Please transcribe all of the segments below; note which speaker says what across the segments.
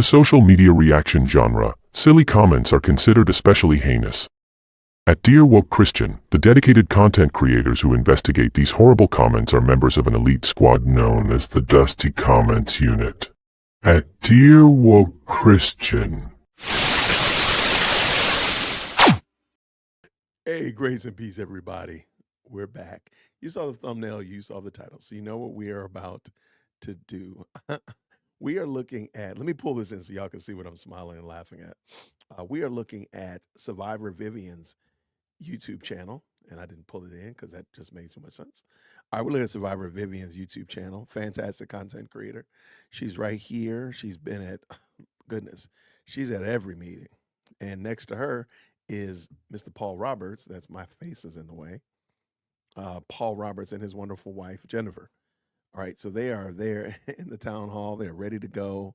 Speaker 1: the social media reaction genre, silly comments are considered especially heinous. At Dear Woke Christian, the dedicated content creators who investigate these horrible comments are members of an elite squad known as the Dusty Comments Unit. At Dear Woke Christian.
Speaker 2: Hey, grace and peace, everybody. We're back. You saw the thumbnail, you saw the title, so you know what we are about to do. We are looking at, let me pull this in so y'all can see what I'm smiling and laughing at. We are looking at Survivor Vivian's YouTube channel, and I didn't pull it in because that just made too much sense. All right, we're looking at Survivor Vivian's YouTube channel. Fantastic content creator. She's right here. She's been at, goodness, she's at every meeting. And next to her is Mr. Paul Roberts. That's my face is in the way. Paul Roberts and his wonderful wife, Jennifer. All right, so they are there in the town hall. They're ready to go.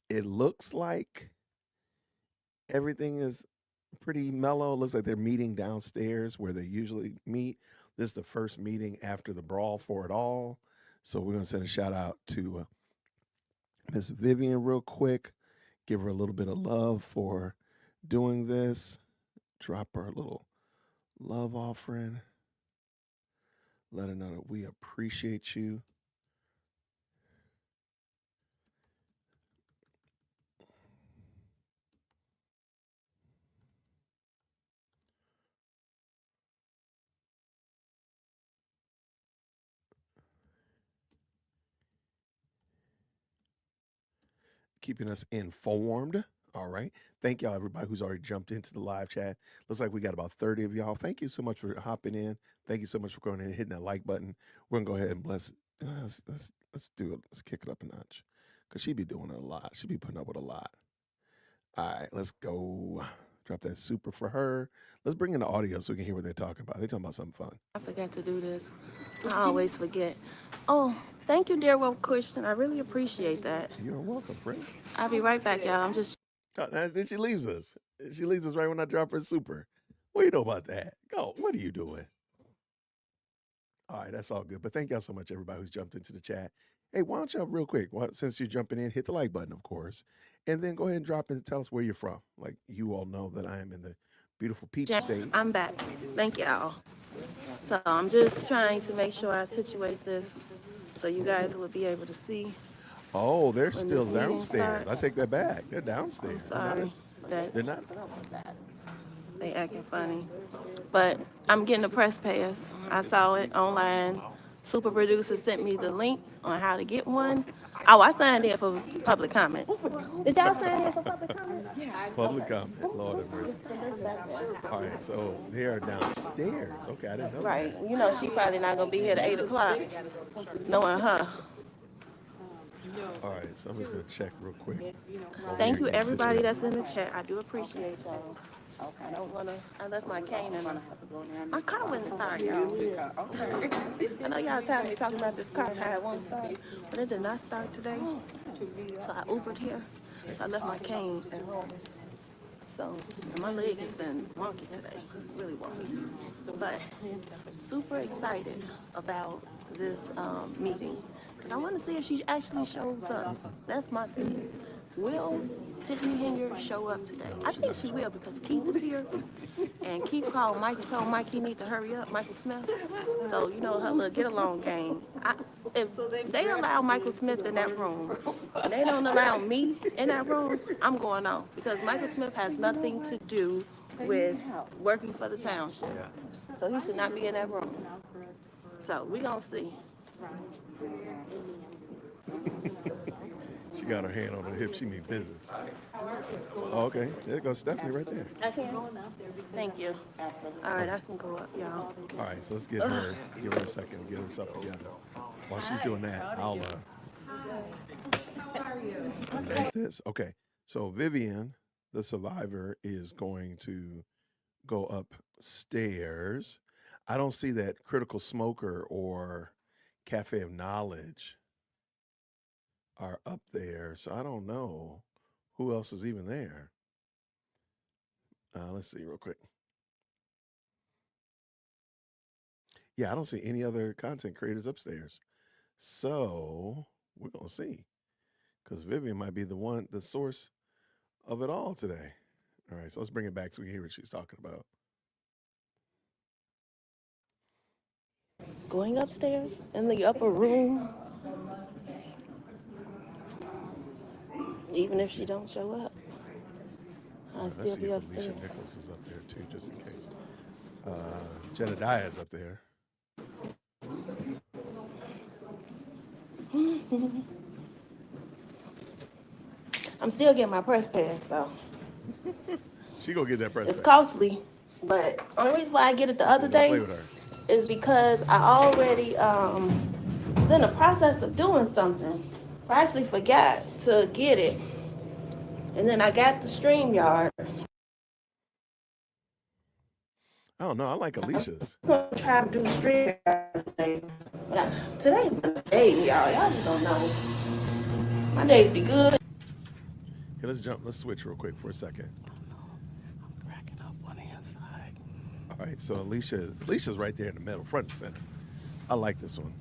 Speaker 2: It looks like everything is pretty mellow. It looks like they're meeting downstairs where they usually meet. This is the first meeting after the brawl for it all. So we're going to send a shout out to Miss Vivian real quick. Give her a little bit of love for doing this. Drop her a little love offering. Let her know that we appreciate you. Keeping us informed. All right. Thank y'all, everybody who's already jumped into the live chat. Looks like we got about 30 of y'all. Thank you so much for hopping in. Thank you so much for going in and hitting that like button. We're going to go ahead and let's do it. Let's kick it up a notch because she be doing a lot. She be putting up with a lot. All right, let's go. Drop that super for her. Let's bring in the audio so we can hear what they're talking about. They're talking about something fun.
Speaker 3: I forgot to do this. I always forget. Oh, thank you, dear Woke Christian. I really appreciate that.
Speaker 2: You're welcome, friend.
Speaker 3: I'll be right back, y'all. I'm just.
Speaker 2: Then she leaves us. She leaves us right when I drop her super. What do you know about that? Go. What are you doing? All right, that's all good. But thank y'all so much, everybody who's jumped into the chat. Hey, why don't y'all real quick, since you're jumping in, hit the like button, of course, and then go ahead and drop in and tell us where you're from. Like you all know that I am in the beautiful Peach State.
Speaker 3: I'm back. Thank y'all. So I'm just trying to make sure I situate this so you guys will be able to see.
Speaker 2: Oh, they're still downstairs. I take that back. They're downstairs.
Speaker 3: I'm sorry.
Speaker 2: They're not.
Speaker 3: They acting funny. But I'm getting a press pass. I saw it online. Super producer sent me the link on how to get one. Oh, I signed in for public comment. Did y'all sign in for public comment?
Speaker 2: Public comment. Lord have mercy. All right, so they are downstairs. Okay, I didn't know.
Speaker 3: Right. You know she probably not gonna be here at 8 o'clock. Knowing her.
Speaker 2: All right, so I'm just gonna check real quick.
Speaker 3: Thank you, everybody that's in the chat. I do appreciate y'all. I don't wanna. I left my cane in my car wouldn't start, y'all. I know y'all tired of me talking about this car how it won't start, but it did not start today. So I Ubered here. So I left my cane at home. So my leg has been wonky today, really wonky. But super excited about this meeting. Because I want to see if she actually shows up. That's my thing. Will Tiffany Henry show up today? I think she will because Keith is here. And Keith called Mike and told Mike he needs to hurry up, Michael Smith. So, you know, her little get-along game. If they allow Michael Smith in that room, and they don't allow me in that room, I'm going on. Because Michael Smith has nothing to do with working for the township. So he should not be in that room. So we're going to see.
Speaker 2: She got her hand on her hip. She mean business. Oh, okay. There goes Stephanie right there.
Speaker 3: I can. Thank you. All right, I can go up, y'all.
Speaker 2: All right, so let's give her a second to get herself together. While she's doing that, I'll make this. Okay, so Vivian, the survivor, is going to go upstairs. I don't see that critical smoker or cafe of knowledge are up there, so I don't know who else is even there. Let's see real quick. Yeah, I don't see any other content creators upstairs. So we're going to see. because Vivian might be the source of it all today. All right, so let's bring it back so we can hear what she's talking about.
Speaker 3: Going upstairs in the upper room, even if she don't show up, I'll
Speaker 2: Let's
Speaker 3: still
Speaker 2: see
Speaker 3: be
Speaker 2: if
Speaker 3: upstairs.
Speaker 2: Alicia Nichols is up there too, just in case. Jedediah is up there.
Speaker 3: I'm still getting my press pass, so
Speaker 2: She gonna get that press
Speaker 3: it's
Speaker 2: pass.
Speaker 3: costly. But only reason why I get it the other
Speaker 2: So don't play
Speaker 3: day
Speaker 2: with her.
Speaker 3: is because I already was in the process of doing something. I actually forgot to get it, and then I got the StreamYard.
Speaker 2: I don't know. I like Alicia's.
Speaker 3: I'm gonna try to do StreamYard today. Today's my day, y'all. Y'all just don't know. My days be good.
Speaker 2: Hey, let's switch real quick for a second.
Speaker 4: I'm cracking up on the inside.
Speaker 2: All right, so Alicia's right there in the middle, front and center. I like this one.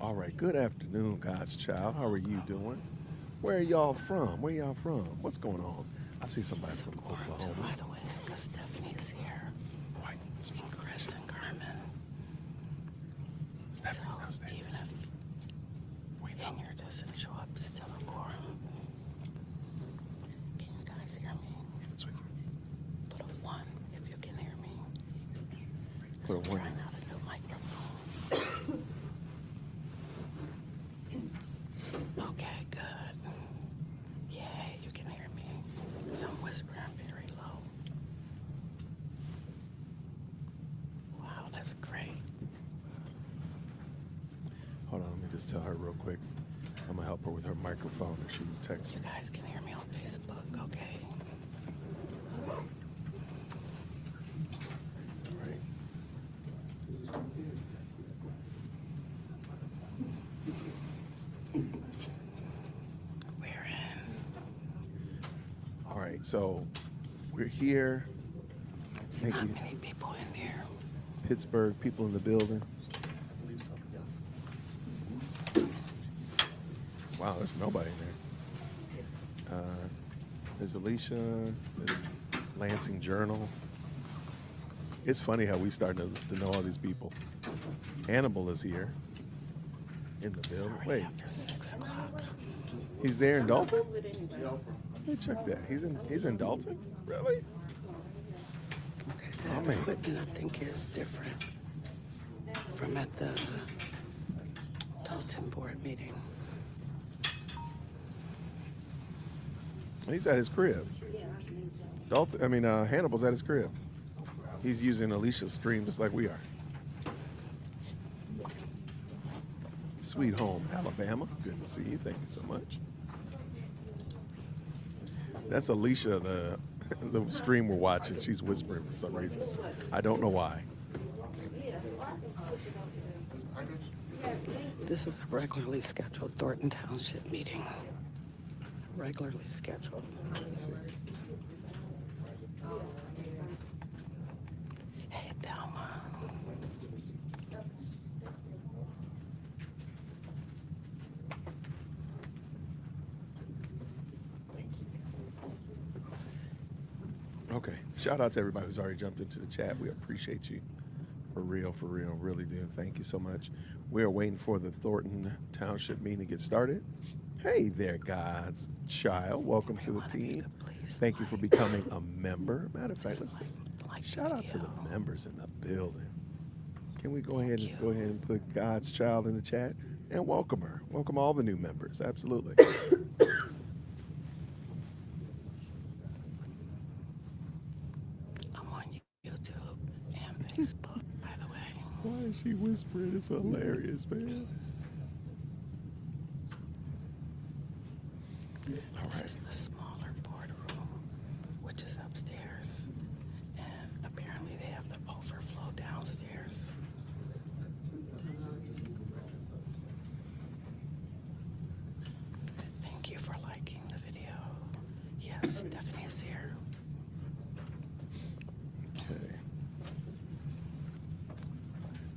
Speaker 2: All right, good afternoon, God's child. How are you doing? Where are y'all from? Where y'all from? What's going on? I see somebody from
Speaker 4: Going to,
Speaker 2: Oklahoma.
Speaker 4: by the way, because Stephanie is here.
Speaker 2: White,
Speaker 4: And Chris and Carmen.
Speaker 2: Stephanie's
Speaker 4: So
Speaker 2: downstairs.
Speaker 4: even if Vineyard doesn't show up, it's still a quorum. Can you guys hear me?
Speaker 2: Switch.
Speaker 4: Put a 1 if you can hear me.
Speaker 2: Put a
Speaker 4: I'm
Speaker 2: 1.
Speaker 4: trying out a new microphone. Okay, good. Yay, you can hear me. So I'm whispering very low. Wow, that's great.
Speaker 2: Hold on, let me just tell her real quick. I'm gonna help her with her microphone if she texts
Speaker 4: You
Speaker 2: me.
Speaker 4: guys can hear me on Facebook, okay?
Speaker 2: Right.
Speaker 4: We're in.
Speaker 2: All right, so we're here.
Speaker 4: It's
Speaker 2: Thank
Speaker 4: not
Speaker 2: you.
Speaker 4: many people in there.
Speaker 2: Pittsburgh, people in the building. Wow, there's nobody in there. There's Alicia. There's Lansing Journal. It's funny how we starting to know all these people. Hannibal is here in the building.
Speaker 4: Already
Speaker 2: Wait,
Speaker 4: after 6 o'clock.
Speaker 2: he's there in Dolton? Hey, check that. He's in Dolton? Really?
Speaker 4: Okay,
Speaker 2: Oh,
Speaker 4: that
Speaker 2: man.
Speaker 4: equipment I think is different from at the Dolton board meeting.
Speaker 2: He's at his crib. Hannibal's at his crib. He's using Alicia's stream just like we are. Sweet home, Alabama. Good to see you. Thank you so much. That's Alicia, the stream we're watching. She's whispering for some reason. I don't know why.
Speaker 4: This is a regularly scheduled Thornton Township meeting. Regularly scheduled. Hey, Thelma.
Speaker 2: Okay. Shout out to everybody who's already jumped into the chat. We appreciate you. For real, really do. Thank you so much. We are waiting for the Thornton Township meeting to get started. Hey there, God's child. Welcome to the team. Thank you for becoming a member. Matter of fact, let's shout out to the members in the building. Can we go ahead and put God's child in the chat and welcome her? Welcome all the new members. Absolutely.
Speaker 4: I'm on YouTube and Facebook, by the way.
Speaker 2: Why is she whispering? It's hilarious, man. All
Speaker 4: This
Speaker 2: right.
Speaker 4: is the smaller boardroom, which is upstairs. And apparently they have the overflow downstairs. Thank you for liking the video. Yes, Stephanie is here.
Speaker 2: Okay.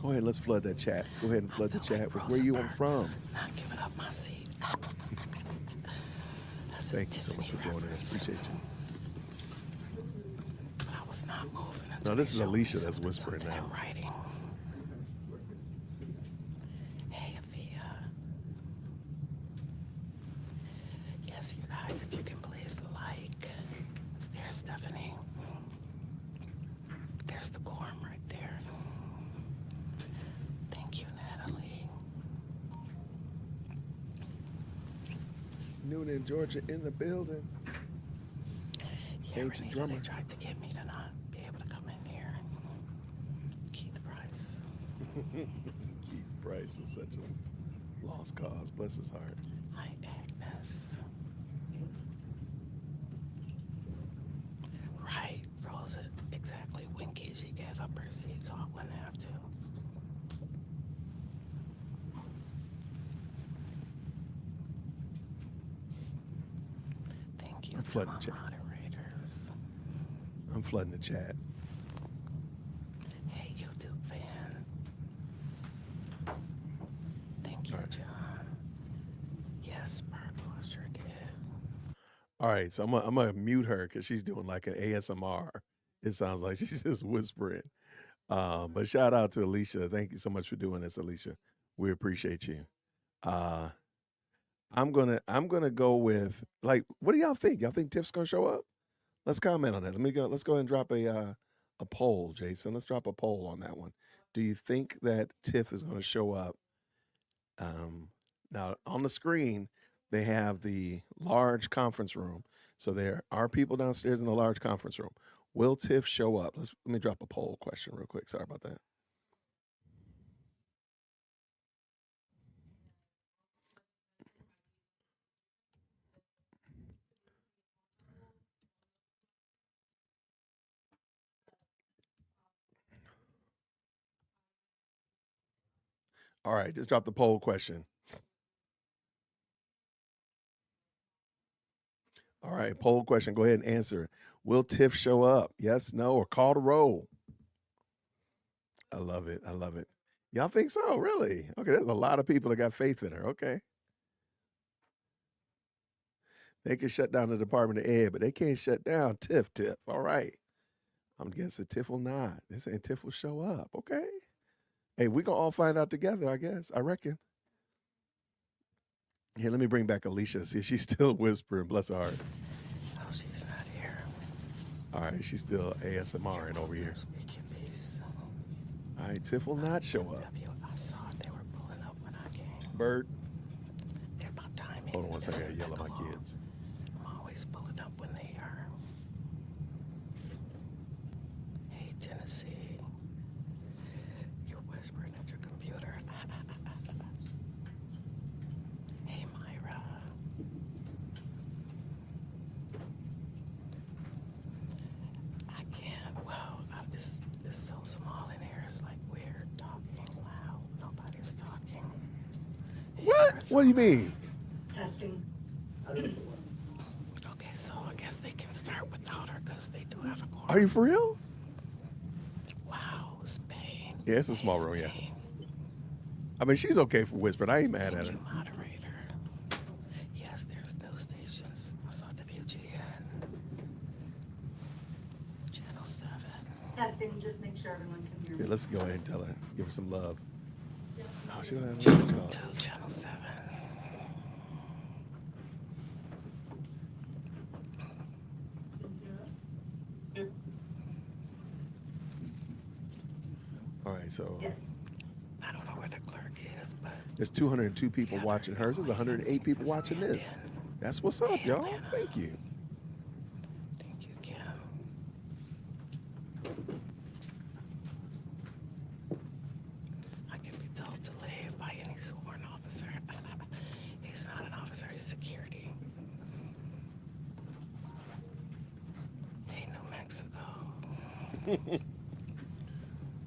Speaker 2: Go ahead, let's flood that chat. Go ahead and flood the chat with where you are from.
Speaker 4: Not giving up my seat. That's a
Speaker 2: Thank you so much
Speaker 4: Tiffany
Speaker 2: for joining us.
Speaker 4: reference.
Speaker 2: Appreciate you.
Speaker 4: But I was not moving
Speaker 2: No,
Speaker 4: until
Speaker 2: this
Speaker 4: they
Speaker 2: is
Speaker 4: showed me
Speaker 2: Alicia that's
Speaker 4: something
Speaker 2: whispering
Speaker 4: in
Speaker 2: now.
Speaker 4: writing. Hey, Afia. Yes, you guys, if you can please like. There's Stephanie. There's the quorum right there. Thank you, Natalie.
Speaker 2: Noonan, Georgia in the building.
Speaker 4: Yeah,
Speaker 2: Ancient
Speaker 4: Renita,
Speaker 2: drummer.
Speaker 4: they tried to get me to not be able to come in here. Keith Price.
Speaker 2: Keith Price is such a lost cause. Bless his heart.
Speaker 4: Hi, Agnes. Right, Rosa, exactly. Winky, she gave up her seat, so I wouldn't have to. Thank you
Speaker 2: I'm
Speaker 4: to
Speaker 2: flooding
Speaker 4: my
Speaker 2: the chat.
Speaker 4: moderators.
Speaker 2: I'm flooding the chat.
Speaker 4: Hey, YouTube fan. Thank you,
Speaker 2: All right.
Speaker 4: John. Yes, Sparkle, I sure did.
Speaker 2: All right, so I'm gonna mute her because she's doing like an ASMR. It sounds like she's just whispering. But shout out to Alicia. Thank you so much for doing this, Alicia. We appreciate you. Uh, I'm gonna go with, like, what do y'all think? Y'all think Tiff's gonna show up? Let's comment on that. Let's go ahead and drop a poll, Jason. Let's drop a poll on that one. Do you think that Tiff is gonna show up? Now on the screen they have the large conference room, so there are people downstairs in the large conference room. Will Tiff show up? Let me drop a poll question real quick. Sorry about that. All right, just drop the poll question. All right, poll question. Go ahead and answer it. Will Tiff show up? Yes, no, or call to roll? I love it. I love it. Y'all think so? Really? Okay, there's a lot of people that got faith in her. Okay. They can shut down the Department of Ed, but they can't shut down Tiff. All right. I'm guessing Tiff will not. They're saying Tiff will show up. Okay. Hey, we gonna all find out together, I guess. I reckon. Here, let me bring back Alicia. See, she's still whispering. Bless her heart.
Speaker 4: Oh, she's not here.
Speaker 2: All right, she's still ASMRing over here.
Speaker 4: Speak your piece.
Speaker 2: All right, Tiff will not show up.
Speaker 4: I saw it. They were pulling up when I came.
Speaker 2: Bird.
Speaker 4: They're about timing.
Speaker 2: Hold on one second. I gotta yell at my kids.
Speaker 4: I'm always pulling up when they are. Hey, Tennessee. You're whispering at your computer. Hey, Myra. I can't. Well, it's so small in here. It's like weird talking loud. Nobody's talking. Hey,
Speaker 2: What? What do you mean?
Speaker 5: Testing.
Speaker 4: Okay, so I guess they can start without her because they do have a quorum.
Speaker 2: Are you for real?
Speaker 4: Wow, Spain.
Speaker 2: Yeah, it's a
Speaker 4: Hey,
Speaker 2: small room, yeah.
Speaker 4: Spain.
Speaker 2: I mean, she's okay for whispering. I ain't mad at
Speaker 4: Thank
Speaker 2: her.
Speaker 4: you, moderator. Yes, there's news stations. I saw WGN. Channel 7.
Speaker 5: Testing, just make sure everyone can hear
Speaker 2: Here,
Speaker 5: me.
Speaker 2: let's go ahead and tell her. Give her some love. Oh, she don't have
Speaker 4: Channel
Speaker 2: no
Speaker 4: 2, Channel 7.
Speaker 2: All right, so
Speaker 5: Yes.
Speaker 4: I don't know where the clerk is, but
Speaker 2: there's 202 people watching hers. There's 108 people watching this. That's what's up, y'all. Thank you.
Speaker 4: thank you, Kim. I can be told to leave by any sworn officer. He's not an officer, he's security. Hey, New Mexico.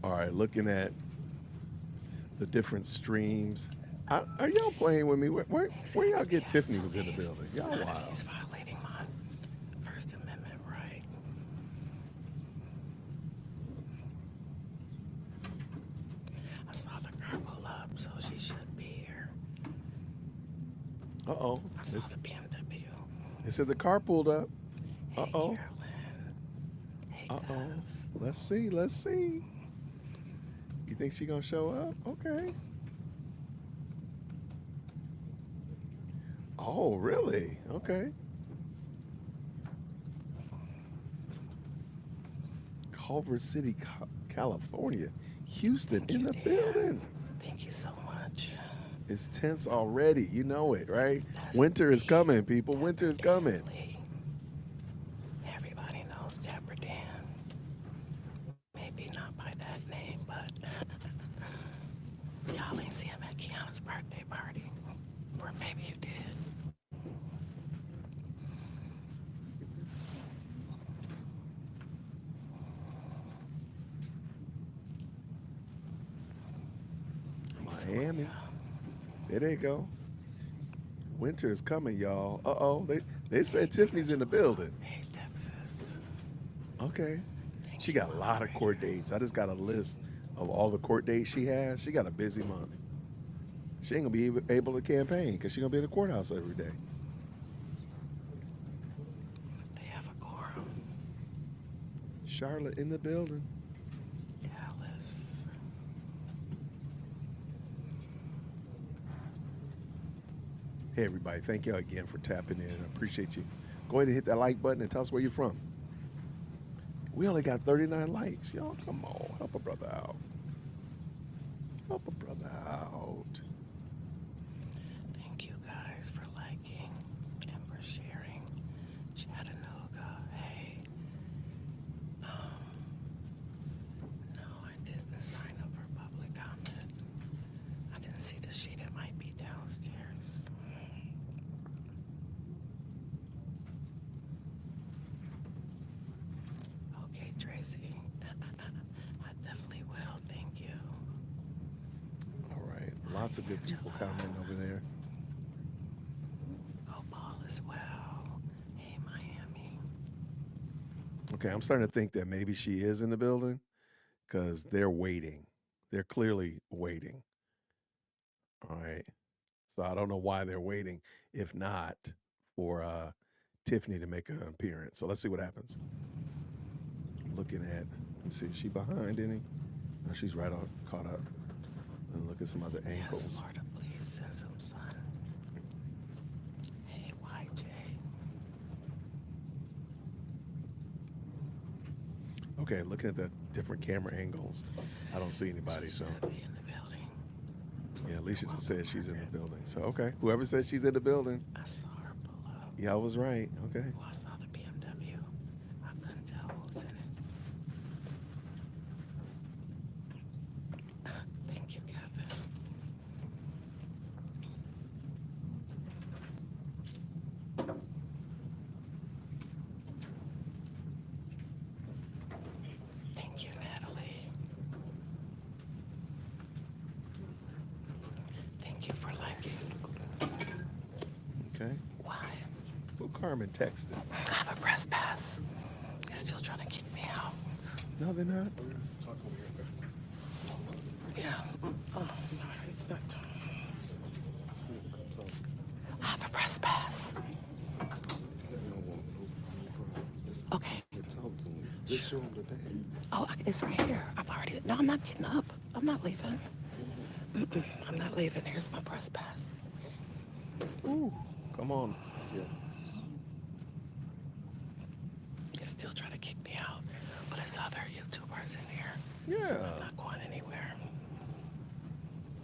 Speaker 2: All right, looking at the different streams. Are y'all playing with me? Where y'all get Tiffany was in the building? Y'all wild.
Speaker 4: He's violating my First Amendment right. I
Speaker 2: Uh-oh.
Speaker 4: I saw the BMW.
Speaker 2: It said the car pulled up.
Speaker 4: Hey,
Speaker 2: Uh-oh.
Speaker 4: Carolyn. Hey,
Speaker 2: Uh-oh.
Speaker 4: Gus.
Speaker 2: Let's see. Let's see. You think she gonna show up? Okay. Oh, really? Okay. Culver City, California. Houston
Speaker 4: Thank
Speaker 2: in
Speaker 4: you,
Speaker 2: the
Speaker 4: dear.
Speaker 2: building.
Speaker 4: Thank you so much.
Speaker 2: It's tense already. You know it, right?
Speaker 4: That's
Speaker 2: Winter is
Speaker 4: me,
Speaker 2: coming, people. Winter
Speaker 4: Deborah
Speaker 2: is coming.
Speaker 4: Danley. Everybody knows Deborah Dan. Maybe not by that name, but y'all ain't see him at Kiana's birthday party. Or maybe you did.
Speaker 2: Miami. There they go. Winter is coming, y'all. Uh-oh. They said Tiffany's in the building.
Speaker 4: Hey, Texas.
Speaker 2: Okay.
Speaker 4: Thank
Speaker 2: She
Speaker 4: you,
Speaker 2: got a lot of court
Speaker 4: moderator.
Speaker 2: dates. I just got a list of all the court dates she has. She got a busy month. She ain't gonna be able to campaign because she's gonna be in the courthouse every day.
Speaker 4: They have a quorum.
Speaker 2: Charlotte in the building.
Speaker 4: Dallas.
Speaker 2: Hey everybody, thank y'all again for tapping in. I appreciate you. Go ahead and hit that like button and tell us where you're from. We only got 39 likes. Y'all, come on, help a brother out. Help a brother out.
Speaker 4: Thank you guys for liking and for sharing. Chattanooga. Hey. No, I didn't sign up for public comment. I didn't see the sheet. It might be downstairs. Okay, Tracy. I definitely will. Thank you.
Speaker 2: All right, lots of good people commenting over there.
Speaker 4: Hope all is well. Hey, Miami.
Speaker 2: Okay, I'm starting to think that maybe she is in the building because they're waiting. They're clearly waiting. All right. So I don't know why they're waiting, if not for Tiffany to make an appearance. So let's see what happens. I'm looking at, let me see, is she behind any? No, she's right on, caught up. And look at some other
Speaker 4: Yes,
Speaker 2: angles.
Speaker 4: Florida, please send some sun. Hey, YJ.
Speaker 2: Okay, looking at the different camera angles, I don't see anybody. So
Speaker 4: Should be in the building.
Speaker 2: yeah, Alicia just said she's in the building. So okay, whoever says she's in the building,
Speaker 4: I saw her pull up.
Speaker 2: yeah, I was right. Okay.
Speaker 4: Oh, I saw the BMW. I couldn't tell who was in it. Thank you, Kevin. Thank you, Natalie. Thank you for liking.
Speaker 2: Okay.
Speaker 4: Why?
Speaker 2: So Carmen texted.
Speaker 4: I have a press pass. They're still trying to kick me out.
Speaker 2: No, they're not.
Speaker 4: Yeah. Oh, no, it's not. I have a press pass. Okay. Oh, it's right here. I've already. No, I'm not getting up. I'm not leaving. I'm not leaving. Here's my press pass.
Speaker 2: Ooh, come on. Yeah.
Speaker 4: They're still trying to kick me out, but it's other YouTubers in here.
Speaker 2: Yeah.
Speaker 4: I'm not going anywhere.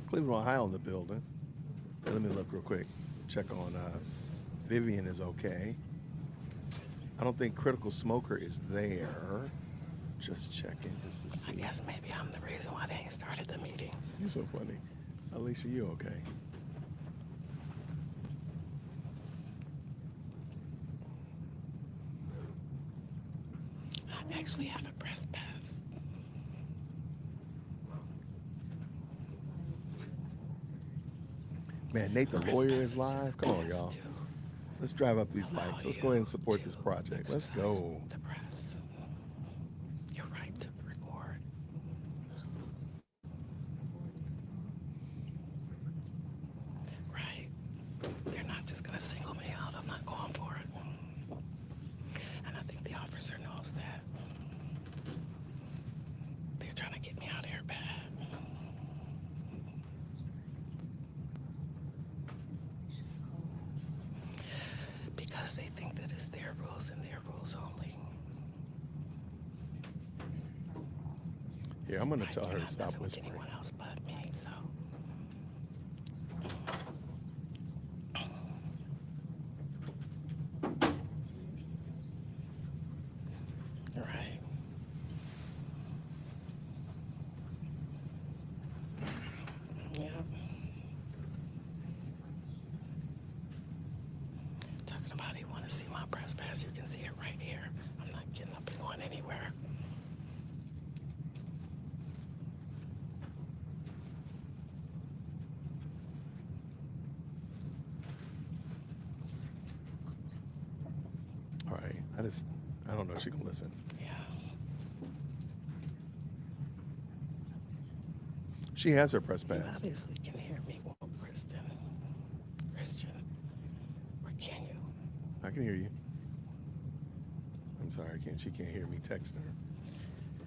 Speaker 2: Cleveland, Ohio in the building. Hey, let me look real quick. Check on Vivian is okay. I don't think Critical Smoker is there. Just checking just to
Speaker 4: I
Speaker 2: see.
Speaker 4: guess maybe I'm the reason why they ain't started the meeting.
Speaker 2: You're so funny. Alicia, you okay?
Speaker 4: I actually have a press pass.
Speaker 2: Man, Nate the
Speaker 4: Press
Speaker 2: lawyer
Speaker 4: pass
Speaker 2: is live.
Speaker 4: just a
Speaker 2: Come on,
Speaker 4: pass
Speaker 2: y'all.
Speaker 4: to
Speaker 2: Let's drive up these
Speaker 4: allow
Speaker 2: likes. Let's go ahead and support
Speaker 4: you
Speaker 2: this
Speaker 4: to
Speaker 2: project. Let's
Speaker 4: exercise
Speaker 2: go.
Speaker 4: The press. Your right to record. Right. They're not just it's their rules and their rules only.
Speaker 2: Here, I'm gonna
Speaker 4: Right?
Speaker 2: tell
Speaker 4: You're
Speaker 2: her to
Speaker 4: not
Speaker 2: stop
Speaker 4: messing with
Speaker 2: whispering.
Speaker 4: anyone else but me, so. Right. Yeah. Talking about you want to see my press pass, you can see it right here. I'm not getting up and going anywhere.
Speaker 2: All right. I don't know if she can listen.
Speaker 4: Yeah.
Speaker 2: She has her press
Speaker 4: You
Speaker 2: pass.
Speaker 4: obviously can hear me. Well, Christian, or can you?
Speaker 2: I can hear you. I'm sorry, she can't hear me texting her.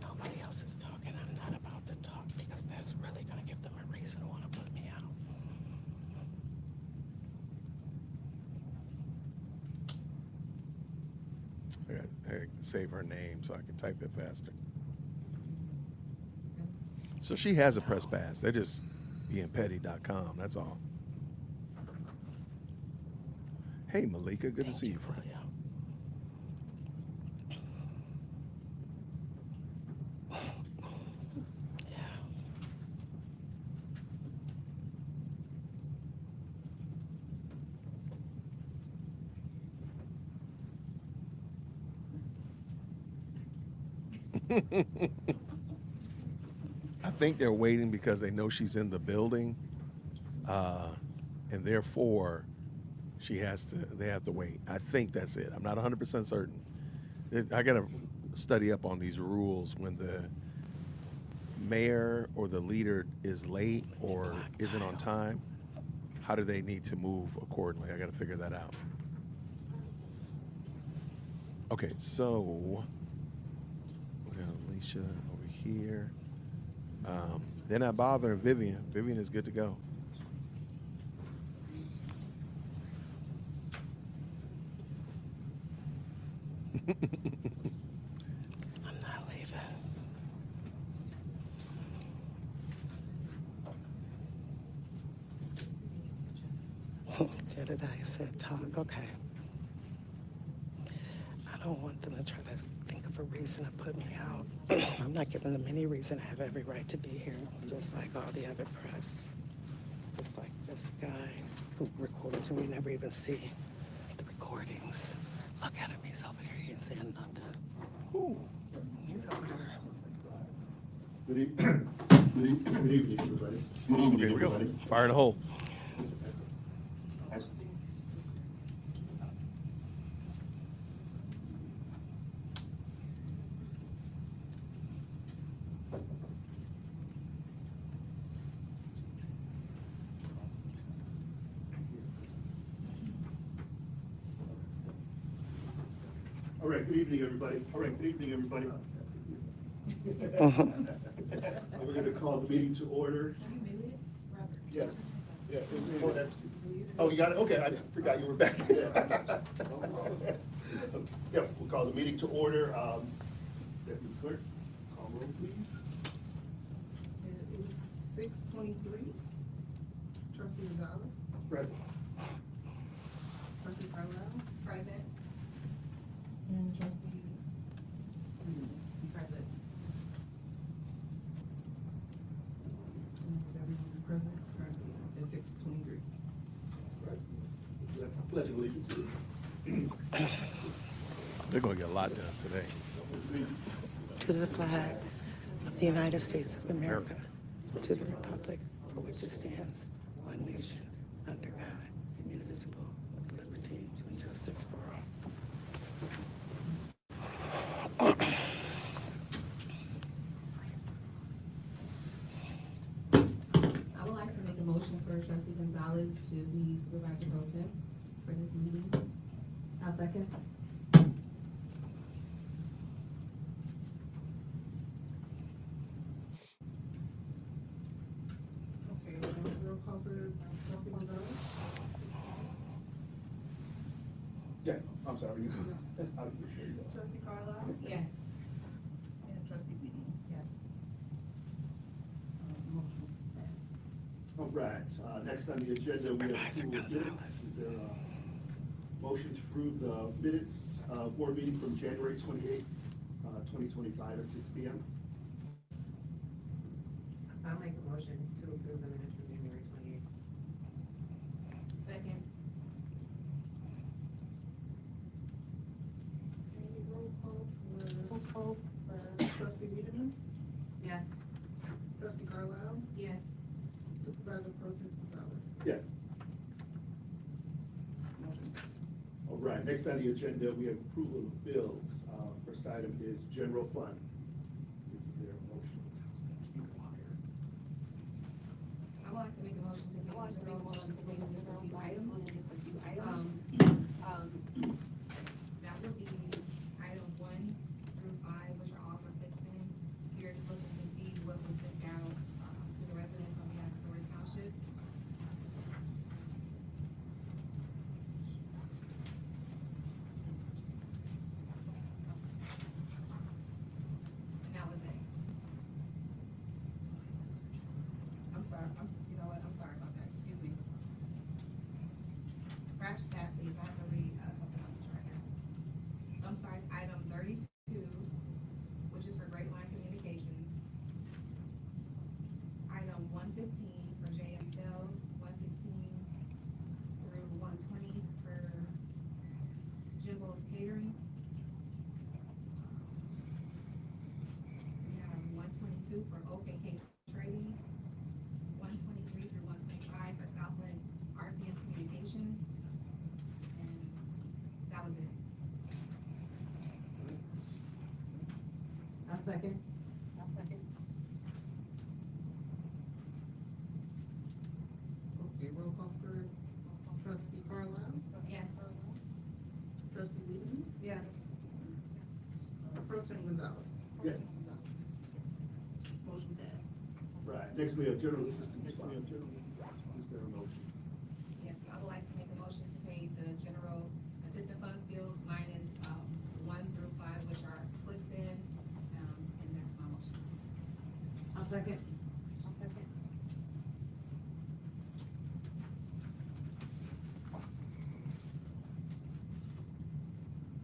Speaker 4: Nobody else is talking. I'm not about to talk because that's really going to give them a reason to want to put me out.
Speaker 2: I gotta save her name so I can type it faster. So she has a press pass. They're just beingpetty.com. That's all. Hey, Malika. Good to see you, friend.
Speaker 4: William. Yeah.
Speaker 2: I think they're waiting because they know she's in the building, and therefore they have to wait. I think that's it. I'm not 100% certain. I got to study up on these rules when the mayor or the leader is late or isn't on time. How do they need to move accordingly? I got to figure that out. Okay, so we got Alicia over here. They're not bothering Vivian. Vivian is good to go.
Speaker 4: I'm not leaving. Jedediah said, talk. Okay. I don't want them to try to think of a reason to put me out. I'm not giving them any reason. I have every right to be here, just like all the other press. Just like this guy who records and we never even see the recordings. Look at him. He's over there. He ain't saying nothing.
Speaker 2: Ooh.
Speaker 4: He's over there.
Speaker 6: Good evening, everybody.
Speaker 2: Okay, we go. Fire in the hole.
Speaker 6: All right, good evening, everybody. We're going to call the meeting to order. Yes. Yeah. Oh, you got it? Okay, I forgot you were back. Yeah, we'll call the meeting to order. Deputy Clerk, call roll, please.
Speaker 7: It was 6:23. Trustee Gonzalez.
Speaker 6: Present.
Speaker 7: Trustee Carlisle.
Speaker 5: Present.
Speaker 7: And trustee present. And is everyone present currently at 6:23?
Speaker 6: Right. Pledge of allegiance.
Speaker 2: They're going to get a lot done today.
Speaker 4: To the flag of the United States of America, to the republic for which it stands, one nation, under God, indivisible, with liberty and justice for all.
Speaker 8: I would like to make a motion for trustee Gonzalez to be supervisor pro tem for this meeting. I'll second.
Speaker 7: Okay, roll call for trustee Gonzalez.
Speaker 6: Yes, I'm sorry. There you go.
Speaker 7: Trustee Carlisle?
Speaker 8: Yes.
Speaker 7: And trustee Whitney?
Speaker 8: Yes.
Speaker 7: Motion passed.
Speaker 6: All right, next on the agenda, we have approval of minutes. Is there a motion to approve the minutes, board meeting from January 28th, 2025 at 6 p.m.?
Speaker 9: I'll make a motion to approve the minutes from January 28th.
Speaker 8: Second.
Speaker 7: Roll call for trustee Wiedemann,
Speaker 9: Yes.
Speaker 7: trustee Carlisle,
Speaker 8: Yes.
Speaker 7: supervisor pro tem Gonzalez.
Speaker 6: Yes.
Speaker 7: Motion.
Speaker 6: All right, next on the agenda, we have approval of bills. First item is general fund. Is there a motion?
Speaker 8: I would like to make a motion to pay the general fund to pay just a few items. That would be item 1 through 5, which are all for fixing. We're just looking to see what was sent out, to the residents on behalf of Thornton Township. And that was it. I'm sorry, you know what, I'm sorry about that, excuse me. Scratch that, please, I have to read, something else right now. So I'm sorry, it's item 32, which is for Great Line Communications. Item 115 for JM Sales, 116 through 120 for Jimbo's Catering. We have 122 for Open Cake Trading, 123 through 125 for Southland RCM Communications. And that was it.
Speaker 9: I'll second.
Speaker 7: Okay, roll call for trustee Carlisle,
Speaker 8: Yes.
Speaker 7: trustee Wiedemann,
Speaker 8: Yes.
Speaker 7: pro tem Gonzalez.
Speaker 6: Yes.
Speaker 7: Motion passed.
Speaker 6: Right, next we have general assistance fund. Is there a motion?
Speaker 8: Yes, I would like to make a motion to pay the general assistant funds bills minus, 1 through 5, which are clicks in, and that's my motion.
Speaker 9: I'll second.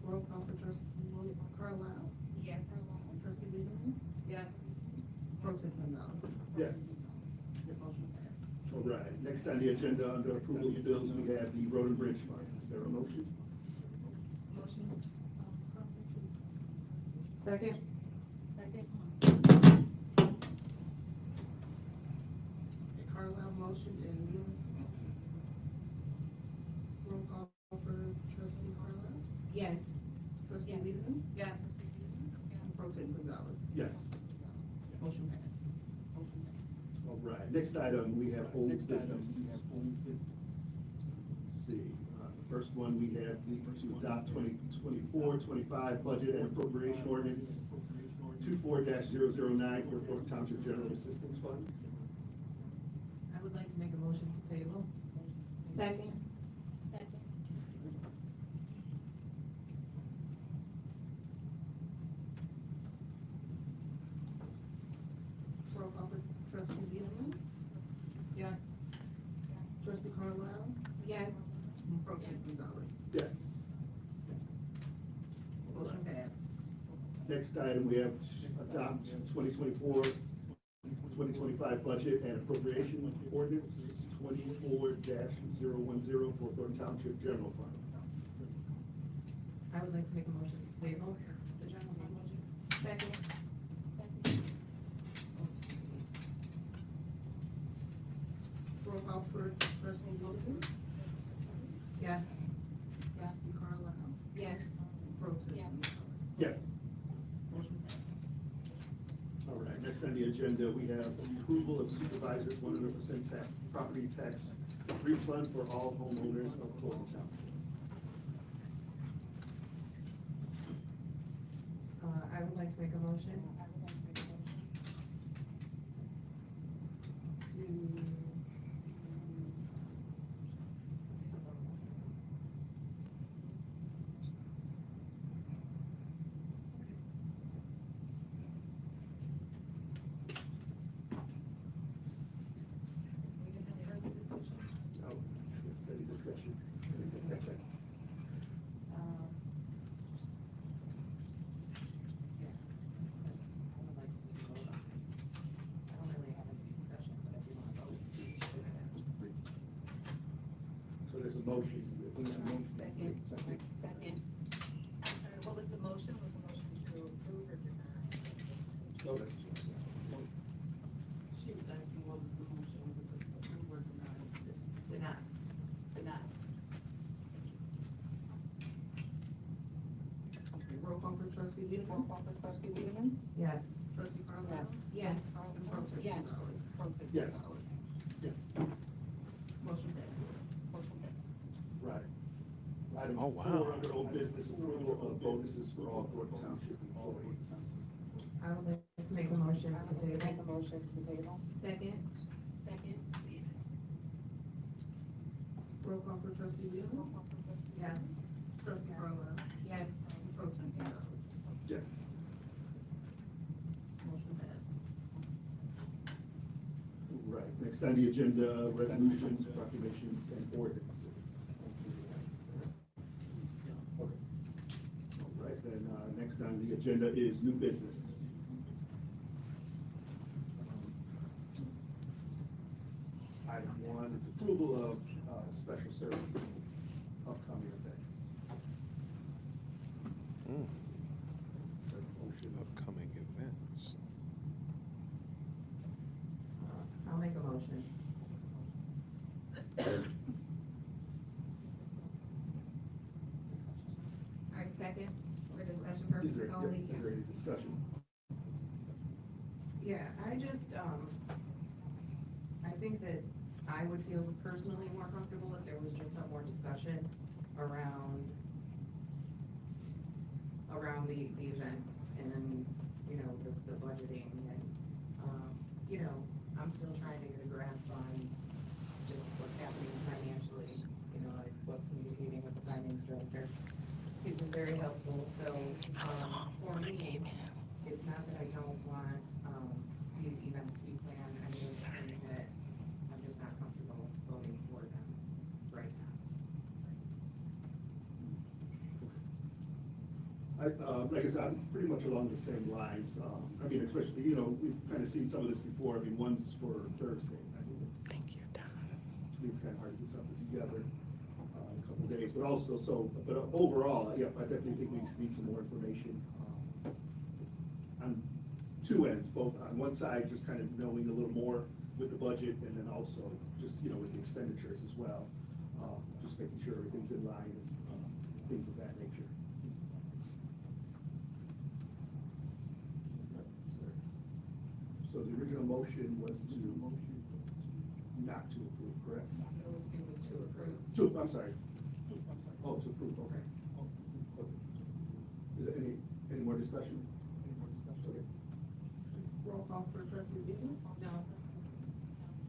Speaker 7: Roll call for trustee Carlisle,
Speaker 8: Yes.
Speaker 7: trustee Wiedemann,
Speaker 9: Yes.
Speaker 7: pro tem Gonzalez.
Speaker 6: Yes.
Speaker 7: Motion passed.
Speaker 6: All right, next on the agenda, under approval of bills, we have the road and bridge fund. Is there a motion?
Speaker 8: Motion.
Speaker 9: Second.
Speaker 7: Okay, Carlisle motion and Wiedemann motion. Roll call for trustee Carlisle,
Speaker 8: Yes.
Speaker 7: trustee
Speaker 8: Yes.
Speaker 7: Wiedemann,
Speaker 9: Yes.
Speaker 7: pro tem Gonzalez.
Speaker 6: Yes.
Speaker 7: Motion passed.
Speaker 6: All right, next item, we have old business. Let's see, the first one, we have to adopt 2024-25 budget and appropriation ordinance 24-009 for Thornton Township General Assistance Fund.
Speaker 9: I would like to make a motion to table.
Speaker 8: Second.
Speaker 7: Roll call for trustee Wiedemann,
Speaker 9: Yes.
Speaker 7: trustee Carlisle,
Speaker 8: Yes.
Speaker 7: pro tem Gonzalez.
Speaker 6: Yes.
Speaker 7: Motion passed.
Speaker 6: Next item, we have to adopt 2024-2025 budget and appropriation ordinance 24-010 for Thornton Township General Fund.
Speaker 9: I would like to make a motion to table the general fund budget.
Speaker 8: Second.
Speaker 7: Roll call for trustee Wiedemann,
Speaker 9: Yes.
Speaker 7: trustee Carlisle,
Speaker 8: Yes.
Speaker 7: pro tem Gonzalez.
Speaker 6: Yes.
Speaker 7: Motion passed.
Speaker 6: All right, next on the agenda, we have approval of supervisors 100% property tax refund for all homeowners of Thornton Township.
Speaker 9: I would like to make a motion to
Speaker 6: motion.
Speaker 8: Second.
Speaker 5: Second. I'm sorry, what was the motion? Was the motion to approve or deny?
Speaker 6: Okay.
Speaker 9: She was asking what was the motion, was it approve or deny?
Speaker 8: Deny.
Speaker 5: Deny.
Speaker 9: Okay, roll call for trustee Wiedemann?
Speaker 5: Roll call for trustee Wiedemann?
Speaker 9: Yes. Trustee Carlisle?
Speaker 8: Yes.
Speaker 9: And pro tem
Speaker 5: Yes.
Speaker 9: Gonzalez?
Speaker 6: Yes. Yeah,
Speaker 9: Motion passed.
Speaker 5: Motion passed.
Speaker 6: right. Item
Speaker 2: Oh, wow.
Speaker 6: 4 under old business, approval of bonuses for all Thornton Township employees.
Speaker 9: I would like to make a motion to table.
Speaker 5: Make a motion to table.
Speaker 8: Second.
Speaker 5: Second.
Speaker 9: Roll call for trustee Wiedemann?
Speaker 5: Roll call for trustee
Speaker 8: Yes.
Speaker 9: Trustee Carlisle?
Speaker 8: Yes.
Speaker 9: And pro tem Gonzalez?
Speaker 6: Yes.
Speaker 9: Motion passed.
Speaker 6: Right, next on the agenda, resolutions, proclamations, and ordinances. Okay. All right, then, next on the agenda is new business. Item 1, it's approval of, special services, upcoming events.
Speaker 2: Mm.
Speaker 6: So, motion of
Speaker 2: Upcoming events.
Speaker 9: I'll make a motion.
Speaker 8: All right, second, for discussion
Speaker 6: Is
Speaker 8: purposes
Speaker 6: there,
Speaker 8: only.
Speaker 6: is there any discussion?
Speaker 9: Yeah, I just, I think that I would feel personally more comfortable if there was just some more discussion around the events and, you know, the budgeting and, you know, I'm still trying to get a grasp on just what's happening financially. You know, I was communicating with the finance director. He's been very helpful, so, for me, it's not that I don't want, these events to be planned, I just think that I'm just not comfortable voting for them right now.
Speaker 6: Like I said, I'm pretty much along the same lines. I mean, especially, you know, we've kind of seen some of this before. I mean, one's for Thursday. I mean,
Speaker 4: Thank you, Don.
Speaker 6: it's kind of hard to get something together in a couple of days, but also, but overall, yeah, I definitely think we need some more information on two ends, both on one side, just kind of knowing a little more with the budget, and then also just, you know, with the expenditures as well. Just making sure everything's in line and things of that nature. So the original motion was to not to approve, correct?
Speaker 9: It was to approve.
Speaker 6: I'm sorry. Oh, to approve, okay. Okay. Is there any more discussion? Okay.
Speaker 9: Roll call for trustee Wiedemann?
Speaker 8: No.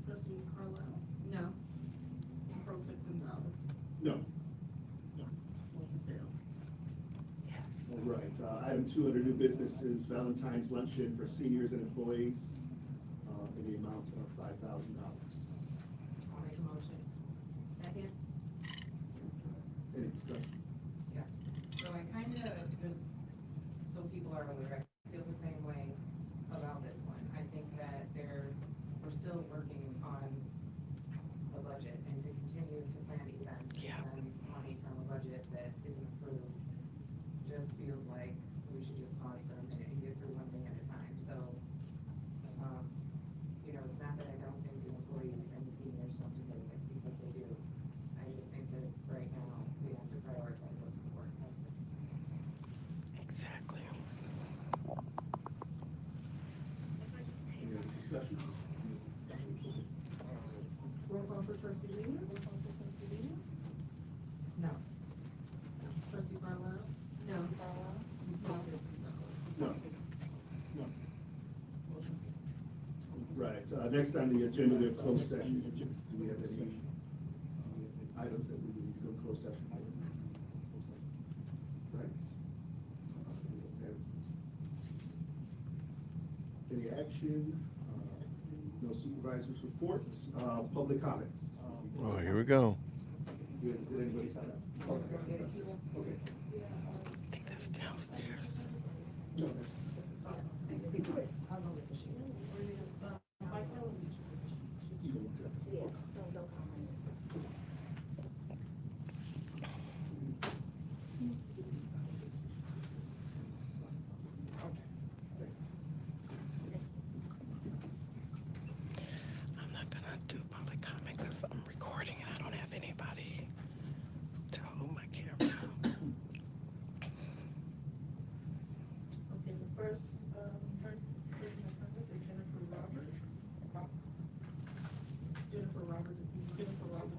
Speaker 9: Trustee Carlisle?
Speaker 8: No.
Speaker 9: And pro tem Gonzalez?
Speaker 6: No.
Speaker 9: Motion failed.
Speaker 4: Yes.
Speaker 6: All right, item 2 under new business is Valentine's luncheon for seniors and employees in the amount of $5,000.
Speaker 9: I'll make a motion.
Speaker 8: Second.
Speaker 6: Any discussion?
Speaker 9: Yes, so I kind of just, so people are aware, I feel the same way about this one. I think that we're still working on a budget, and to continue to plan events
Speaker 4: Yeah.
Speaker 9: and money from a budget that isn't approved just feels like we should just pause for a minute and get through one thing at a time. So, you know, it's not that I don't think the employees and the seniors don't deserve it, because they do. I just think that right now, we have to prioritize what's important.
Speaker 4: Exactly.
Speaker 6: Any other discussion?
Speaker 9: Roll call for trustee Wiedemann? No. Trustee Carlisle?
Speaker 8: No.
Speaker 6: No. No. Right, next on the agenda, we have closed session. Do we have any items that we need to go in closed session? Right. Any action? No supervisors reports, public comments.
Speaker 2: Oh, here we go.
Speaker 6: Did anybody sign up? Okay.
Speaker 4: I think that's downstairs.
Speaker 6: No.
Speaker 9: I'll go with the sheet.
Speaker 4: because I'm recording and I don't have anybody to hold my camera.
Speaker 7: Okay, the first person that's on with is Jennifer Roberts. Jennifer Roberts, Jennifer Roberts.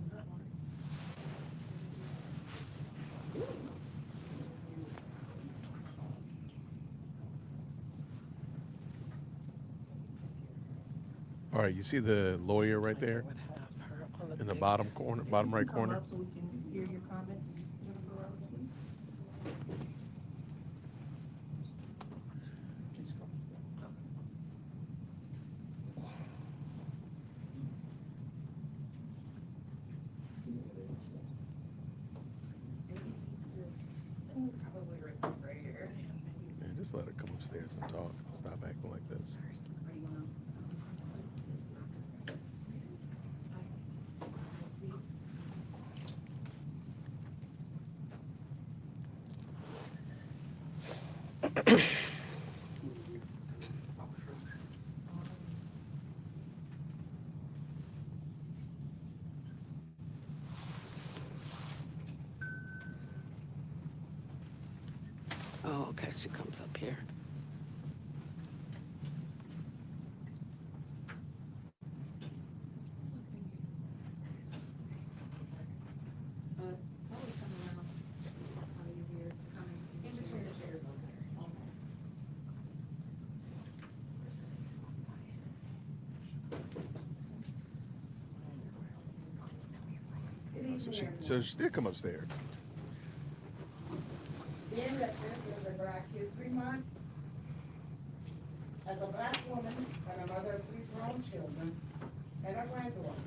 Speaker 2: All right, you see the lawyer right there
Speaker 4: Would have her on
Speaker 2: in the
Speaker 4: big-
Speaker 2: bottom corner, bottom right
Speaker 7: Come
Speaker 2: corner?
Speaker 7: up so we can hear your comments, Jennifer Roberts, please.
Speaker 9: Probably right this right here.
Speaker 2: Man, just let her come upstairs and talk. Stop acting like this.
Speaker 4: Oh, okay, she comes up here.
Speaker 8: Always come around, probably easier to come and see.
Speaker 2: So she did come upstairs.
Speaker 10: Being that this is a Black History Month, as a black woman and a mother of 3 grown children and a granddaughter,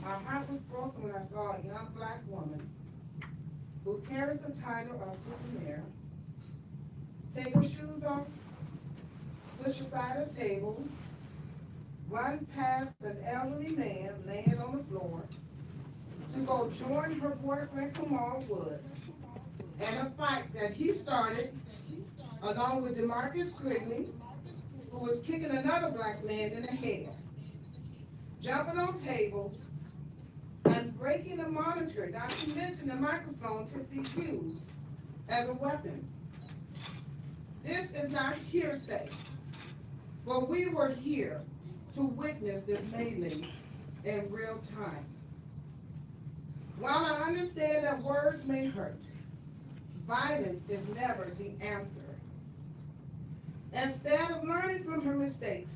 Speaker 10: my heart was broken when I saw a young black woman who carries the title of super mayor take her shoes off, push aside a table, run past an elderly man laying on the floor to go join her boyfriend Kamal Woods in a fight that he started along with DeMarcus Quigley, who was kicking another black man in the head, jumping on tables, and breaking the monitor, not to mention the microphone Tiffany used as a weapon. This is not hearsay, but we were here to witness this melee in real time. While I understand that words may hurt, violence is never the answer. Instead of learning from her mistakes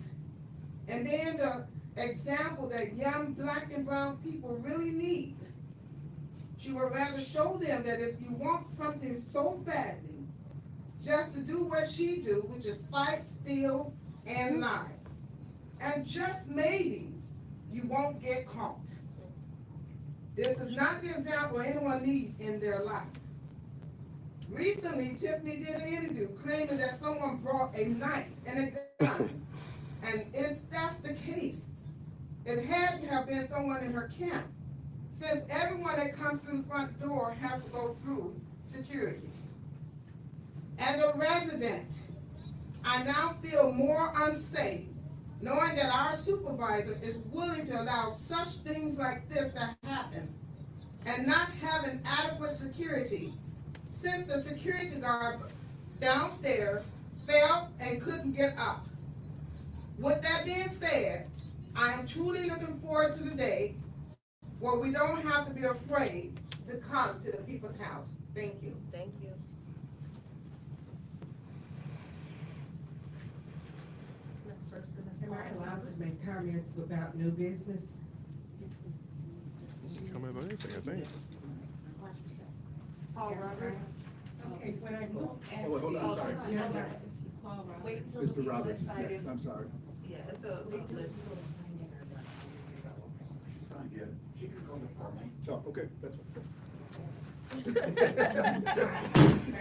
Speaker 10: and being the example that young black and brown people really need, she would rather show them that if you want something so badly, just to do what she do, which is fight, steal, and lie. And just maybe you won't get caught. This is not the example anyone needs in their life. Recently, Tiffany did an interview claiming that someone brought a knife and a gun. And if that's the case, it had to have been someone in her camp, since everyone that comes through the front door has to go through security. As a resident, I now feel more unsafe knowing that our supervisor is willing to allow such things like this to happen and not having adequate security, since the security guard downstairs fell and couldn't get up. With that being said, I am truly looking forward to the day where we don't have to be afraid to come to the people's house. Thank you.
Speaker 3: Thank you.
Speaker 7: Next person is
Speaker 11: Am I
Speaker 7: Paul
Speaker 11: allowed
Speaker 7: Roberts.
Speaker 11: to make comments about new business?
Speaker 2: Come about anything, I think.
Speaker 7: Paul Roberts.
Speaker 11: Okay, when I look at.
Speaker 6: Oh, wait, hold on, I'm sorry.
Speaker 11: the agenda-
Speaker 5: Wait until
Speaker 6: Mr.
Speaker 5: the
Speaker 6: Roberts is
Speaker 5: decided.
Speaker 6: next, I'm sorry.
Speaker 5: Yeah, it's a list.
Speaker 6: Oh, okay, that's
Speaker 11: My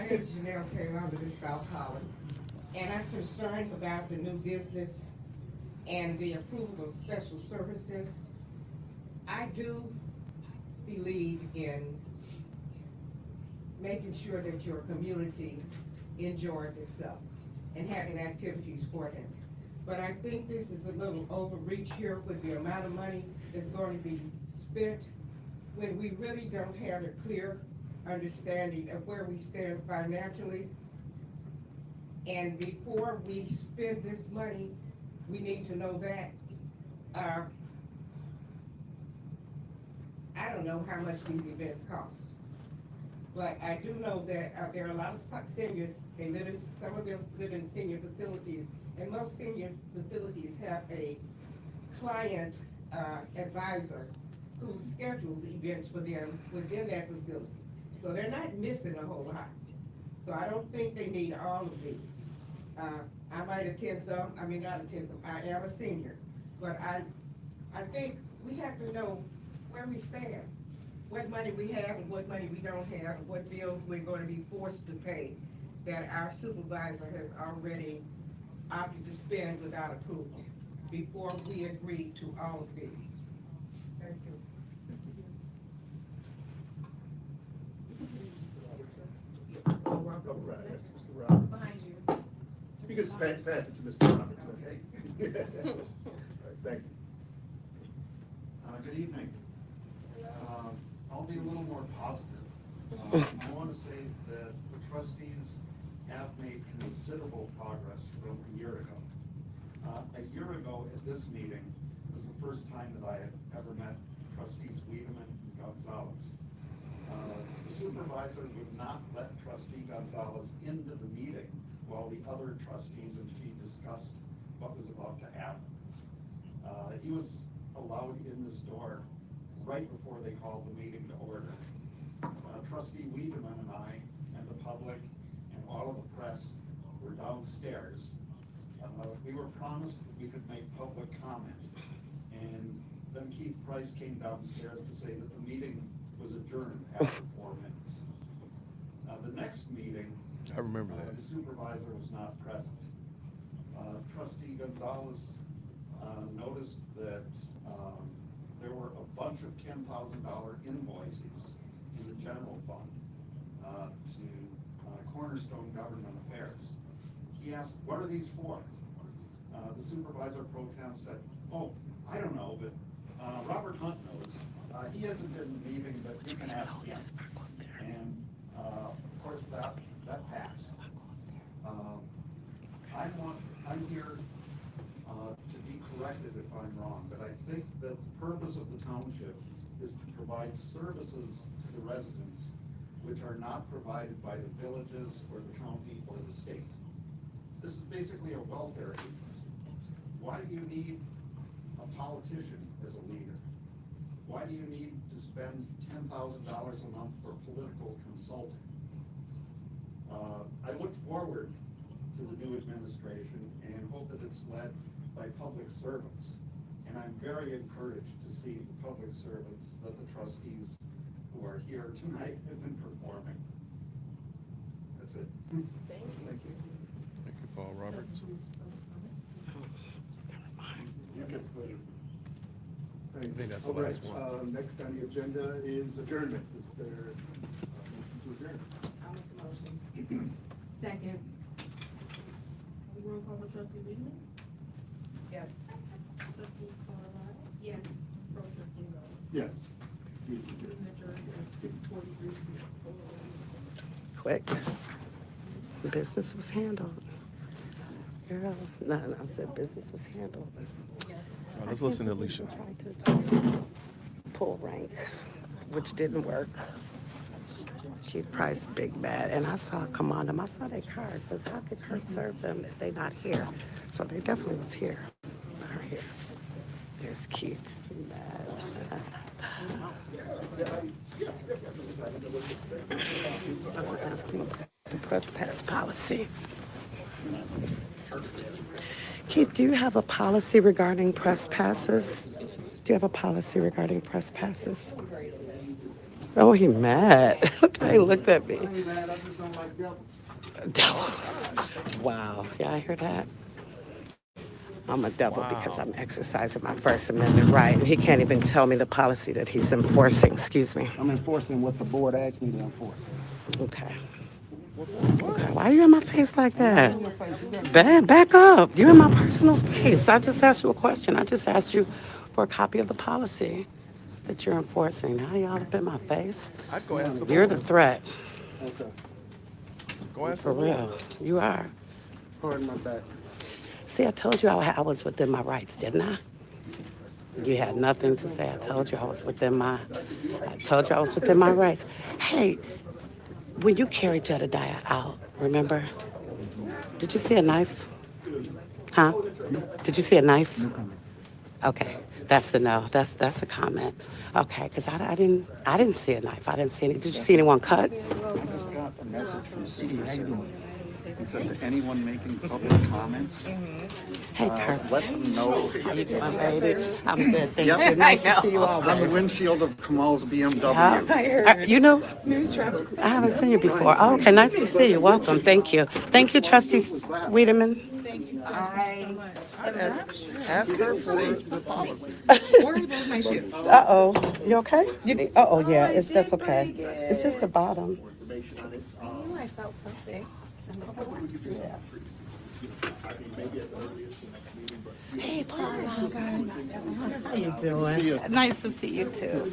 Speaker 11: name is Janelle Taylor, I live in South Holland, and I'm concerned about the new business and the approval of special services. I do believe in making sure that your community enjoys itself and having activities for them. But I think this is a little overreach here with the amount of money that's going to be spent when we really don't have a clear understanding of where we stand financially. And before we spend this money, we need to know that. I don't know how much these events cost, but I do know that there are a lot of seniors, some of them live in senior facilities, and most senior facilities have a client advisor who schedules events for them within that facility. So they're not missing a whole lot. So I don't think they need all of these. I might attend some, I may not attend some. I am a senior, but I think we have to know where we stand, what money we have and what money we don't have, and what bills we're going to be forced to pay that our supervisor has already opted to spend without approval before we agree to all of these. Thank you.
Speaker 6: Go right, yes, Mr. Roberts.
Speaker 8: Behind you.
Speaker 6: If you could just pass it to Mr. Roberts, okay? All right, thank you.
Speaker 12: Good evening. I'll be a little more positive. I want to say that the trustees have made considerable progress from a year ago. A year ago at this meeting was the first time that I had ever met trustees Wiedemann and Gonzalez. The supervisor would not let trustee Gonzalez into the meeting while the other trustees and she discussed what was about to happen. He was allowed in this door right before they called the meeting to order. Trustee Wiedemann and I and the public and all of the press were downstairs. We were promised that we could make public comment, and then Keith Price came downstairs to say that the meeting was adjourned after 4 minutes. The next meeting,
Speaker 2: I remember that.
Speaker 12: The supervisor was not present. Trustee Gonzalez noticed that there were a bunch of $10,000 invoices in the general fund to Cornerstone Government Affairs. He asked, "What are these for?" The supervisor pro tem said, "Oh, I don't know, but Robert Hunt knows. He hasn't been in the meeting, but you can ask him." And of course that passed. I'm here to be corrected if I'm wrong, but I think that the purpose of the township is to provide services to the residents which are not provided by the villages or the county or the state. This is basically a welfare agency. Why do you need a politician as a leader? Why do you need to spend $10,000 a month for political consulting? I look forward to the new administration and hope that it's led by public servants. And I'm very encouraged to see the public servants that the trustees who are here tonight have been performing. That's it.
Speaker 2: Thank you. Thank you, Paul Roberts.
Speaker 6: You can put it.
Speaker 2: I think that's the last one.
Speaker 6: Next on the agenda is adjournment. Is there a motion to adjourn?
Speaker 8: I'll make the motion. Second.
Speaker 7: Roll call for trustee Wiedemann?
Speaker 8: Yes.
Speaker 7: Trustee Colorado?
Speaker 8: Yes.
Speaker 7: Pro trustee Rose?
Speaker 6: Yes.
Speaker 7: Meeting adjourned at 6:43 p.m.
Speaker 4: Quick. Business was handled. Girl, no, I said business was handled.
Speaker 2: All right, let's listen to Alicia.
Speaker 4: I tried to just pull rank, which didn't work. She priced big bad, and I saw come on them. I saw their card, because how could Kurt serve them if they not here? So they definitely was here. Are here. There's Keith. Mad. I'm asking the press pass policy. Keith, do you have a policy regarding press passes? Do you have a policy regarding press passes? Oh, he mad. Look how he looked at me. Devils. Wow. Yeah, I hear that. I'm a devil because I'm exercising my First Amendment right, and he can't even tell me the policy that he's enforcing. Excuse me.
Speaker 13: I'm enforcing what the board asked me to enforce.
Speaker 4: Okay. Okay, why are you in my face like that? Back up. You're in my personal space. I just asked you a question. I just asked you for a copy of the policy that you're enforcing. Now y'all up in my face.
Speaker 2: I'd go ask the
Speaker 4: You're
Speaker 2: board.
Speaker 4: the threat.
Speaker 6: Okay.
Speaker 2: Go ask
Speaker 4: For
Speaker 2: the board.
Speaker 4: real. You are.
Speaker 6: Pardon my back.
Speaker 4: See, I told you I was within my rights, didn't I? You had nothing to say. I told you I was within my rights. Hey, when you carried Jedediah out, remember? Did you see a knife? Huh? Did you see a knife? Okay, that's a no. That's a comment. Okay, because I didn't see a knife. I didn't see any. Did you see anyone cut?
Speaker 12: I just got a message from Supervisor. He said to anyone making public comments,
Speaker 4: Hey, Kirk.
Speaker 12: let them know.
Speaker 4: How you doing, baby? I'm good, thank
Speaker 12: Yep.
Speaker 4: you. Nice to see you
Speaker 12: On the
Speaker 4: always.
Speaker 12: windshield of Kamal's BMW.
Speaker 4: You know, I haven't seen you before. Oh, okay, nice to see you. Welcome. Thank you. Thank you, Trustee Wiedemann.
Speaker 2: I'd ask her for the policy.
Speaker 4: Uh-oh. You okay? You need, uh-oh, yeah, that's okay. It's just the bottom.
Speaker 3: I felt something.
Speaker 4: Hey, Paul. How you doing? Nice to see you, too.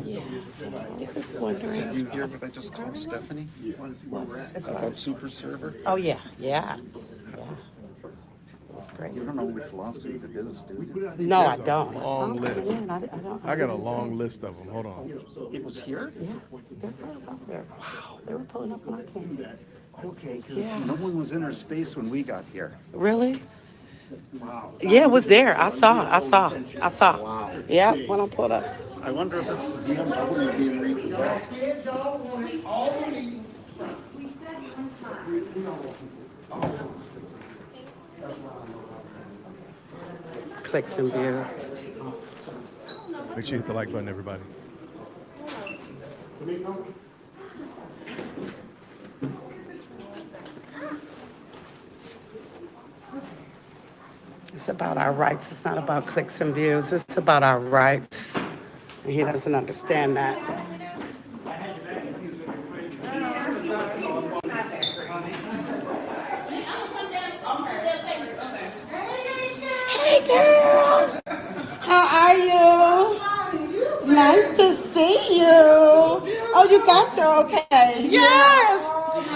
Speaker 4: Yeah, I was just wondering.
Speaker 12: You hear what I just called Stephanie? About Super Server?
Speaker 4: Oh, yeah. Great.
Speaker 12: You don't know which lawsuit it is, do you?
Speaker 4: No, I
Speaker 2: There's a
Speaker 4: don't.
Speaker 2: long list.
Speaker 4: Yeah, I don't.
Speaker 2: I got a long list of them. Hold on.
Speaker 12: It was here?
Speaker 4: Yeah, there's girls out there. Wow, they were pulling up when I came.
Speaker 12: Okay, because
Speaker 4: Yeah.
Speaker 12: no one was in her space when we got here.
Speaker 4: Really? Yeah, it was there. I saw. Yeah, when I pulled up.
Speaker 12: I wonder if it's the BMW being repossessed.
Speaker 4: Clicks and views.
Speaker 2: Make sure you hit the like button, everybody.
Speaker 4: It's about our rights. It's not about clicks and views. It's about our rights. And he doesn't understand that. Hey, girl. How are you? Nice to see you. Oh, you got your okay.
Speaker 10: Yes!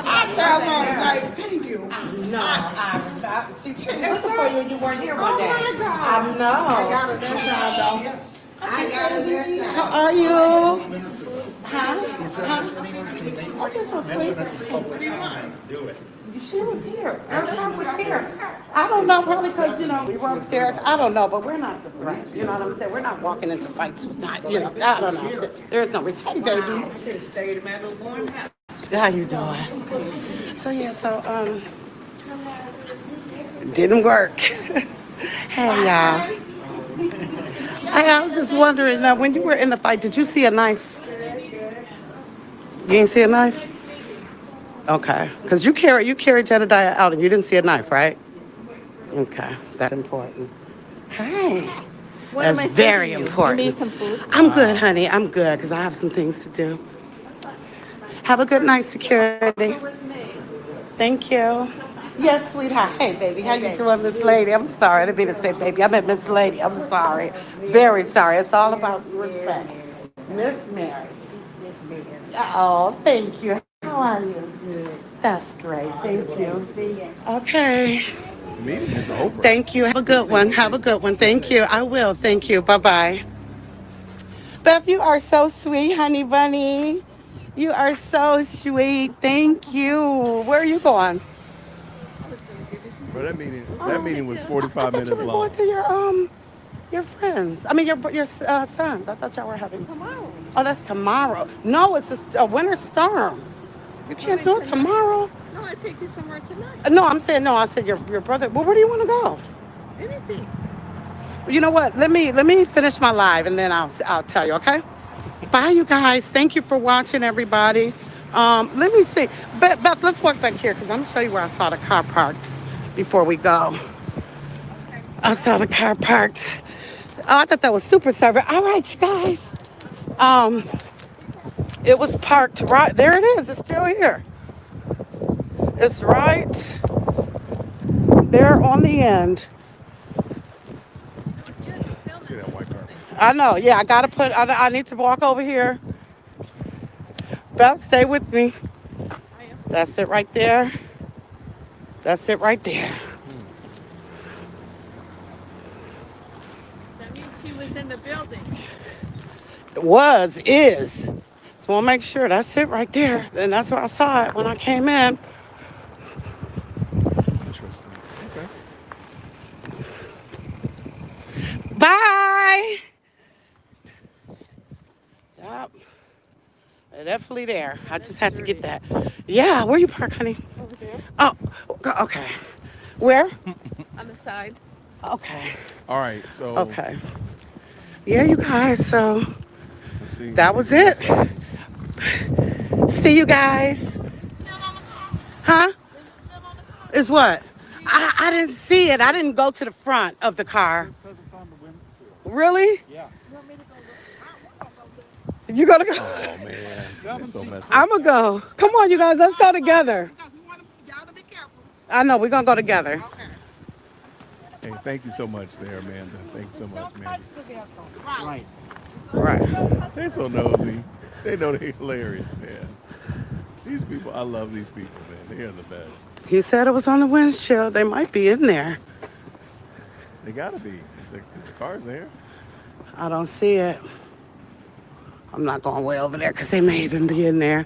Speaker 10: I tell her, like, thank you.
Speaker 4: No, I'm not. She
Speaker 10: It's
Speaker 4: for you. You weren't here one
Speaker 10: Oh
Speaker 4: day.
Speaker 10: my God.
Speaker 4: I know.
Speaker 10: I got it this time, though. I got it this time.
Speaker 4: How are you? Huh?
Speaker 12: He said if anyone can make
Speaker 4: Oh, you're so
Speaker 12: mention
Speaker 4: sweet.
Speaker 12: it publicly, do it.
Speaker 4: She was here. Everyone was here. I don't know, probably because, we were upstairs. I don't know, but we're not the threat. You know what I'm saying? We're not walking into fights with not, I don't know. There's no reason. Hey, baby. How you doing? So, didn't work. Hey, y'all. I was just wondering, when you were in the fight, did you see a knife? You ain't see a knife? Okay, because you carried Jedediah out and you didn't see a knife, right? Okay, that's important. Hi. That's very important.
Speaker 3: You need some food?
Speaker 4: I'm good, honey. I'm good because I have some things to do. Have a good night, security. Thank you. Yes, sweetheart. Hey, baby. How you doing, Miss Lady? I'm sorry. I didn't mean to say baby. I meant Miss Lady. I'm sorry. Very sorry. It's all about respect. Miss Mary. Miss Mary. Oh, thank you. How are you? Good. That's great. Thank you. See you. Okay.
Speaker 2: The meeting is over.
Speaker 4: Thank you. Have a good one. Have a good one. Thank you. I will. Thank you. Bye-bye. Beth, you are so sweet, honey bunny. You are so sweet. Thank you. Where are you going?
Speaker 2: Bro, that meeting was 45
Speaker 4: I thought
Speaker 2: minutes
Speaker 4: you were
Speaker 2: long.
Speaker 4: going to your friends. I mean, your sons. I thought y'all were having.
Speaker 3: Tomorrow.
Speaker 4: Oh, that's tomorrow. No, it's a winter storm. You can't do it tomorrow.
Speaker 3: No, I take you somewhere tonight.
Speaker 4: No, I'm saying no. I said your brother. Well, where do you want to go?
Speaker 3: Anything.
Speaker 4: You know what? Let me finish my live and then I'll tell you. Okay. Bye, you guys. Thank you for watching, everybody. Let me see. Beth, let's walk back here because I'm gonna show you where I saw the car parked before we go. I saw the car parked. Oh, I thought that was Super Server. All right, you guys. It was parked right there. It is. It's still here. It's right there on the end.
Speaker 2: See that white carpet?
Speaker 4: I know. Yeah, I need to walk over here. Beth, stay with me. That's it right there. That's it right there.
Speaker 3: That means she was in the building.
Speaker 4: Is. So we'll make sure that's it right there. And that's where I saw it when I came in.
Speaker 2: Interesting. Okay.
Speaker 4: Bye. Yep. They're definitely there. I just had to get that. Yeah, where you park, honey?
Speaker 3: Over there.
Speaker 4: Oh, okay. Where?
Speaker 3: On the side.
Speaker 4: Okay.
Speaker 2: All right. So
Speaker 4: Okay. Yeah, you guys. So
Speaker 2: let's see.
Speaker 4: that was it. See you guys. Huh? Is what? I didn't see it. I didn't go to the front of the car. Really?
Speaker 12: Yeah.
Speaker 4: You gonna go?
Speaker 2: Oh man, that's so messy.
Speaker 4: I'm gonna go. Come on, you guys. Let's go together. I know. We're gonna go together.
Speaker 2: Hey, thank you so much, there, Amanda. Thank you so much, man.
Speaker 4: Right.
Speaker 2: They're so nosy. They know they're hilarious, man. These people, I love these people, man. They are the best.
Speaker 4: He said it was on the windshield. They might be in there.
Speaker 2: They gotta be. The car's there.
Speaker 4: I don't see it. I'm not going way over there because they may even be in there.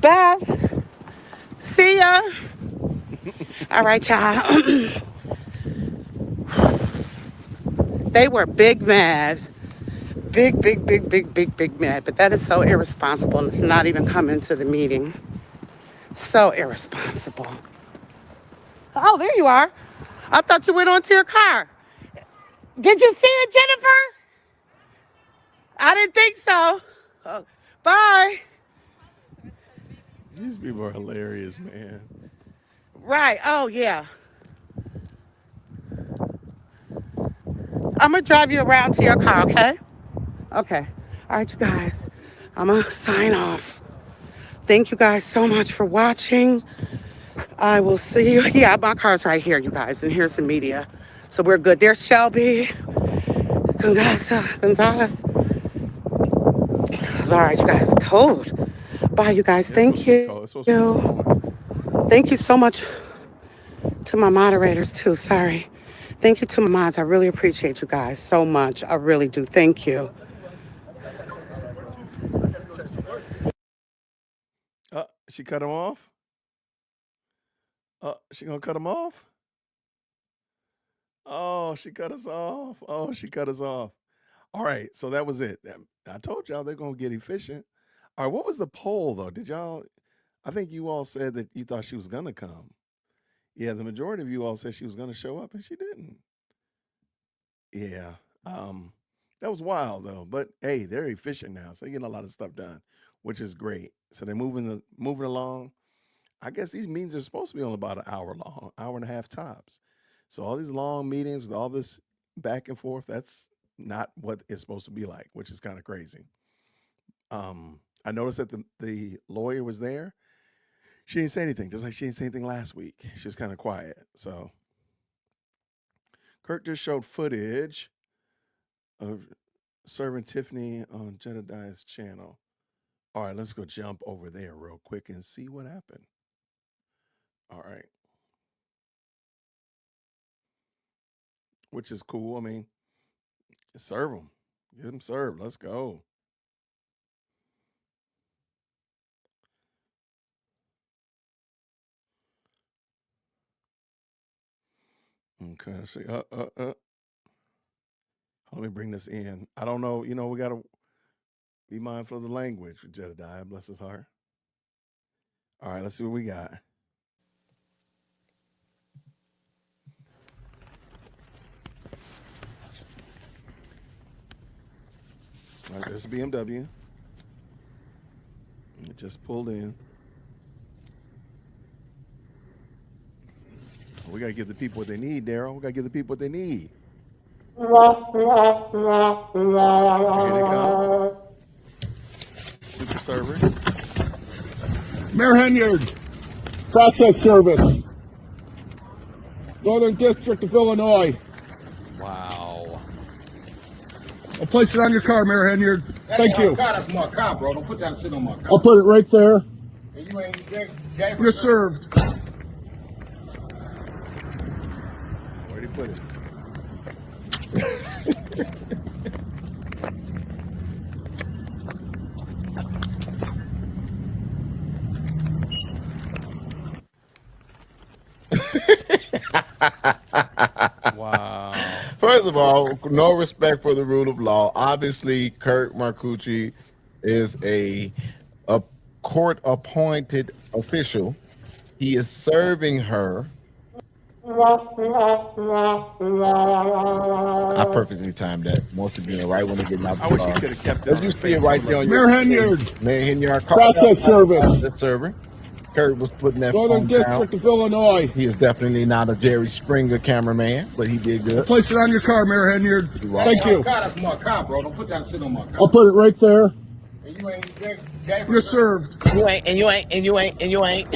Speaker 4: Beth, see ya. All right, y'all. They were big mad. Big mad. But that is so irresponsible to not even come into the meeting. So irresponsible. Oh, there you are. I thought you went onto your car. Did you see it, Jennifer? I didn't think so. Bye.
Speaker 2: These people are hilarious, man.
Speaker 4: Right. Oh, yeah. I'm going to drive you around to your car, okay? Okay. All right, you guys. I'm going to sign off. Thank you guys so much for watching. I will see you. Yeah, my car's right here, you guys. And here's the media. So we're good. There's Shelby. Gonzalez. All right, you guys. Cold. Bye, you guys. Thank you. Thank you so much to my moderators, too. Sorry. Thank you to my mods. I really appreciate you guys so much. I really do. Thank you.
Speaker 2: She cut him off? She gonna cut him off? Oh, she cut us off. Oh, she cut us off. All right, so that was it. I told y'all they're gonna get efficient. All right, what was the poll though? Did y'all? I think you all said that you thought she was gonna come. Yeah, the majority of you all said she was gonna show up, and she didn't. Yeah, that was wild though. But hey, they're efficient now, so they're getting a lot of stuff done, which is great. So they're moving along. I guess these meetings are supposed to be only about an hour long, hour and a half tops. So all these long meetings with all this back and forth, that's not what it's supposed to be like, which is kind of crazy. I noticed that the lawyer was there. She didn't say anything, just like she didn't say anything last week. She was kind of quiet. So Kirk just showed footage of serving Tiffany on Jedediah's channel. All right, let's go jump over there real quick and see what happened. All right. Which is cool. I mean, serve them. Get them served. Let's go. Okay, let's see. Let me bring this in. I don't know. We got to be mindful of the language with Jedediah. Bless his heart. All right, let's see what we got. All right, there's a BMW. It just pulled in. We got to give the people what they need, Daryl. We got to give the people what they need. Here they come. Super server.
Speaker 13: Mayor Henyard,
Speaker 6: Process service. Northern District of Illinois.
Speaker 2: Wow.
Speaker 6: I'll place it on your car, Mayor Henyard. Thank you.
Speaker 12: That's my car, bro. Don't put that shit on my car.
Speaker 6: I'll put it right there.
Speaker 12: And you ain't
Speaker 6: You're served.
Speaker 2: Where'd he put it? Wow.
Speaker 13: First of all, no respect for the rule of law. Obviously, Kurt Marcucci is a court-appointed official. He is serving her. I perfectly timed that. Once again, right when they get out the
Speaker 2: I wish
Speaker 13: car.
Speaker 2: he could have kept it.
Speaker 13: As
Speaker 2: on
Speaker 13: you
Speaker 2: the
Speaker 13: see it
Speaker 2: face
Speaker 13: right
Speaker 2: of
Speaker 13: there on
Speaker 6: Mayor
Speaker 13: your
Speaker 6: Henyard.
Speaker 13: Mayor Henyard.
Speaker 6: Process service.
Speaker 13: The server. Kurt was putting that
Speaker 6: Northern
Speaker 13: phone down.
Speaker 6: District of Illinois.
Speaker 13: He is definitely not a Jerry Springer cameraman, but he did good.
Speaker 6: Place it on your car, Mayor Henyard. Thank you.
Speaker 12: That's my car, bro. Don't put that shit on my car.
Speaker 6: I'll put it right there.
Speaker 12: And you ain't
Speaker 6: You're served.
Speaker 13: You ain't, and you ain't, and you ain't, and you ain't.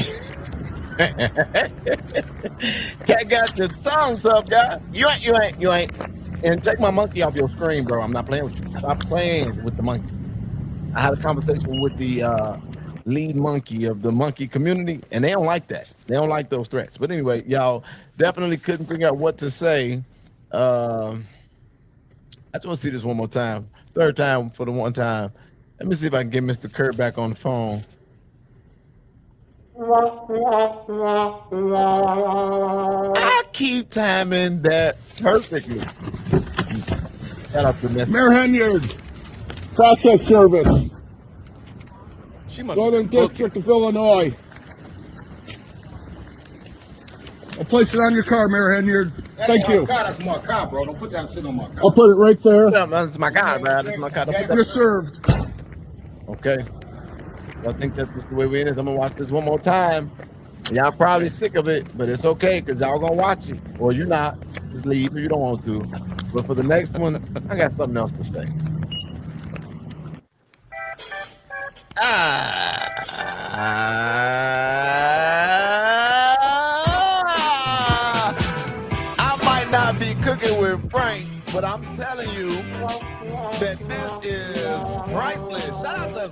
Speaker 13: Cat got your tongue tough, guy. You ain't, you ain't, you ain't. And take my monkey off your screen, bro. I'm not playing with you. Stop playing with the monkeys. I had a conversation with the lead monkey of the monkey community, and they don't like that. They don't like those threats. But anyway, y'all definitely couldn't figure out what to say. I just want to see this one more time. Third time for the one time. Let me see if I can get Mr. Kurt back on the phone. I keep timing that perfectly. Shout out to
Speaker 6: Mayor Henyard. Process service.
Speaker 2: She must
Speaker 6: Northern
Speaker 2: have been
Speaker 6: District of Illinois. I'll place it on your car, Mayor Henyard. Thank you.
Speaker 12: That's my car, bro. Don't put that shit on my car.
Speaker 6: I'll put it right there.
Speaker 13: That's my guy, man. That's my guy.
Speaker 6: You're served.
Speaker 13: Okay. I think that's just the way we in this. I'm gonna watch this one more time. Y'all probably sick of it, but it's okay because y'all gonna watch it. Or you're not. Just leave if you don't want to. But for the next one, I got something else to say. I might not be cooking with Frank, but I'm telling you that this is priceless. Shout out to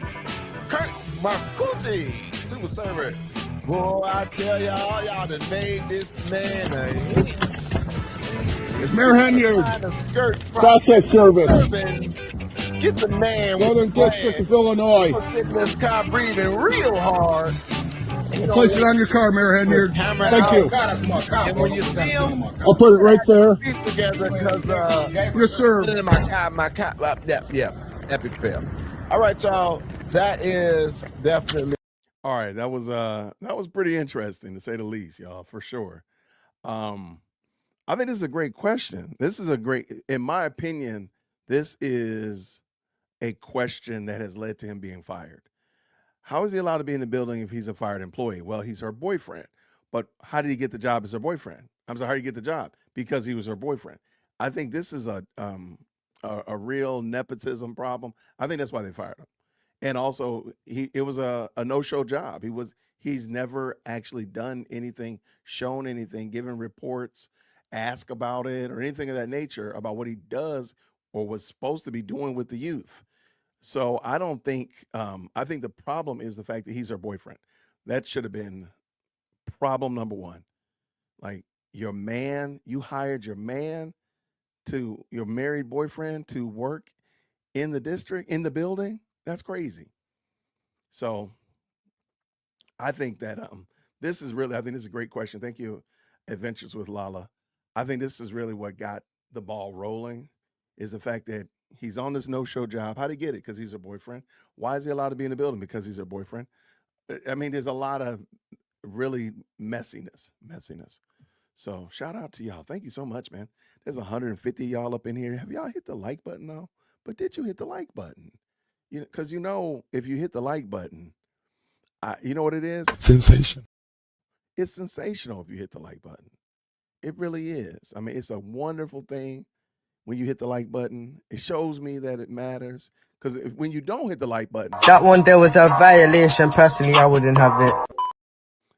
Speaker 13: Kurt Marcucci, super server. Boy, I tell y'all done made this man a hit.
Speaker 6: Mayor Henyard. Process service.
Speaker 13: Get the man.
Speaker 6: Northern District of Illinois.
Speaker 13: Sitting in this car breathing real hard.
Speaker 6: Place it on your car, Mayor Henyard. Thank you.
Speaker 13: And when you see him,
Speaker 6: I'll put it right there.
Speaker 13: piece together because
Speaker 6: You're served.
Speaker 13: put it in my car. Yeah, epic fail. All right, y'all. That is definitely.
Speaker 2: All right, that was pretty interesting to say the least, y'all, for sure. I think this is a great question. This is a great, in my opinion, this is a question that has led to him being fired. How is he allowed to be in the building if he's a fired employee? Well, he's her boyfriend. But how did he get the job as her boyfriend? I'm sorry, how did he get the job? Because he was her boyfriend. I think this is a real nepotism problem. I think that's why they fired him. And also, it was a no-show job. He's never actually done anything, shown anything, given reports, asked about it, or anything of that nature about what he does or was supposed to be doing with the youth. So I don't think, I think the problem is the fact that he's her boyfriend. That should have been problem number one. Like, your man, you hired your man to, your married boyfriend to work in the district, in the building. That's crazy. So I think that this is really, I think this is a great question. Thank you, Adventures with Lala. I think this is really what got the ball rolling, is the fact that he's on this no-show job. How'd he get it? Because he's her boyfriend. Why is he allowed to be in the building? Because he's her boyfriend. I mean, there's a lot of really messiness. So shout out to y'all. Thank you so much, man. There's 150 y'all up in here. Have y'all hit the like button though? But did you hit the like button? You know, because if you hit the like button, you know what it is?
Speaker 1: Sensation.
Speaker 2: It's sensational if you hit the like button. It really is. I mean, it's a wonderful thing when you hit the like button. It shows me that it matters. Because when you don't hit the like button,
Speaker 14: That one there was a violation. Personally, I wouldn't have it.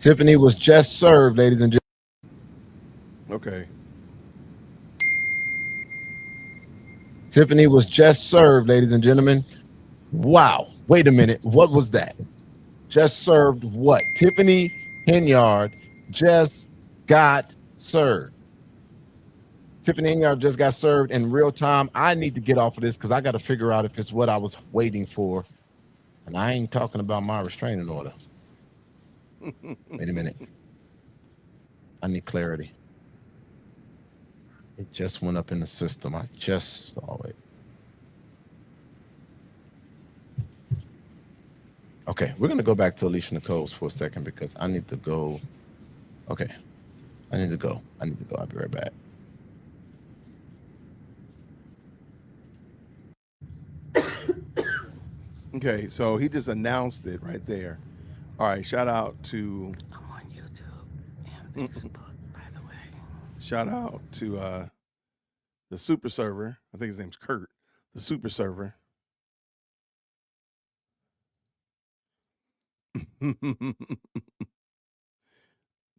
Speaker 13: Tiffany was just served, ladies and gentlemen.
Speaker 2: Okay.
Speaker 13: Tiffany was just served, ladies and gentlemen. Wow. Wait a minute. What was that? Just served what? Tiffany Henyard just got served. Tiffany Henyard just got served in real time. I need to get off of this because I got to figure out if it's what I was waiting for. And I ain't talking about my restraining order. Wait a minute. I need clarity. It just went up in the system. I just saw it. Okay, we're going to go back to Alicia Nicole's for a second because I need to go. Okay, I need to go. I'll be right back.
Speaker 2: Okay, so he just announced it right there. All right, shout out to.
Speaker 4: I'm on YouTube and Facebook, by the way.
Speaker 2: Shout out to the super server. I think his name's Kurt, the super server.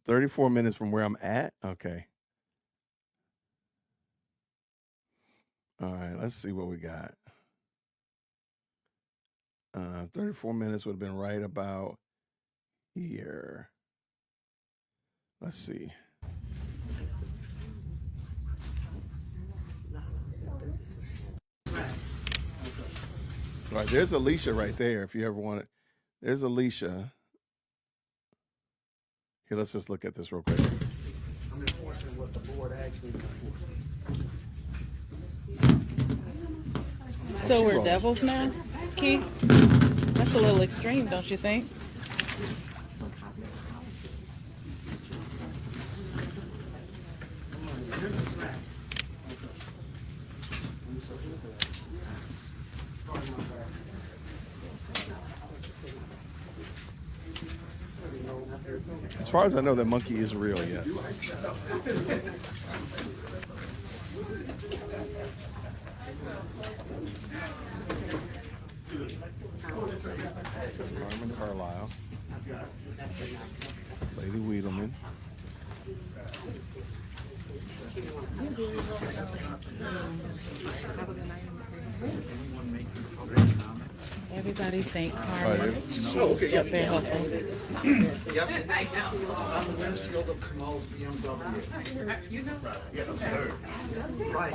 Speaker 2: 34 minutes from where I'm at. Okay. All right, let's see what we got. 34 minutes would have been right about here. Let's see. All right, there's Alicia right there. If you ever want it, there's Alicia. Here, let's just look at this real quick.
Speaker 6: I'm enforcing what the board asked me to enforce.
Speaker 15: So we're devils now, Keith? That's a little extreme, don't you think?
Speaker 2: As far as I know, that monkey is real, yes. This is Carmen Carlisle, Lady Wiedemann.
Speaker 15: Everybody thank Carmen.
Speaker 2: Right,
Speaker 15: Step in help us.
Speaker 12: Yep. I'm the windshield of Kamal's BMW.
Speaker 5: You know?
Speaker 12: Yes, sir. Right.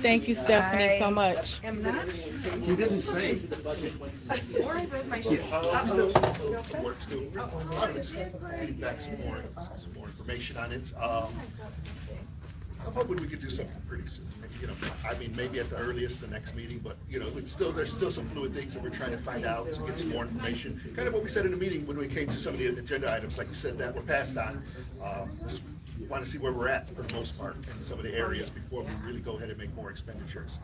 Speaker 15: Thank you, Stephanie, so much.
Speaker 12: He didn't say.
Speaker 5: Or I broke my shoe.
Speaker 12: Work to do. Getting back some more information on it. I'm hoping we could do something pretty soon. You know, I mean, maybe at the earliest, the next meeting, but you know, there's still some fluid things that we're trying to find out to get some more information. Kind of what we said in the meeting when we came to some of the agenda items, like you said, that were passed on. Just want to see where we're at for the most part in some of the areas before we really go ahead and make more expenditures.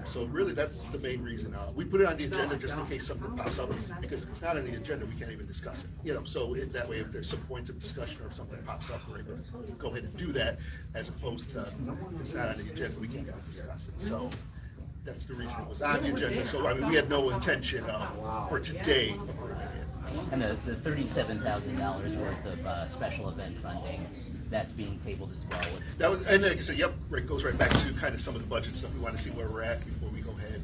Speaker 12: So really, that's the main reason. We put it on the agenda just in case something pops up, because if it's not on the agenda, we can't even discuss it. You know, so that way, if there's some points of discussion or if something pops up, we're able to go ahead and do that, as opposed to if it's not on the agenda, we can't even discuss it. So that's the reason it was on the agenda. So I mean, we had no intention for today of bringing it.
Speaker 16: And the $37,000 worth of special event funding, that's being tabled as well.
Speaker 12: That was, and like I said, yep, right, goes right back to kind of some of the budget stuff. We want to see where we're at before we go ahead and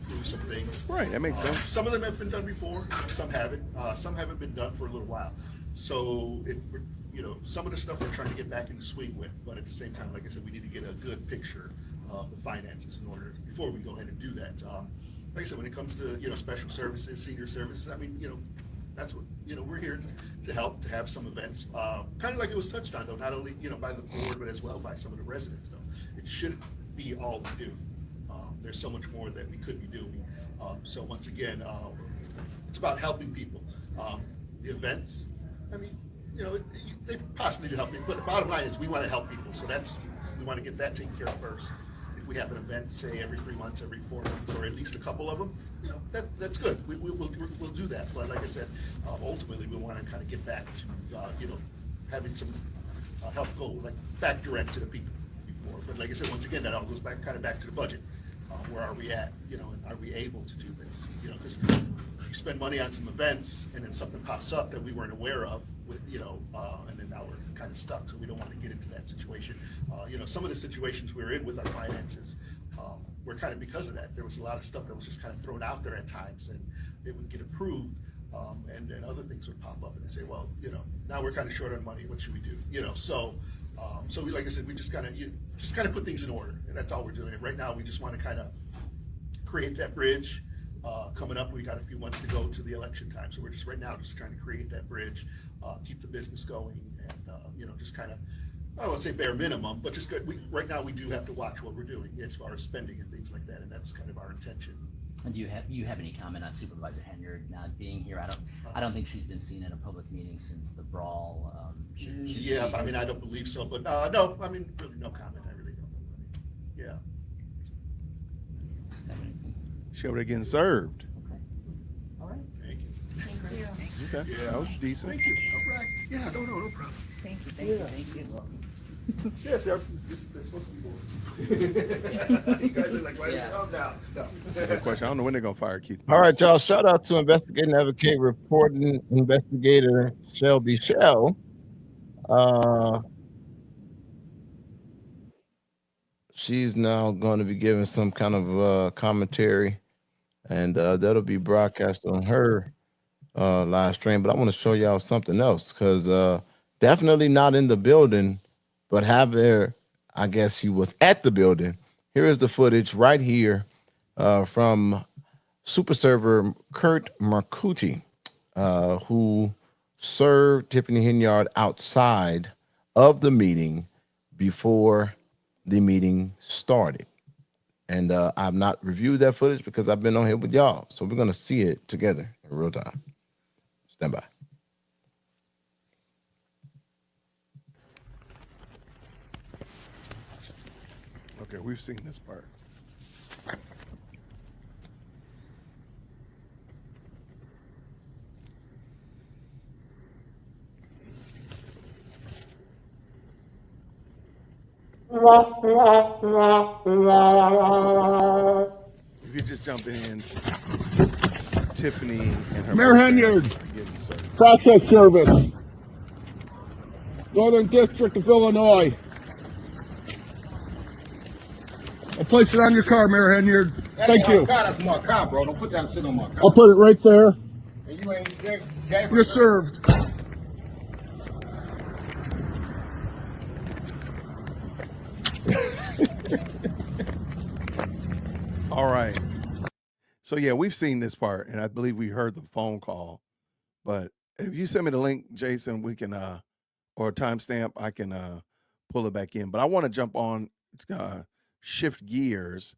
Speaker 12: approve some things.
Speaker 2: Right, that makes sense.
Speaker 12: Some of them have been done before, some haven't. Some haven't been done for a little while. So you know, some of the stuff we're trying to get back in the swing with, but at the same time, like I said, we need to get a good picture of the finances in order before we go ahead and do that. Like I said, when it comes to, you know, special services, senior services, I mean, you know, that's what, you know, we're here to help, to have some events, kind of like it was touched on, though, not only, you know, by the board, but as well by some of the residents, though. It shouldn't be all we do. There's so much more that we could be doing. So once again, it's about helping people. The events, I mean, you know, they possibly do help people, but the bottom line is we want to help people. So we want to get that taken care of first. If we have an event, say every 3 months, every 4 months, or at least a couple of them, you know, that's good. We'll do that. But like I said, ultimately we want to kind of get back to you know, having some help go like back direct to the people before. But like I said, once again, that all goes back to the budget. Where are we at? You know, and are we able to do this? You know, because
Speaker 6: you spend money on some events and then something pops up that we weren't aware of, with, and then now we're kind of stuck. So we don't want to get into that situation. Some of the situations we were in with our finances were kind of because of that. There was a lot of stuff that was just kind of thrown out there at times, and it would get approved, and then other things would pop up, and they say, well, now we're kind of short on money. What should we do? So we, like I said, we just kind of put things in order, and that's all we're doing. And right now, we just want to kind of create that bridge. Coming up, we got a few months to go to the election time, so we're just right now just trying to create that bridge, keep the business going, and just kind of, I don't want to say bare minimum, but just good. Right now we do have to watch what we're doing as far as spending and things like that, and that's kind of our intention.
Speaker 16: And do you have any comment on Supervisor Henyard not being here? I don't think she's been seen in a public meeting since the brawl.
Speaker 6: Yeah, I mean, I don't believe so, but no, I mean, really no comment. I really don't. Yeah.
Speaker 2: She over there getting served.
Speaker 16: Okay. All right.
Speaker 6: Thank you.
Speaker 15: Thank you.
Speaker 2: Okay, yeah, that was decent.
Speaker 6: Thank you. All right. Yeah, no problem.
Speaker 15: Thank you.
Speaker 6: Yes, that's supposed to be more. You guys are like, why did you come down? No.
Speaker 2: That's a good question. I don't know when they're gonna fire Keith.
Speaker 13: All right, y'all. Shout out to investigating advocate reporting investigator Shelby Shell. She's now going to be giving some kind of commentary, and that'll be broadcast on her live stream. But I want to show y'all something else, because definitely not in the building, but I guess he was at the building. Here is the footage right here from Super Server Kurt Marcucci, who served Tiffany Henyard outside of the meeting before the meeting started. And I've not reviewed that footage because I've been on here with y'all. So we're going to see it together in real time. Stand by.
Speaker 2: Okay, we've seen this part. If you just jump in, Tiffany and her
Speaker 17: Mayor Henyard,
Speaker 2: getting served.
Speaker 17: process service, Northern District of Illinois. I'll place it on your car, Mayor Henyard. Thank you.
Speaker 13: That's my car, bro. Don't put that shit on my car.
Speaker 17: I'll put it right there.
Speaker 13: And you ain't
Speaker 17: You're served.
Speaker 2: All right. So yeah, we've seen this part, and I believe we heard the phone call. But if you send me the link, Jason, we can or timestamp, I can pull it back in. But I want to jump on, shift gears,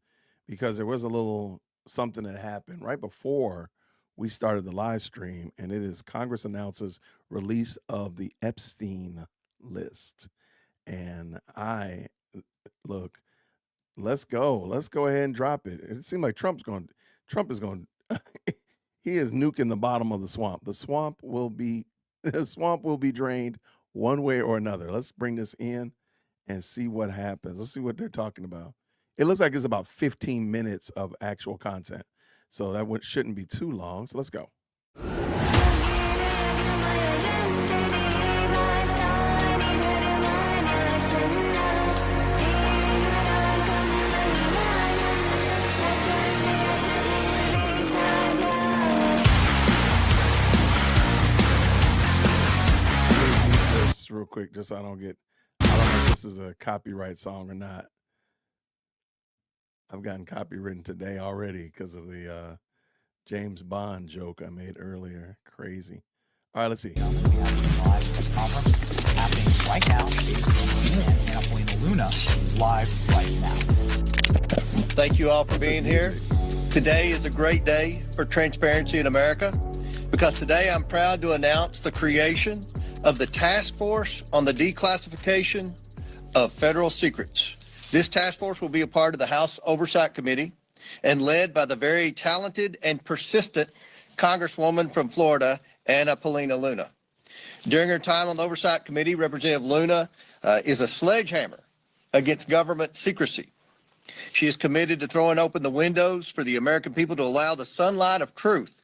Speaker 2: because there was a little something that happened right before we started the live stream, and it is Congress announces release of the Epstein list. And let's go ahead and drop it. It seemed like Trump is going he is nuking the bottom of the swamp. The swamp will be drained one way or another. Let's bring this in and see what happens. Let's see what they're talking about. It looks like it's about 15 minutes of actual content. So that shouldn't be too long. So let's go. Real quick, just so I don't know if this is a copyright song or not. I've gotten copywritten today already because of the James Bond joke I made earlier. Crazy. All right, let's see.
Speaker 18: Happening right now, and Luna live right now.
Speaker 19: Thank you all for being here. Today is a great day for transparency in America, because today I'm proud to announce the creation of the Task Force on the Declassification of Federal Secrets. This task force will be a part of the House Oversight Committee and led by the very talented and persistent Congresswoman from Florida, Anna Paulina Luna. During her time on the Oversight Committee, Representative Luna is a sledgehammer against government secrecy. She is committed to throwing open the windows for the American people to allow the sunlight of truth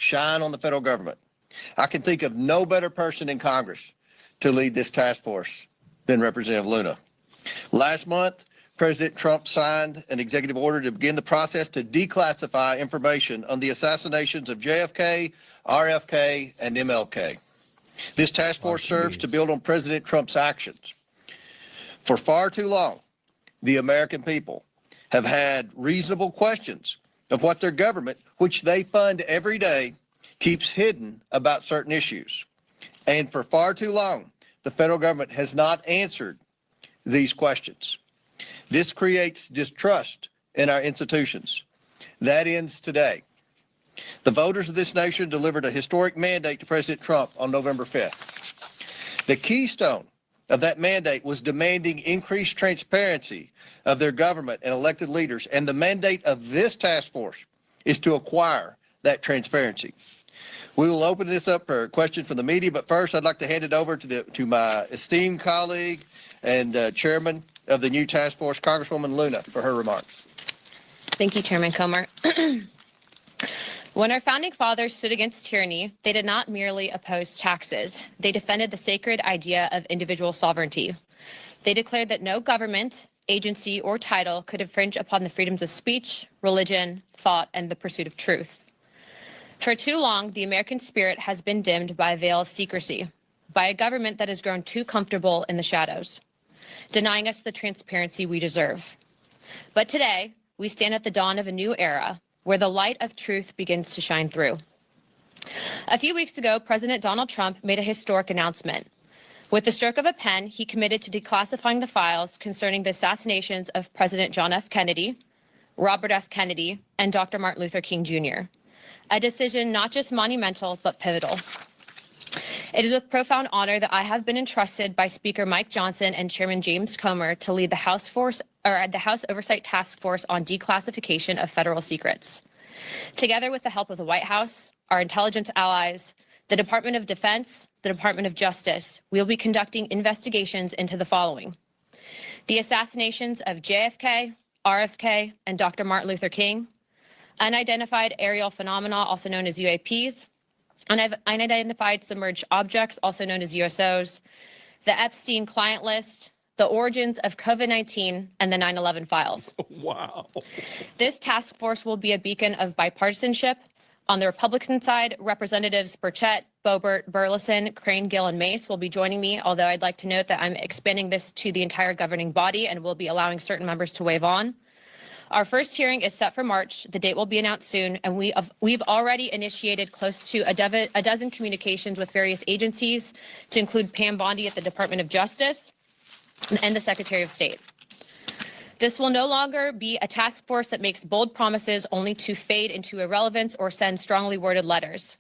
Speaker 19: shine on the federal government. I can think of no better person in Congress to lead this task force than Representative Luna. Last month, President Trump signed an executive order to begin the process to declassify information on the assassinations of JFK, RFK, and MLK. This task force serves to build on President Trump's actions. For far too long, the American people have had reasonable questions of what their government, which they fund every day, keeps hidden about certain issues. And for far too long, the federal government has not answered these questions. This creates distrust in our institutions. That ends today. The voters of this nation delivered a historic mandate to President Trump on November 5th. The keystone of that mandate was demanding increased transparency of their government and elected leaders, and the mandate of this task force is to acquire that transparency. We will open this up for questions from the media, but first I'd like to hand it over to my esteemed colleague and chairman of the new task force, Congresswoman Luna, for her remarks.
Speaker 20: Thank you, Chairman Comer. When our founding fathers stood against tyranny, they did not merely oppose taxes. They defended the sacred idea of individual sovereignty. They declared that no government, agency, or title could infringe upon the freedoms of speech, religion, thought, and the pursuit of truth. For too long, the American spirit has been dimmed by a veil of secrecy, by a government that has grown too comfortable in the shadows, denying us the transparency we deserve. But today, we stand at the dawn of a new era, where the light of truth begins to shine through. A few weeks ago, President Donald Trump made a historic announcement. With the stroke of a pen, he committed to declassifying the files concerning the assassinations of President John F. Kennedy, Robert F. Kennedy, and Dr. Martin Luther King Jr., a decision not just monumental, but pivotal. It is with profound honor that I have been entrusted by Speaker Mike Johnson and Chairman James Comer to lead the House Oversight Task Force on Declassification of Federal Secrets. Together with the help of the White House, our intelligence allies, the Department of Defense, the Department of Justice, we will be conducting investigations into the following: the assassinations of JFK, RFK, and Dr. Martin Luther King, unidentified aerial phenomena, also known as UAPs, unidentified submerged objects, also known as USOs, the Epstein client list, the origins of COVID-19, and the 9/11 files.
Speaker 2: Wow.
Speaker 20: This task force will be a beacon of bipartisanship. On the Republican side, Representatives Burchett, Boebert, Burleson, Crane, Gill, and Mace will be joining me, although I'd like to note that I'm expanding this to the entire governing body and will be allowing certain members to waive on. Our first hearing is set for March. The date will be announced soon, and we've already initiated close to a dozen communications with various agencies, to include Pam Bondi at the Department of Justice and the Secretary of State. This will no longer be a task force that makes bold promises only to fade into irrelevance or send strongly worded letters.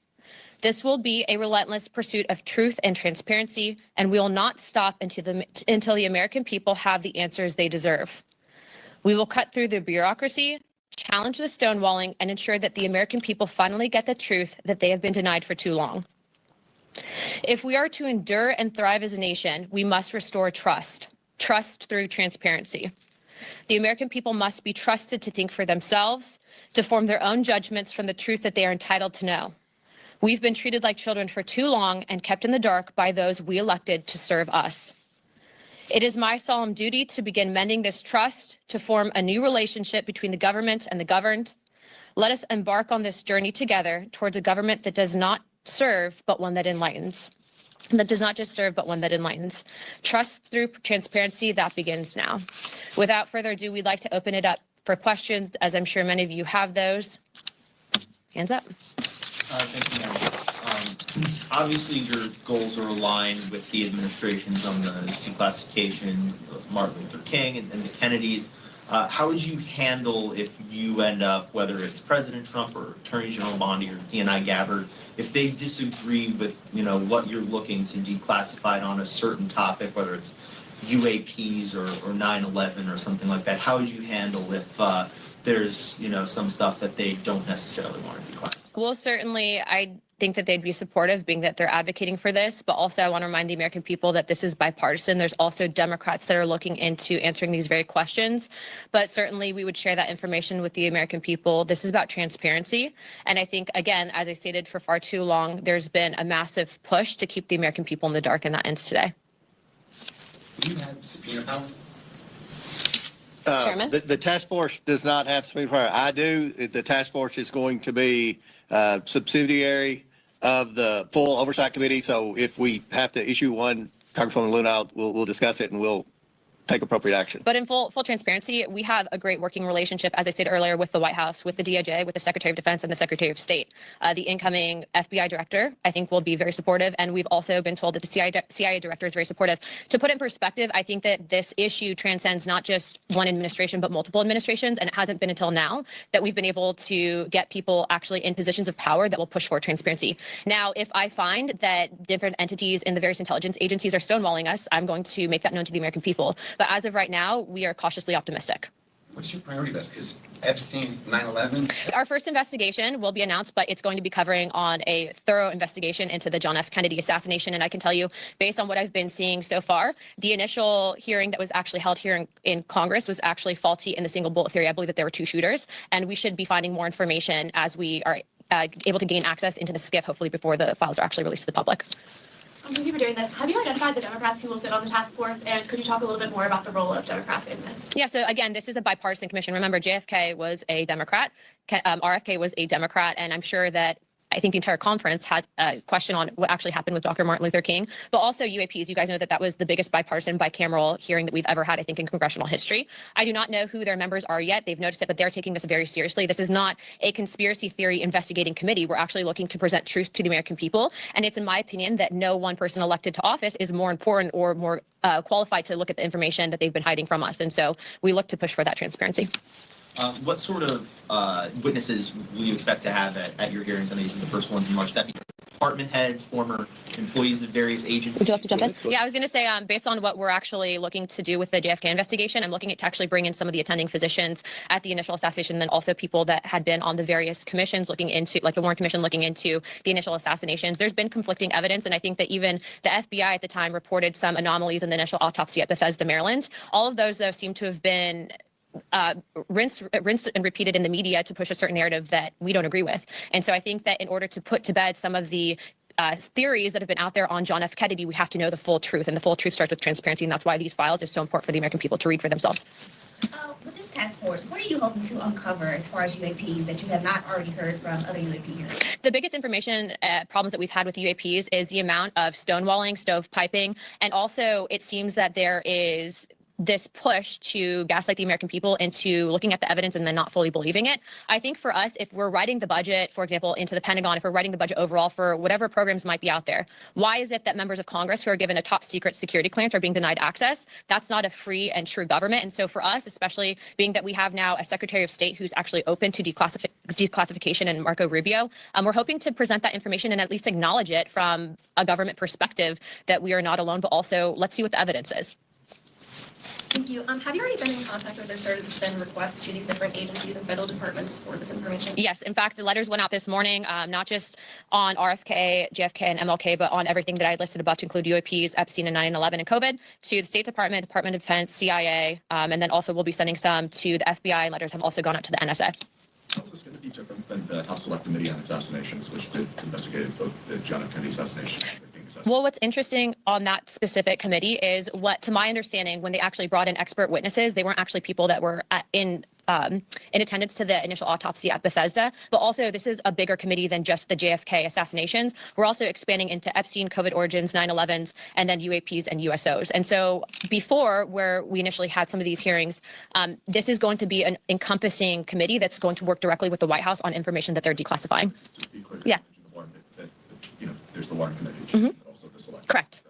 Speaker 20: This will be a relentless pursuit of truth and transparency, and we will not stop until the American people have the answers they deserve. We will cut through the bureaucracy, challenge the stonewalling, and ensure that the American people finally get the truth that they have been denied for too long. If we are to endure and thrive as a nation, we must restore trust through transparency. The American people must be trusted to think for themselves, to form their own judgments from the truth that they are entitled to know. We've been treated like children for too long and kept in the dark by those we elected to serve us. It is my solemn duty to begin mending this trust, to form a new relationship between the government and the governed. Let us embark on this journey together towards a government that does not serve, but one that enlightens. That does not just serve, but one that enlightens. Trust through transparency, that begins now. Without further ado, we'd like to open it up for questions, as I'm sure many of you have those. Hands up.
Speaker 21: Thank you, Madam. Obviously, your goals are aligned with the administration's on the declassification of Martin Luther King and the Kennedys. How would you handle if you end up, whether it's President Trump or Attorney General Bondi or DNI Gabbard, if they disagree with what you're looking to declassify on a certain topic, whether it's UAPs or 9/11 or something like that? How would you handle if there's some stuff that they don't necessarily want to declassify?
Speaker 20: Well, certainly, think that they'd be supportive, being that they're advocating for this. But also, I want to remind the American people that this is bipartisan. There's also Democrats that are looking into answering these very questions. But certainly, we would share that information with the American people. This is about transparency. And I think, again, as I stated for far too long, there's been a massive push to keep the American people in the dark, and that ends today.
Speaker 9: Do you have subpoena power?
Speaker 20: Chairman?
Speaker 19: The task force does not have subpoena power. I do. The task force is going to be subsidiary of the full oversight committee. So if we have to issue one, Congresswoman Luna, we'll discuss it and we'll take appropriate action.
Speaker 20: But in full transparency, we have a great working relationship, as I said earlier, with the White House, with the DOJ, with the Secretary of Defense, and the Secretary of State. The incoming FBI director, I think, will be very supportive, and we've also been told that the CIA director is very supportive. To put it in perspective, I think that this issue transcends not just one administration, but multiple administrations, and it hasn't been until now that we've been able to get people actually in positions of power that will push for transparency. Now, if I find that different entities in the various intelligence agencies are stonewalling us, I'm going to make that known to the American people. But as of right now, we are cautiously optimistic.
Speaker 9: What's your priority list? Is Epstein 9/11?
Speaker 20: Our first investigation will be announced, but it's going to be covering on a thorough investigation into the John F. Kennedy assassination. And I can tell you, based on what I've been seeing so far, the initial hearing that was actually held here in Congress was actually faulty in the single bullet theory. I believe that there were two shooters, and we should be finding more information as we are able to gain access into the SCIF, hopefully before the files are actually released to the public.
Speaker 11: Thank you for doing this. Have you identified the Democrats who will sit on the task force, and could you talk a little bit more about the role of Democrats in this?
Speaker 20: Yeah, so again, this is a bipartisan commission. Remember, JFK was a Democrat, RFK was a Democrat, and I'm sure that I think the entire conference has a question on what actually happened with Dr. Martin Luther King, but also UAPs. You guys know that that was the biggest bipartisan bicameral hearing that we've ever had, I think, in congressional history. I do not know who their members are yet. They've noticed it, but they're taking this very seriously. This is not a conspiracy theory investigating committee. We're actually looking to present truth to the American people. And it's in my opinion that no one person elected to office is more important or more qualified to look at the information that they've been hiding from us. And so we look to push for that transparency.
Speaker 21: What sort of witnesses will you expect to have at your hearings? I know these are the first ones in March. That be department heads, former employees of various agencies.
Speaker 20: Would you like to jump in? Yeah, I was going to say, based on what we're actually looking to do with the JFK investigation, I'm looking at to actually bring in some of the attending physicians at the initial assassination, and then also people that had been on the various commissions looking into, like the Warren Commission looking into the initial assassinations. There's been conflicting evidence, and I think that even the FBI at the time reported some anomalies in the initial autopsy at Bethesda, Maryland. All of those, though, seem to have been rinsed and repeated in the media to push a certain narrative that we don't agree with. And so I think that in order to put to bed some of the theories that have been out there on John F. Kennedy, we have to know the full truth, and the full truth starts with transparency, and that's why these files are so important for the American people to read for themselves.
Speaker 22: With this task force, what are you hoping to uncover as far as UAPs that you have not already heard from other UAP hearings?
Speaker 20: The biggest information problems that we've had with UAPs is the amount of stonewalling, stovepiping, and also it seems that there is this push to gaslight the American people into looking at the evidence and then not fully believing it. I think for us, if we're writing the budget, for example, into the Pentagon, if we're writing the budget overall for whatever programs might be out there, why is it that members of Congress who are given a top secret security clearance are being denied access? That's not a free and true government. And so for us, especially being that we have now a Secretary of State who's actually open to declassification and Marco Rubio, we're hoping to present that information and at least acknowledge it from a government perspective that we are not alone, but also let's see what the evidence is.
Speaker 11: Thank you. Have you already been in contact with or started to send requests to these different agencies and federal departments for this information?
Speaker 20: Yes. In fact, the letters went out this morning, not just on RFK, JFK, and MLK, but on everything that I listed above to include UAPs, Epstein, and 9/11 and COVID, to the State Department, Department of Defense, CIA, and then also we'll be sending some to the FBI. Letters have also gone out to the NSA.
Speaker 23: How is this going to be different than the House Select Committee on Assassinations, which did investigate both the John F. Kennedy assassination and the King assassination?
Speaker 20: Well, what's interesting on that specific committee is what, to my understanding, when they actually brought in expert witnesses, they weren't actually people that were in attendance to the initial autopsy at Bethesda. But also, this is a bigger committee than just the JFK assassinations. We're also expanding into Epstein, COVID origins, 9/11s, and then UAPs and USOs. And so before, where we initially had some of these hearings, this is going to be an encompassing committee that's going to work directly with the White House on information that they're declassifying.
Speaker 23: Just to be clear,
Speaker 20: Yeah.
Speaker 23: there's the Warren Committee, but also the Select.
Speaker 20: Correct.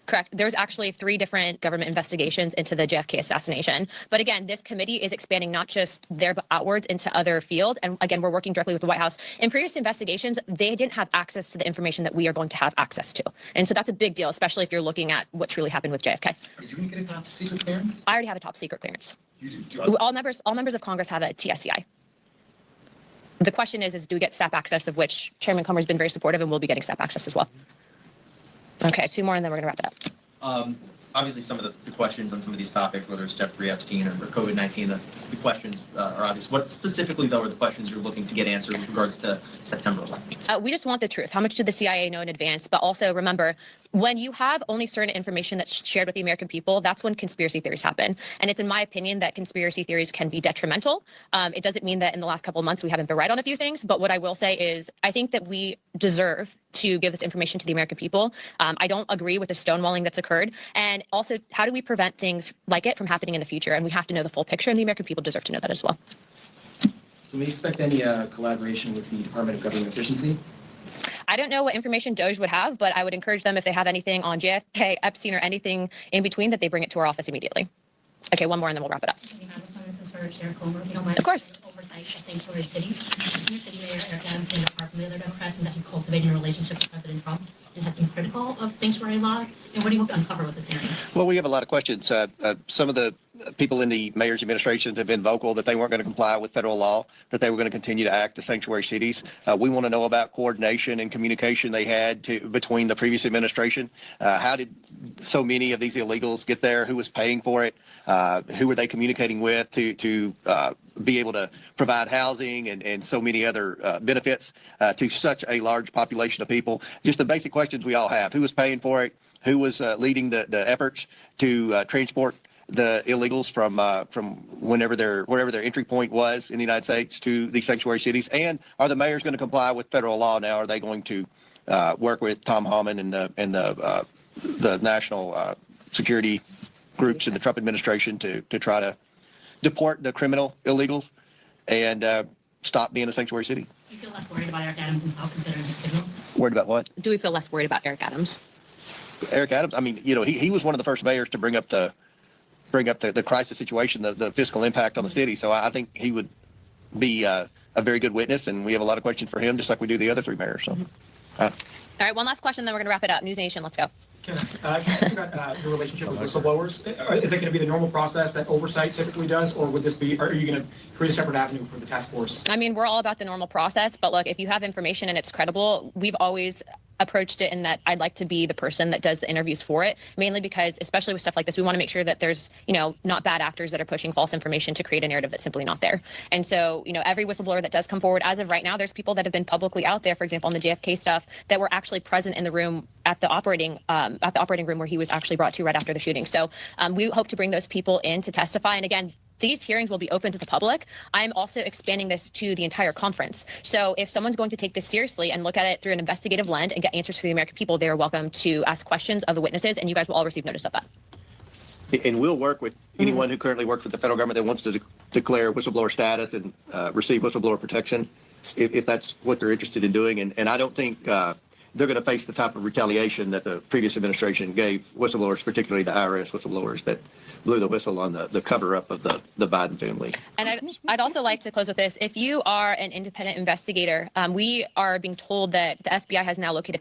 Speaker 20: Correct. There's actually 3 different government investigations into the JFK assassination. But again, this committee is expanding not just there, but outwards into other fields. And again, we're working directly with the White House. In previous investigations, they didn't have access to the information that we are going to have access to. And so that's a big deal, especially if you're looking at what truly happened with JFK.
Speaker 9: Are you going to get a top secret clearance?
Speaker 20: I already have a top secret clearance.
Speaker 9: You do?
Speaker 20: All members of Congress have a TSCI. The question is do we get staff access, of which Chairman Comer has been very supportive and will be getting staff access as well. Okay, 2 more and then we're going to wrap it up.
Speaker 21: Obviously, some of the questions on some of these topics, whether it's Jeffrey Epstein or COVID-19, the questions are obvious. What specifically, though, are the questions you're looking to get answered with regards to September 11th?
Speaker 20: We just want the truth. How much did the CIA know in advance? But also remember, when you have only certain information that's shared with the American people, that's when conspiracy theories happen. And it's in my opinion that conspiracy theories can be detrimental. It doesn't mean that in the last couple of months we haven't been right on a few things. But what I will say is I think that we deserve to give this information to the American people. I don't agree with the stonewalling that's occurred. And also, how do we prevent things like it from happening in the future? And we have to know the full picture, and the American people deserve to know that as well.
Speaker 3: Can we expect any collaboration with the Department of Government Efficiency?
Speaker 20: I don't know what information DOJ would have, but I would encourage them if they have anything on JFK, Epstein, or anything in between that they bring it to our office immediately. Okay, 1 more and then we'll wrap it up.
Speaker 22: This is for Chair Comer, if you don't mind.
Speaker 20: Of course.
Speaker 22: Oversight of sanctuary cities. Your city mayor, Eric Adams, made apart from the other Democrats, and that he's cultivating a relationship with President Trump and has been critical of sanctuary laws. And what do you hope to uncover with this hearing?
Speaker 19: Well, we have a lot of questions. Some of the people in the mayor's administrations have been vocal that they weren't going to comply with federal law, that they were going to continue to act as sanctuary cities. We want to know about coordination and communication they had between the previous administration. How did so many of these illegals get there? Who was paying for it? Who were they communicating with to be able to provide housing and so many other benefits to such a large population of people? Just the basic questions we all have. Who was paying for it? Who was leading the efforts to transport the illegals from wherever their entry point was in the United States to these sanctuary cities? And are the mayors going to comply with federal law now? Are they going to work with Tom Homan and the national security groups in the Trump administration to try to deport the criminal illegals and stop being a sanctuary city?
Speaker 22: Do you feel less worried about Eric Adams himself considering his signals?
Speaker 19: Worried about what?
Speaker 20: Do we feel less worried about Eric Adams?
Speaker 19: Eric Adams, I mean, he was one of the first mayors to bring up the crisis situation, the fiscal impact on the city. So I think he would be a very good witness, and we have a lot of questions for him, just like we do the other 3 mayors. So,
Speaker 20: All right, 1 last question, then we're going to wrap it up. News Nation, let's go.
Speaker 18: Can you talk about your relationship with whistleblowers? Is it going to be the normal process that oversight typically does, or would this be? Are you going to create a separate avenue for the task force?
Speaker 20: I mean, we're all about the normal process, but look, if you have information and it's credible, we've always approached it in that I'd like to be the person that does the interviews for it, mainly because, especially with stuff like this, we want to make sure that there's, not bad actors that are pushing false information to create a narrative that's simply not there. And so, every whistleblower that does come forward, as of right now, there's people that have been publicly out there, for example, on the JFK stuff, that were actually present in the room at the operating room where he was actually brought to right after the shooting. So we hope to bring those people in to testify. And again, these hearings will be open to the public. I'm also expanding this to the entire conference. So if someone's going to take this seriously and look at it through an investigative lens and get answers for the American people, they are welcome to ask questions of the witnesses, and you guys will all receive notice of that.
Speaker 19: and we'll work with anyone who currently works with the federal government that wants to declare whistleblower status and receive whistleblower protection, if that's what they're interested in doing. And I don't think they're going to face the type of retaliation that the previous administration gave whistleblowers, particularly the IRS whistleblowers that blew the whistle on the cover-up of the Biden family.
Speaker 20: And I'd also like to close with this. If you are an independent investigator, we are being told that the FBI has now located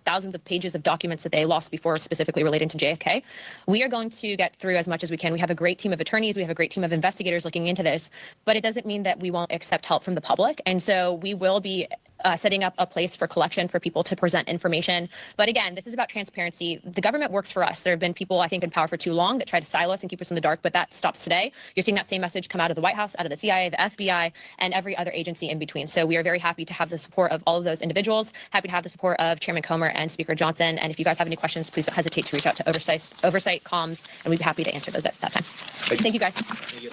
Speaker 20: thousands of pages of documents that they lost before, specifically relating to JFK. We are going to get through as much as we can. We have a great team of attorneys. We have a great team of investigators looking into this, but it doesn't mean that we won't accept help from the public. And so we will be setting up a place for collection for people to present information. But again, this is about transparency. The government works for us. There have been people, I think, in power for too long that try to silo us and keep us in the dark, but that stops today. You're seeing that same message come out of the White House, out of the CIA, the FBI, and every other agency in between. So we are very happy to have the support of all of those individuals, happy to have the support of Chairman Comer and Speaker Johnson. And if you guys have any questions, please don't hesitate to reach out to Oversight Comms, and we'd be happy to answer those at that time. Thank you, guys.
Speaker 21: Thank you.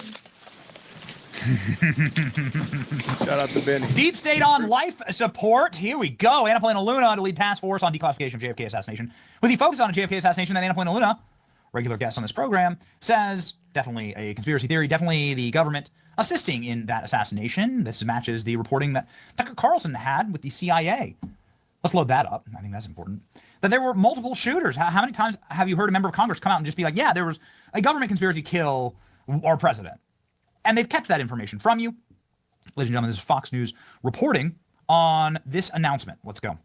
Speaker 2: Shout out to Benny.
Speaker 7: Deep State on life support. Here we go. Anna Polina Luna to lead task force on declassification of JFK assassination. With the focus on a JFK assassination, that Anna Polina Luna, regular guest on this program, says definitely a conspiracy theory, definitely the government assisting in that assassination. This matches the reporting that Tucker Carlson had with the CIA. Let's load that up. I think that's important. That there were multiple shooters. How many times have you heard a member of Congress come out and just be like, yeah, there was a government conspiracy kill our president? And they've kept that information from you. Ladies and gentlemen, this is Fox News reporting on this announcement. Let's go.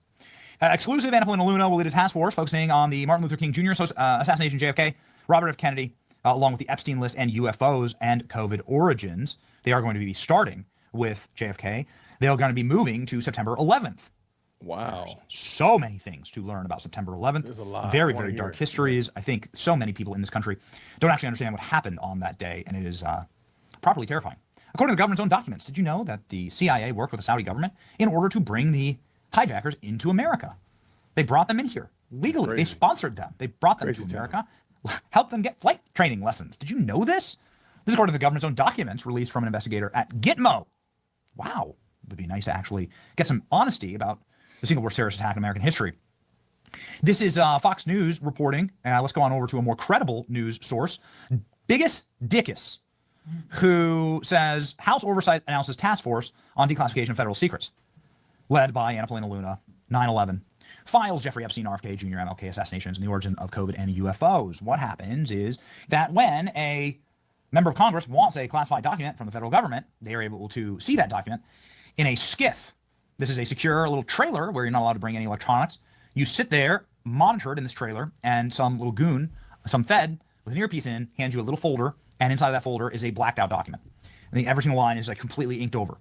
Speaker 7: Exclusive, Anna Polina Luna will lead a task force focusing on the Martin Luther King Jr. assassination, JFK, Robert F. Kennedy, along with the Epstein list and UFOs and COVID origins. They are going to be starting with JFK. They're going to be moving to September 11th.
Speaker 2: Wow.
Speaker 7: So many things to learn about September 11th.
Speaker 2: There's a lot.
Speaker 7: Very,
Speaker 2: I wanna
Speaker 7: very
Speaker 2: hear
Speaker 7: dark
Speaker 2: it.
Speaker 7: histories. I think so many people in this country don't actually understand what happened on that day, and it is properly terrifying. According to the government's own documents, did you know that the CIA worked with the Saudi government in order to bring the hijackers into America? They brought them in here legally. They sponsored them. They brought them to America, helped them get flight training lessons. Did you know this? This is according to the government's own documents released from an investigator at Gitmo. Wow. It would be nice to actually get some honesty about the single worst terrorist attack in American history. This is Fox News reporting. Let's go on over to a more credible news source. Biggest Dickus, who says House Oversight announces task force on declassification of federal secrets, led by Anna Paulina Luna, 9/11, files Jeffrey Epstein, RFK Jr., MLK assassinations, and the origin of COVID and UFOs. What happens is that when a member of Congress wants a classified document from the federal government, they are able to see that document in a skiff. This is a secure little trailer where you're not allowed to bring any electronics. You sit there, monitored in this trailer, and some little goon, some Fed with an earpiece in, hands you a little folder, and inside of that folder is a blacked out document. And every single line is like completely inked over.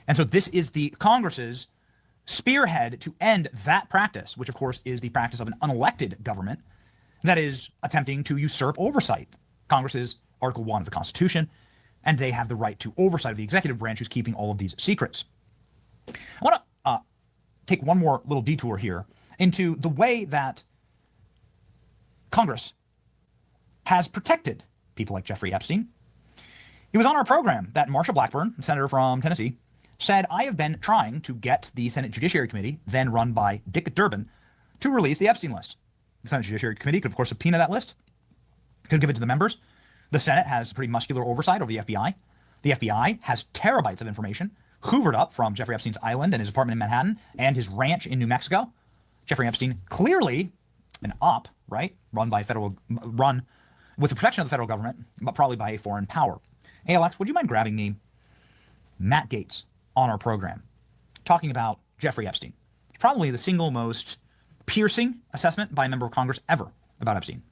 Speaker 7: And so this is the Congress's spearhead to end that practice, which of course is the practice of an unelected government that is attempting to usurp oversight. Congress is Article 1 of the Constitution, and they have the right to oversight of the executive branch who's keeping all of these secrets. I want to take one more little detour here into the way that Congress has protected people like Jeffrey Epstein. He was on our program that Marsha Blackburn, a senator from Tennessee, said, I have been trying to get the Senate Judiciary Committee, then run by Dick Durbin, to release the Epstein list. The Senate Judiciary Committee could, of course, subpoena that list, could give it to the members. The Senate has pretty muscular oversight over the FBI. The FBI has terabytes of information hoovered up from Jeffrey Epstein's island and his apartment in Manhattan and his ranch in New Mexico. Jeffrey Epstein, clearly an op, right? Run with the protection of the federal government, but probably by a foreign power. Hey, Alex, would you mind grabbing me Matt Gaetz on our program, talking about Jeffrey Epstein? It's probably the single most piercing assessment by a member of Congress ever about Epstein.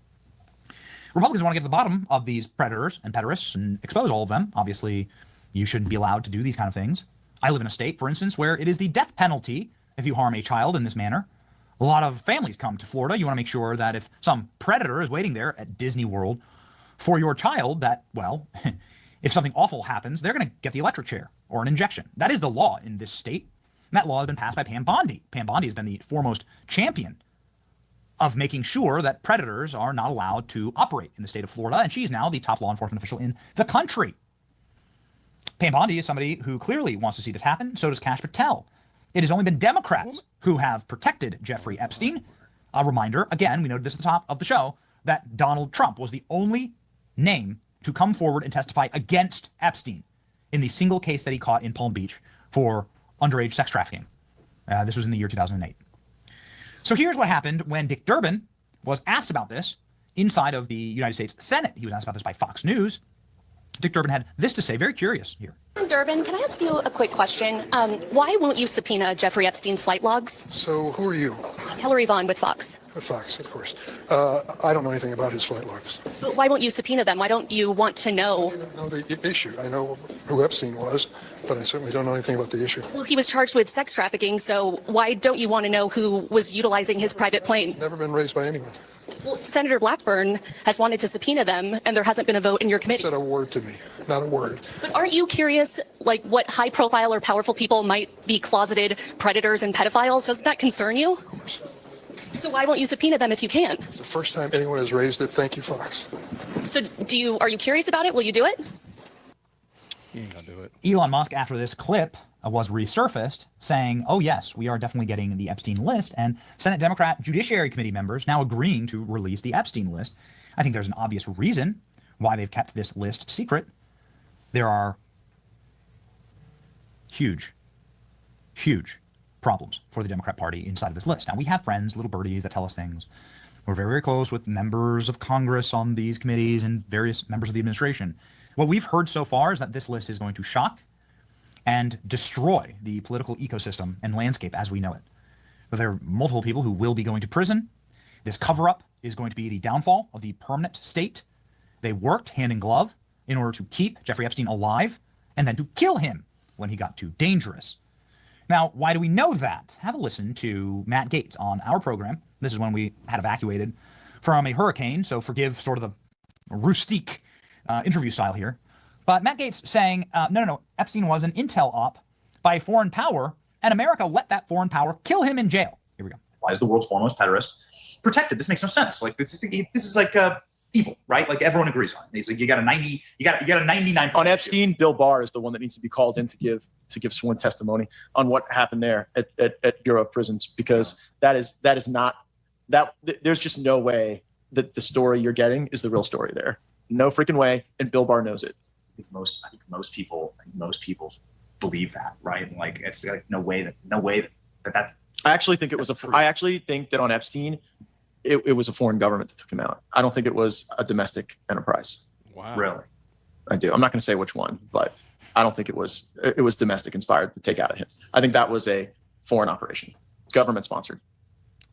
Speaker 7: Republicans want to get to the bottom of these predators and pederasts and expose all of them. Obviously, you shouldn't be allowed to do these kind of things. I live in a state, for instance, where it is the death penalty if you harm a child in this manner. A lot of families come to Florida. You want to make sure that if some predator is waiting there at Disney World for your child, that, well, if something awful happens, they're going to get the electric chair or an injection. That is the law in this state. And that law has been passed by Pam Bondi. Pam Bondi has been the foremost champion of making sure that predators are not allowed to operate in the state of Florida, and she's now the top law enforcement official in the country. Pam Bondi is somebody who clearly wants to see this happen. So does Kash Patel. It has only been Democrats who have protected Jeffrey Epstein. A reminder, again, we noted this at the top of the show, that Donald Trump was the only name to come forward and testify against Epstein in the single case that he caught in Palm Beach for underage sex trafficking. This was in the year 2008. So here's what happened when Dick Durbin was asked about this inside of the United States Senate. He was asked about this by Fox News. Dick Durbin had this to say, very curious here.
Speaker 1: Durbin, can I ask you a quick question? Why won't you subpoena Jeffrey Epstein's flight logs?
Speaker 17: So who are you?
Speaker 1: Hillary Vaughn with Fox.
Speaker 17: With Fox, of course. I don't know anything about his flight logs.
Speaker 1: But why won't you subpoena them? Why don't you want to know?
Speaker 17: I don't know the issue. I know who Epstein was, but I certainly don't know anything about the issue.
Speaker 1: Well, he was charged with sex trafficking, so why don't you want to know who was utilizing his private plane?
Speaker 17: Never been raised by anyone.
Speaker 1: Well, Senator Blackburn has wanted to subpoena them, and there hasn't been a vote in your committee.
Speaker 17: Said a word to me, not a word.
Speaker 1: But aren't you curious, like, what high-profile or powerful people might be closeted predators and pedophiles? Doesn't that concern you?
Speaker 17: Of course.
Speaker 1: So why won't you subpoena them if you can?
Speaker 17: It's the first time anyone has raised it. Thank you, Fox.
Speaker 1: So are you curious about it? Will you do it?
Speaker 2: He ain't gonna do it.
Speaker 7: Elon Musk, after this clip was resurfaced, saying, oh yes, we are definitely getting the Epstein list, and Senate Democrat Judiciary Committee members now agreeing to release the Epstein list. I think there's an obvious reason why they've kept this list secret. There are huge problems for the Democrat Party inside of this list. Now, we have friends, little birdies, that tell us things. We're very, very close with members of Congress on these committees and various members of the administration. What we've heard so far is that this list is going to shock and destroy the political ecosystem and landscape as we know it. But there are multiple people who will be going to prison. This cover-up is going to be the downfall of the permanent state. They worked hand in glove in order to keep Jeffrey Epstein alive and then to kill him when he got too dangerous. Now, why do we know that? Have a listen to Matt Gaetz on our program. This is when we had evacuated from a hurricane, so forgive sort of the rustique interview style here. But Matt Gaetz saying, no, Epstein was an intel op by a foreign power, and America let that foreign power kill him in jail. Here we go.
Speaker 8: Why is the world's foremost pederast protected? This makes no sense. Like this is like evil, right? Like everyone agrees on. It's like you got a 99%
Speaker 3: on Epstein. Bill Barr is the one that needs to be called in to give sworn testimony on what happened there at Bureau of Prisons, because that is not that. There's just no way that the story you're getting is the real story there. No freaking way, and Bill Barr knows it.
Speaker 8: I think most people believe that, right? And like it's like no way that's.
Speaker 3: I actually think that on Epstein, it was a foreign government that took him out. I don't think it was a domestic enterprise.
Speaker 2: Wow.
Speaker 8: Really?
Speaker 3: I do. I'm not going to say which one, but I don't think it was domestic inspired to take out of him. I think that was a foreign operation, government sponsored.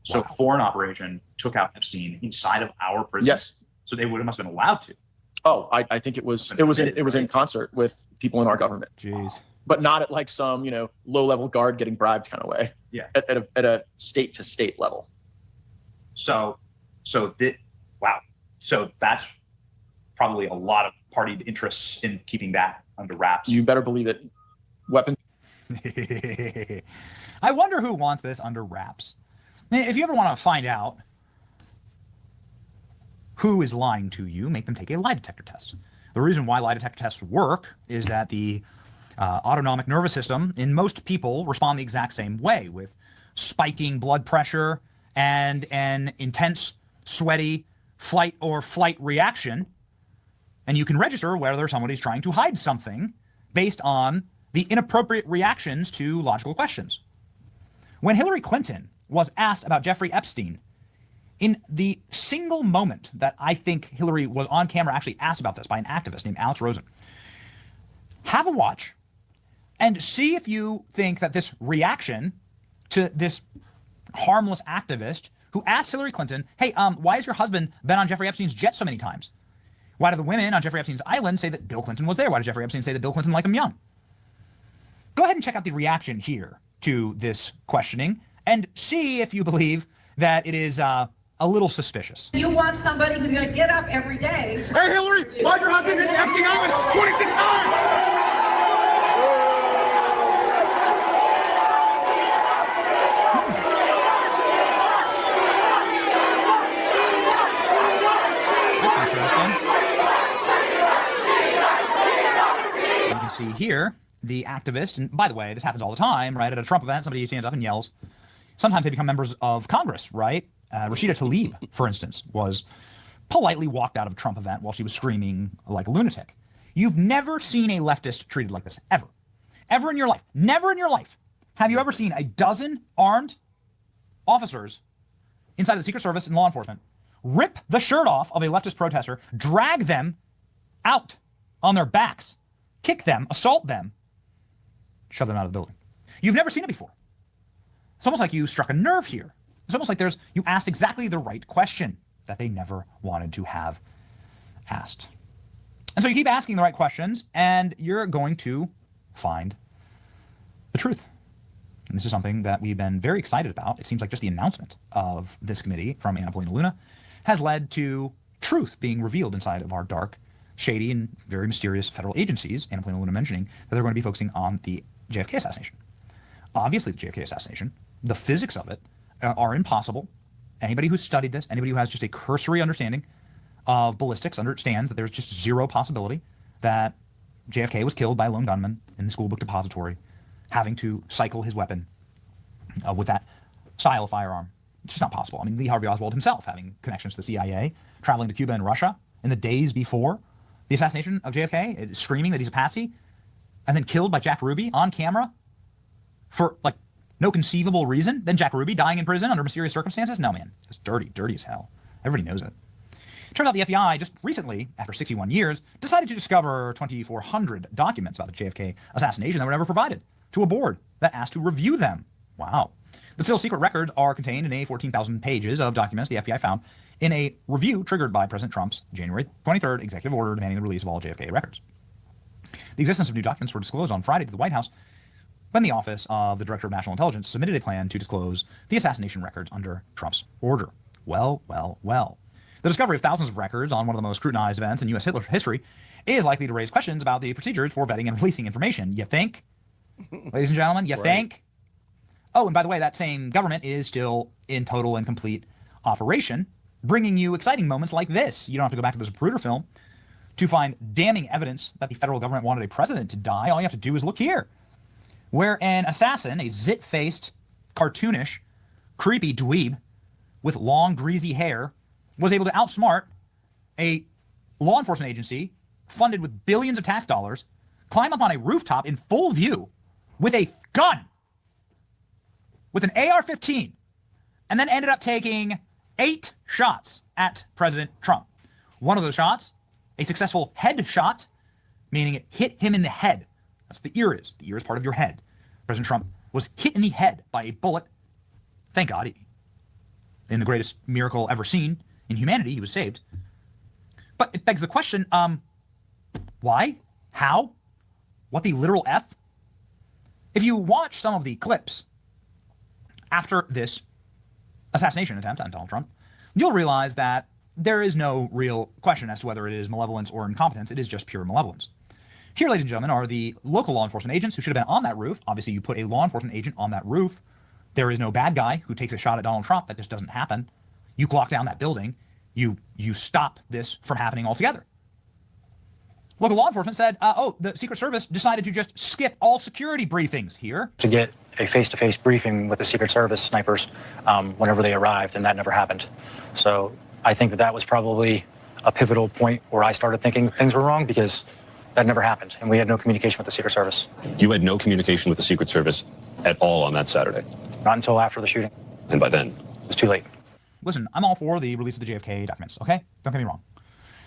Speaker 8: So foreign operation took out Epstein inside of our prison.
Speaker 3: Yes.
Speaker 8: So they must have been allowed to.
Speaker 3: Oh, I think it was in concert with people in our government.
Speaker 7: Jeez.
Speaker 3: But not at like some, low level guard getting bribed kind of way.
Speaker 8: Yeah.
Speaker 3: At a state to state level.
Speaker 8: So that's probably a lot of party interests in keeping that under wraps.
Speaker 3: You better believe it. Weapon.
Speaker 7: I wonder who wants this under wraps. If you ever want to find out who is lying to you, make them take a lie detector test. The reason why lie detector tests work is that the autonomic nervous system in most people respond the exact same way, with spiking blood pressure and an intense, sweaty fight or flight reaction. And you can register whether somebody's trying to hide something based on the inappropriate reactions to logical questions. When Hillary Clinton was asked about Jeffrey Epstein, in the single moment that I think Hillary was on camera actually asked about this by an activist named Alex Rosen, have a watch and see if you think that this reaction to this harmless activist who asked Hillary Clinton, hey, why has your husband been on Jeffrey Epstein's jet so many times? Why do the women on Jeffrey Epstein's island say that Bill Clinton was there? Why did Jeffrey Epstein say that Bill Clinton liked him young? Go ahead and check out the reaction here to this questioning and see if you believe that it is a little suspicious.
Speaker 5: You want somebody who's going to get up every day.
Speaker 6: Hey, Hillary, why'd your husband visit Epstein Island 26 times?
Speaker 7: You can see here the activist, and by the way, this happens all the time, right? At a Trump event, somebody stands up and yells. Sometimes they become members of Congress, right? Rashida Tlaib, for instance, was politely walked out of a Trump event while she was screaming like a lunatic. You've never seen a leftist treated like this, ever. Ever in your life. Never in your life have you ever seen a dozen armed officers inside the Secret Service and law enforcement rip the shirt off of a leftist protester, drag them out on their backs, kick them, assault them, shove them out of the building. You've never seen it before. It's almost like you struck a nerve here. It's almost like you asked exactly the right question that they never wanted to have asked. And so you keep asking the right questions and you're going to find the truth. And this is something that we've been very excited about. It seems like just the announcement of this committee from Anna Paulina Luna has led to truth being revealed inside of our dark, shady, and very mysterious federal agencies. Anna Paulina Luna mentioning that they're going to be focusing on the JFK assassination. Obviously, the JFK assassination, the physics of it are impossible. Anybody who's studied this, anybody who has just a cursory understanding of ballistics understands that there's just zero possibility that JFK was killed by a lone gunman in the school book depository, having to cycle his weapon with that style of firearm. It's just not possible. I mean, Lee Harvey Oswald himself having connections to the CIA, traveling to Cuba and Russia in the days before the assassination of JFK, screaming that he's a patsy, and then killed by Jack Ruby on camera for like no conceivable reason. Then Jack Ruby dying in prison under mysterious circumstances. No, man, it's dirty as hell. Everybody knows it. Turns out the FBI just recently, after 61 years, decided to discover 2,400 documents about the JFK assassination that were never provided to a board that asked to review them. Wow. The still secret records are contained in a 14,000 pages of documents the FBI found in a review triggered by President Trump's January 23rd executive order demanding the release of all JFK records. The existence of new documents were disclosed on Friday to the White House when the Office of the Director of National Intelligence submitted a plan to disclose the assassination records under Trump's order. Well, well, well. The discovery of thousands of records on one of the most scrutinized events in U.S. history is likely to raise questions about the procedures for vetting and releasing information. You think? Ladies and gentlemen, you think? Oh, and by the way, that same government is still in total and complete operation, bringing you exciting moments like this. You don't have to go back to the Zapruder film to find damning evidence that the federal government wanted a president to die. All you have to do is look here, where an assassin, a zit-faced, cartoonish, creepy dweeb with long, greasy hair, was able to outsmart a law enforcement agency funded with billions of tax dollars, climb up on a rooftop in full view with a gun, with an AR-15, and then ended up taking 8 shots at President Trump. One of those shots, a successful head shot, meaning it hit him in the head. That's what the ear is. The ear is part of your head. President Trump was hit in the head by a bullet. Thank God. In the greatest miracle ever seen in humanity, he was saved. But it begs the question, why? How? What the literal F? If you watch some of the clips after this assassination attempt on Donald Trump, you'll realize that there is no real question as to whether it is malevolence or incompetence. It is just pure malevolence. Here, ladies and gentlemen, are the local law enforcement agents who should have been on that roof. Obviously, you put a law enforcement agent on that roof. There is no bad guy who takes a shot at Donald Trump. That just doesn't happen. You lock down that building. You stop this from happening altogether. Local law enforcement said, the Secret Service decided to just skip all security briefings here.
Speaker 4: To get a face-to-face briefing with the Secret Service snipers whenever they arrived, and that never happened. So I think that was probably a pivotal point where I started thinking things were wrong, because that never happened, and we had no communication with the Secret Service.
Speaker 10: You had no communication with the Secret Service at all on that Saturday?
Speaker 4: Not until after the shooting.
Speaker 10: And by then?
Speaker 4: It was too late.
Speaker 7: Listen, I'm all for the release of the JFK documents, okay? Don't get me wrong.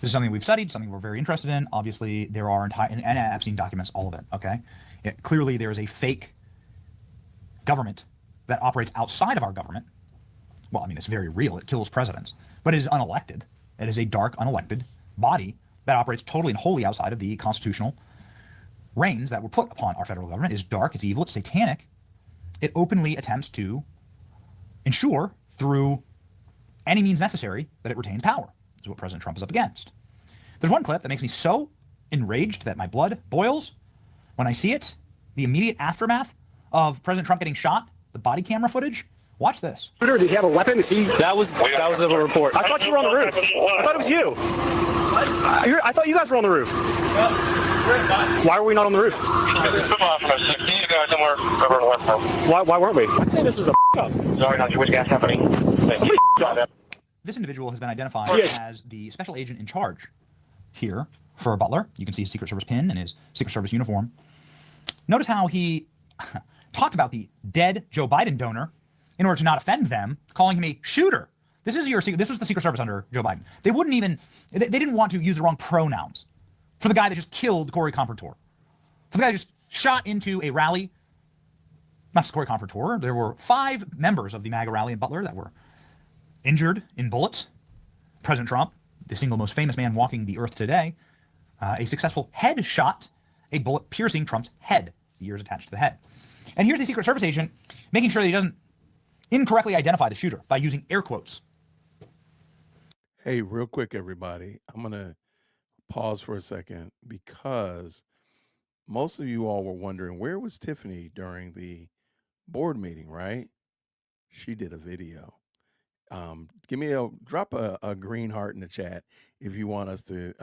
Speaker 7: This is something we've studied, something we're very interested in. Obviously, there are and Epstein documents, all of it, okay? Clearly, there is a fake government that operates outside of our government. Well, I mean, it's very real. It kills presidents. But it is unelected. It is a dark, unelected body that operates totally and wholly outside of the constitutional reins that were put upon our federal government. It is dark, it's evil, it's satanic. It openly attempts to ensure, through any means necessary, that it retains power. This is what President Trump is up against. There's one clip that makes me so enraged that my blood boils when I see it. The immediate aftermath of President Trump getting shot, the body camera footage. Watch this.
Speaker 14: Did he have a weapon? That was a report. I thought you were on the roof. I thought it was you. I thought you guys were on the roof. Why were we not on the roof? Why weren't we? I'd say this is a up. Sorry, not sure what gas happening.
Speaker 7: This individual has been identified as the special agent in charge here for Butler. You can see his Secret Service pin and his Secret Service uniform. Notice how he talked about the dead Joe Biden donor in order to not offend them, calling him a shooter. This was the Secret Service under Joe Biden. They didn't want to use the wrong pronouns for the guy that just killed Corey Compertor. For the guy that just shot into a rally. Not just Corey Compertor. There were 5 members of the MAGA rally in Butler that were injured in bullets. President Trump, the single most famous man walking the earth today, a successful head shot, a bullet piercing Trump's head. The ears attached to the head. And here's the Secret Service agent making sure that he doesn't incorrectly identify the shooter by using air quotes.
Speaker 2: Hey, real quick, everybody. I'm going to pause for a second because most of you all were wondering, where was Tiffany during the board meeting, right? She did a video. Drop a green heart in the chat if you want us to.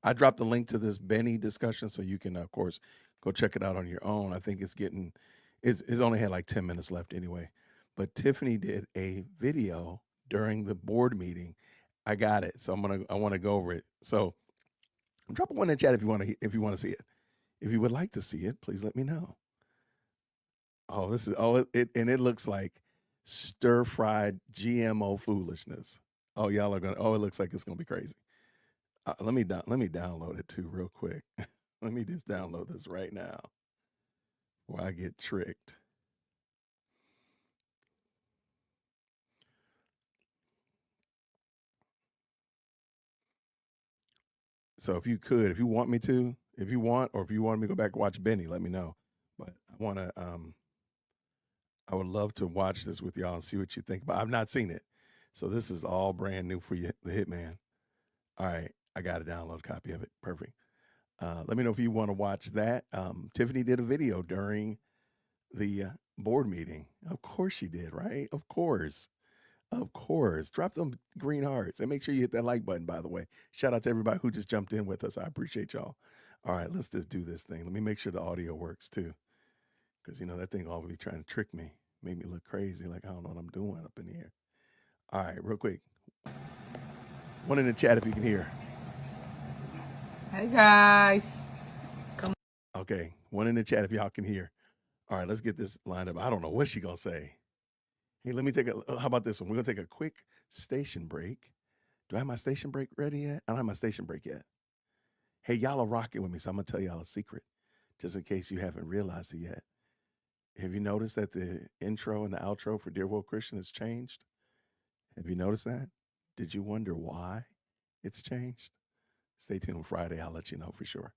Speaker 2: I dropped the link to this Benny discussion, so you can, of course, go check it out on your own. I think it's only had like 10 minutes left anyway. But Tiffany did a video during the board meeting. I got it, so I want to go over it. So drop one in the chat if you want to see it. If you would like to see it, please let me know. Oh, it looks like stir-fried GMO foolishness. Oh, y'all are gonna. Oh, it looks like it's gonna be crazy. Let me download it too real quick. Let me just download this right now, before I get tricked. So if you want me to, If you want, or if you want me to go back and watch Benny, let me know. But I want to, I would love to watch this with y'all and see what you think. But I've not seen it. So this is all brand new for you, the Hitman. All right. I got a download copy of it. Perfect. Let me know if you want to watch that. Tiffany did a video during the board meeting. Of course she did, right? Of course. Of course. Drop them green hearts and make sure you hit that like button, by the way. Shout out to everybody who just jumped in with us. I appreciate y'all. All right, let's just do this thing. Let me make sure the audio works too. Because, you know, that thing always trying to trick me. Make me look crazy like I don't know what I'm doing up in here. All right, real quick. One in the chat if you can hear.
Speaker 12: Hey, guys.
Speaker 2: Okay, one in the chat if y'all can hear. All right, let's get this lined up. I don't know what she going to say. Hey, let me take how about this one? We're going to take a quick station break. Do I have my station break ready yet? I don't have my station break yet. Hey, y'all are rocking with me, so I'm going to tell y'all a secret, just in case you haven't realized it yet. Have you noticed that the intro and the outro for Dear World Christian has changed? Have you noticed that? Did you wonder why it's changed? Stay tuned Friday. I'll let you know for sure.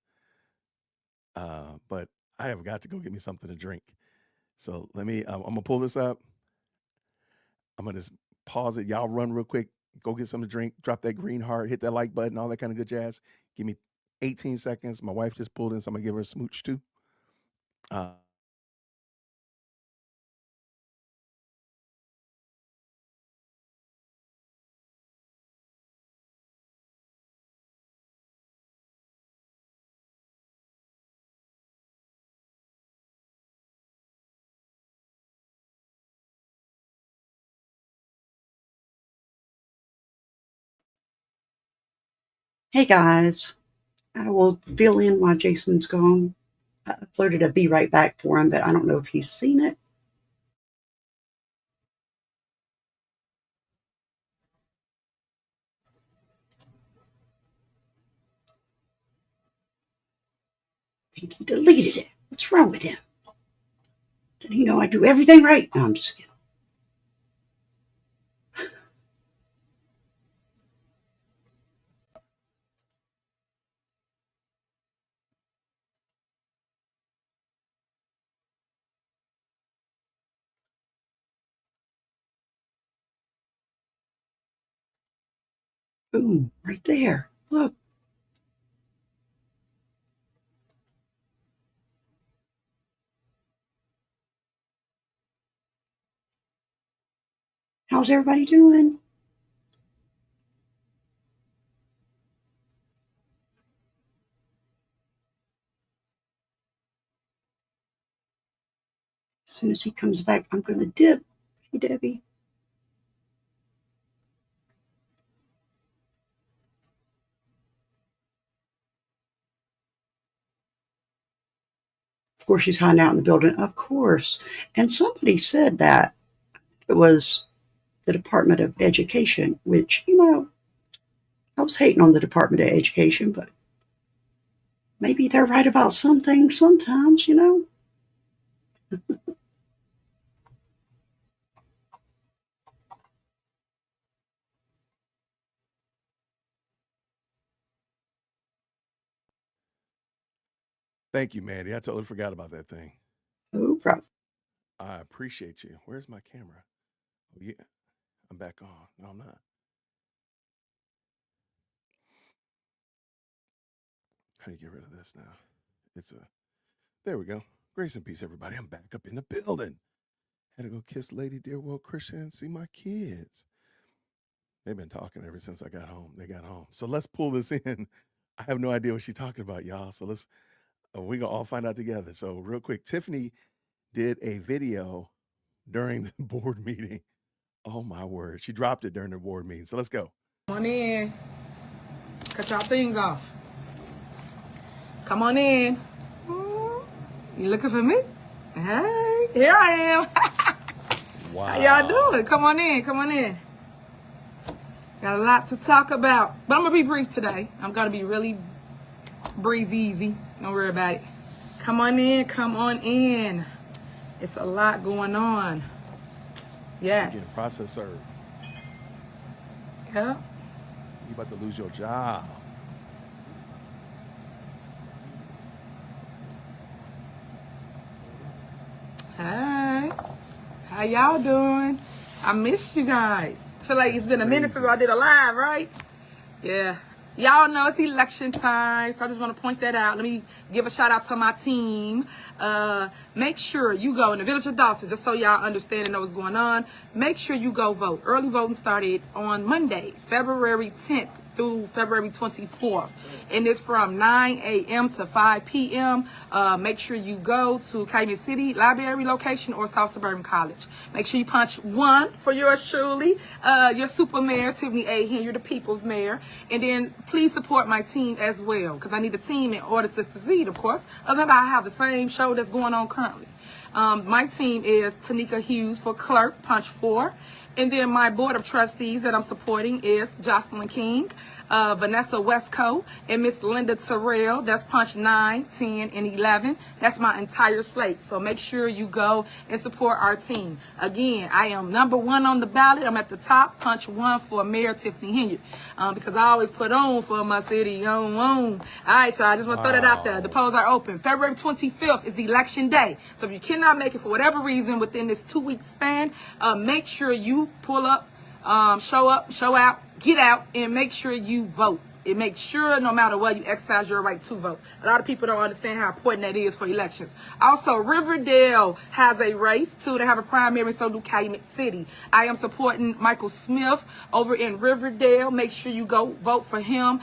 Speaker 2: But I have got to go get me something to drink. So let me, I'm going to pull this up. I'm going to just pause it. Y'all run real quick. Go get something to drink. Drop that green heart. Hit that like button. All that kind of good jazz. Give me 18 seconds. My wife just pulled in, so I'm going to give her a smooch too.
Speaker 24: Hey guys, I will fill in while Jason's gone. I uploaded a Be Right Back for him, but I don't know if he's seen it. I think he deleted it. What's wrong with him? Didn't he know I do everything right? No, I'm just kidding. Boom, right there. Look. How's everybody doing? As soon as he comes back, I'm going to dip. Hey, Debbie. Of course, she's hiding out in the building. Of course. And somebody said that it was the Department of Education, which, you know, I was hating on the Department of Education, but maybe they're right about some things sometimes, you know.
Speaker 2: Thank you, Mandy. I totally forgot about that thing.
Speaker 24: No problem.
Speaker 2: I appreciate you. Where's my camera? Oh, yeah. I'm back on. No, I'm not. How do you get rid of this now? There we go. Grace and peace, everybody. I'm back up in the building. Had to go kiss Lady Dear World Christian and see my kids. They've been talking ever since I got home. They got home. So let's pull this in. I have no idea what she's talking about, y'all. So we're going to all find out together. So real quick, Tiffany did a video during the board meeting. Oh, my word. She dropped it during the board meeting. So let's go.
Speaker 12: Come on in. Cut y'all things off. Come on in. You looking for me? Hey, here I am.
Speaker 2: Wow.
Speaker 12: How y'all doing? Come on in. Come on in. Got a lot to talk about. But I'm going to be brief today. I'm going to be really breezy. Don't worry about it. Come on in. Come on in. It's a lot going on. Yes.
Speaker 2: You're getting process served.
Speaker 12: Yeah.
Speaker 2: You about to lose your job.
Speaker 12: How y'all doing? I missed you guys. Feel like it's been a minute since I did a live, right? Yeah. Y'all know it's election time, so I just want to point that out. Let me give a shout out to my team. Make sure you go in the village of Dolton, just so y'all understand and know what's going on. Make sure you go vote. Early voting started on Monday, February 10th through February 24th. And it's from 9 a.m. to 5 p.m. Make sure you go to Calumet City Library location or South Suburban College. Make sure you punch 1 for yours truly, your super mayor, Tiffany A. Henry, the people's mayor. And then please support my team as well, because I need a team in order to succeed, of course. Otherwise, I have the same show that's going on currently. My team is Tanika Hughes for clerk, punch 4. And then my board of trustees that I'm supporting is Jocelyn King, Vanessa Westco, and Miss Linda Terrell. That's punch 9, 10, and 11. That's my entire slate. So make sure you go and support our team. Again, I am number 1 on the ballot. I'm at the top, punch 1 for Mayor Tiffany Henry, because I always put on for my city. On. All right, y'all. I just want to throw that out there. The polls are open. February 25th is election day. So if you cannot make it for whatever reason within this 2-week span, make sure you pull up, show out, get out, and make sure you vote. It makes sure no matter what you exercise your right to vote. A lot of people don't understand how important that is for elections. Also, Riverdale has a race too. They have a primary, so do Calumet City. I am supporting Michael Smith over in Riverdale. Make sure you go vote for him.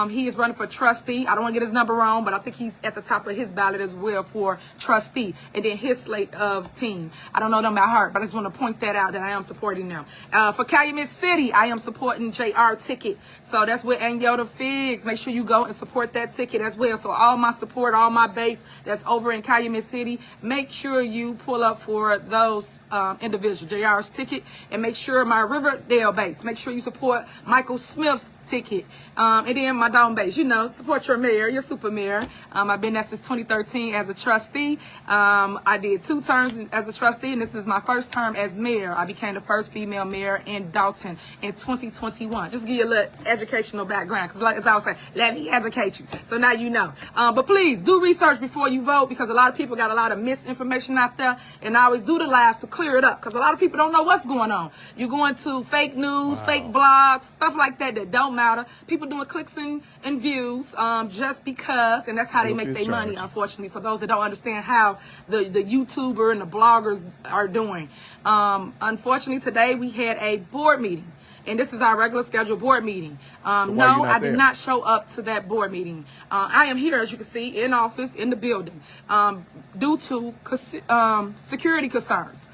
Speaker 12: He is running for trustee. I don't want to get his number wrong, but I think he's at the top of his ballot as well for trustee. And then his slate of team. I don't know them by heart, but I just want to point that out that I am supporting them. For Calumet City, I am supporting JR Ticket. So that's with Anyota Figs. Make sure you go and support that ticket as well. So all my support, all my base that's over in Calumet City, make sure you pull up for those individuals, JR's ticket, and make sure my Riverdale base, make sure you support Michael Smith's ticket. And then my Dolton base, support your mayor, your super mayor. I've been there since 2013 as a trustee. I did 2 terms as a trustee, and this is my first term as mayor. I became the first female mayor in Dolton in 2021. Just give you a little educational background, because as I was saying, let me educate you. So now you know. But please do research before you vote, because a lot of people got a lot of misinformation out there, and I always do the lives to clear it up, because a lot of people don't know what's going on. You're going to fake news, fake blogs, stuff like that don't matter. People doing clicks and views just because, and that's how they make their money, unfortunately, for those that don't understand how the YouTuber and the bloggers are doing. Unfortunately, today we had a board meeting. And this is our regular scheduled board meeting. No, I did not show up to that board meeting. I am here, as you can see, in office, in the building, due to security concerns.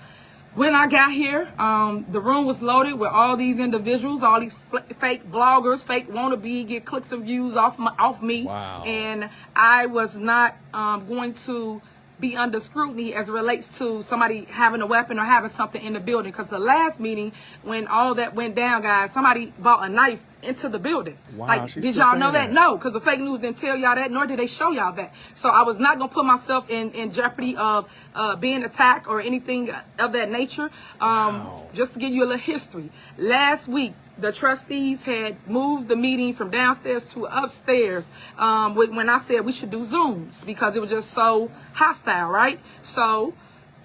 Speaker 12: When I got here, the room was loaded with all these individuals, all these fake bloggers, fake wannabe, get clicks and views off me. Wow. And I was not going to be under scrutiny as it relates to somebody having a weapon or having something in the building. Because the last meeting, when all that went down, guys, somebody brought a knife into the building. Wow, did y'all know that? No, because the fake news didn't tell y'all that, nor did they show y'all that. So I was not going to put myself in jeopardy of being attacked or anything of that nature. Just to give you a little history. Last week, the trustees had moved the meeting from downstairs to upstairs when I said we should do Zooms, because it was just so hostile, right? So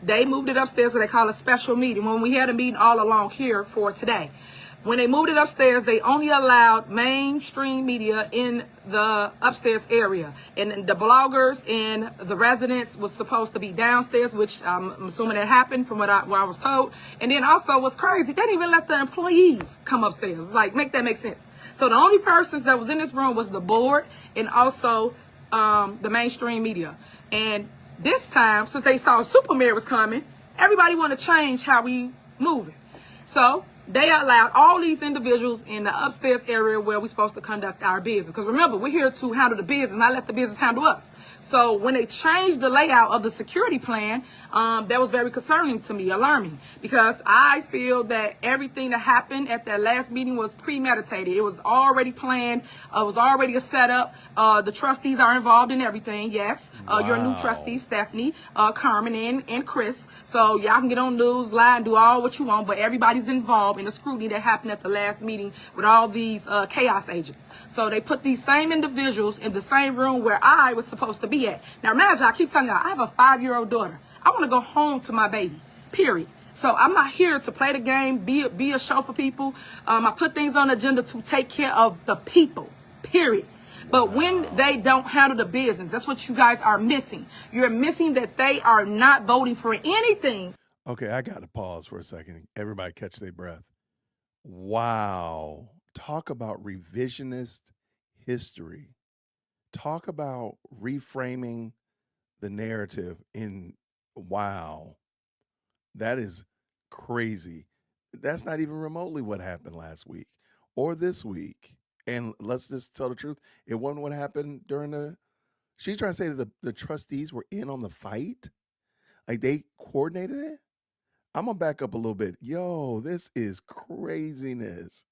Speaker 12: they moved it upstairs, so they call it a special meeting, when we had a meeting all along here for today. When they moved it upstairs, they only allowed mainstream media in the upstairs area. And the bloggers and the residents was supposed to be downstairs, which I'm assuming that happened from what I was told. And then also what's crazy, they didn't even let the employees come upstairs. Like, make that make sense. So the only persons that was in this room was the board and also the mainstream media. And this time, since they saw Super Mayor was coming, everybody want to change how we moving. So they allowed all these individuals in the upstairs area where we're supposed to conduct our business. Because remember, we're here to handle the business, not let the business handle us. So when they changed the layout of the security plan, that was very concerning to me, alarming. Because I feel that everything that happened at that last meeting was premeditated. It was already planned. It was already a setup. The trustees are involved in everything, yes. Your new trustees, Stephanie, Carmen, and Chris. So y'all can get on news, lie, and do all what you want, but everybody's involved in the scrutiny that happened at the last meeting with all these chaos agents. So they put these same individuals in the same room where I was supposed to be at. Now imagine, I keep telling y'all, I have a 5-year-old daughter. I want to go home to my baby, period. So I'm not here to play the game, be a show for people. I put things on the agenda to take care of the people, period. But when they don't handle the business, that's what you guys are missing. You're missing that they are not voting for anything.
Speaker 2: Okay, I got to pause for a second. Everybody catch their breath. Wow. Talk about revisionist history. Talk about reframing the narrative in wow. That is crazy. That's not even remotely what happened last week or this week. And let's just tell the truth. It wasn't what happened during she's trying to say that the trustees were in on the fight. Like they coordinated it. I'm going to back up a little bit. Yo, this is craziness.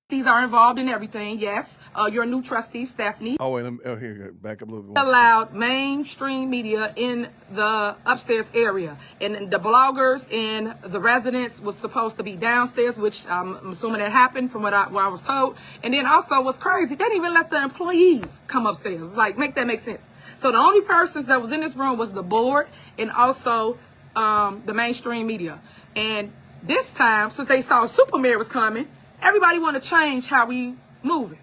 Speaker 12: These are involved in everything. Yes, your new trustee, Stephanie.
Speaker 2: Oh, wait, here, back up a little bit.
Speaker 12: Allowed mainstream media in the upstairs area, and the bloggers and the residents was supposed to be downstairs, which I'm assuming that happened from what I was told. And then also what's crazy, they didn't even let the employees come upstairs. Like, make that make sense. So the only persons that was in this room was the board and also the mainstream media. And this time, since they saw Superman was coming, everybody want to change how we moving.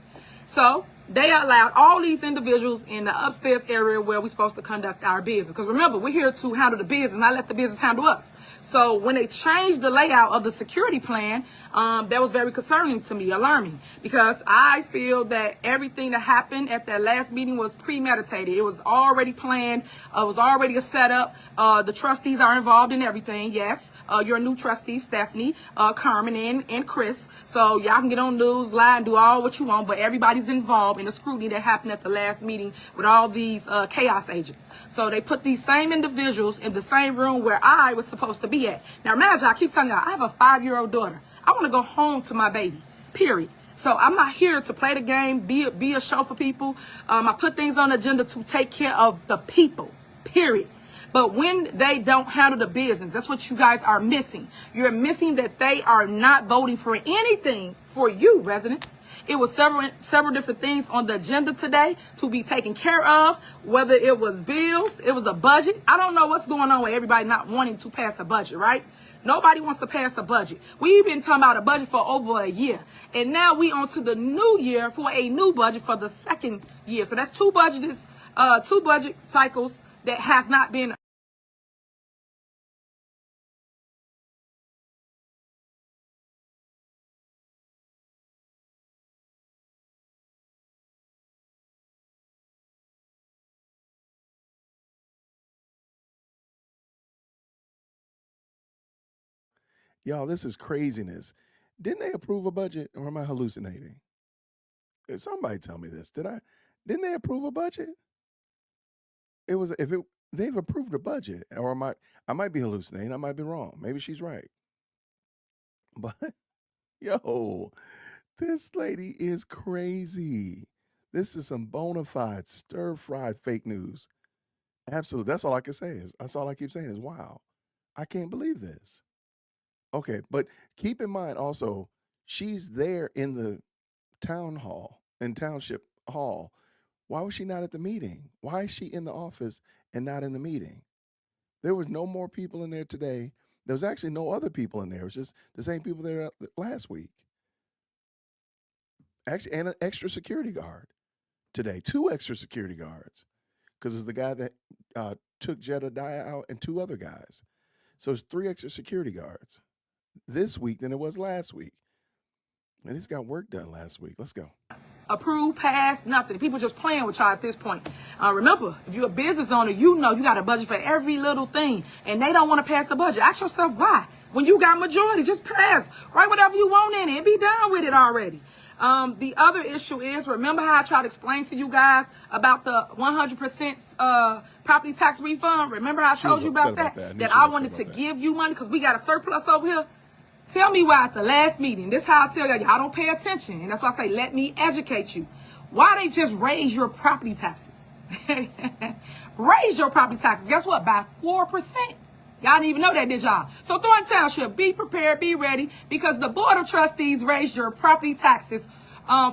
Speaker 12: So they allowed all these individuals in the upstairs area where we're supposed to conduct our business. Because remember, we're here to handle the business, not let the business handle us. So when they changed the layout of the security plan, that was very concerning to me, alarming, because I feel that everything that happened at that last meeting was premeditated. It was already planned. It was already a setup. The trustees are involved in everything. Yes, your new trustee, Stephanie, Carmen, and Chris. So y'all can get on news, lie, and do all what you want, but everybody's involved in the scrutiny that happened at the last meeting with all these chaos agents. So they put these same individuals in the same room where I was supposed to be at. Now imagine, I keep telling y'all, I have a 5-year-old daughter. I want to go home to my baby, period. So I'm not here to play the game, be a show for people. I put things on the agenda to take care of the people, period. But when they don't handle the business, that's what you guys are missing. You're missing that they are not voting for anything for you, residents. It was several different things on the agenda today to be taken care of, whether it was bills, it was a budget. I don't know what's going on with everybody not wanting to pass a budget, right? Nobody wants to pass a budget. We've been talking about a budget for over a year. And now we on to the new year for a new budget for the second year. So that's two budget cycles that has not been.
Speaker 2: Y'all, this is craziness. Didn't they approve a budget, or am I hallucinating? Somebody tell me this. Didn't they approve a budget? They've approved a budget, or I might be hallucinating. I might be wrong. Maybe she's right. But yo, this lady is crazy. This is some bona fide stir-fried fake news. Absolutely. That's all I can say that's all I keep saying is wow. I can't believe this. Okay, but keep in mind also, she's there in the township hall. Why was she not at the meeting? Why is she in the office and not in the meeting? There was no more people in there today. There was actually no other people in there. It was just the same people there last week. Actually, and an extra security guard today. 2 extra security guards. Because it's the guy that took Jedediah out and 2 other guys. So it's 3 extra security guards this week than it was last week. And he's got work done last week. Let's go.
Speaker 12: Approved, passed, nothing. People just playing with y'all at this point. Remember, if you're a business owner, you know you got a budget for every little thing. And they don't want to pass the budget. Ask yourself why. When you got majority, just pass. Write whatever you want in it and be done with it already. The other issue is, remember how I tried to explain to you guys about the 100% property tax refund? Remember how I told you about that? That I wanted to give you money because we got a surplus over here. Tell me why at the last meeting, this is how I tell y'all don't pay attention. And that's why I say, let me educate you. Why they just raise your property taxes? Raise your property taxes. Guess what? By 4%. Y'all didn't even know that, did y'all? So Thornton Township, be prepared, be ready, because the Board of Trustees raised your property taxes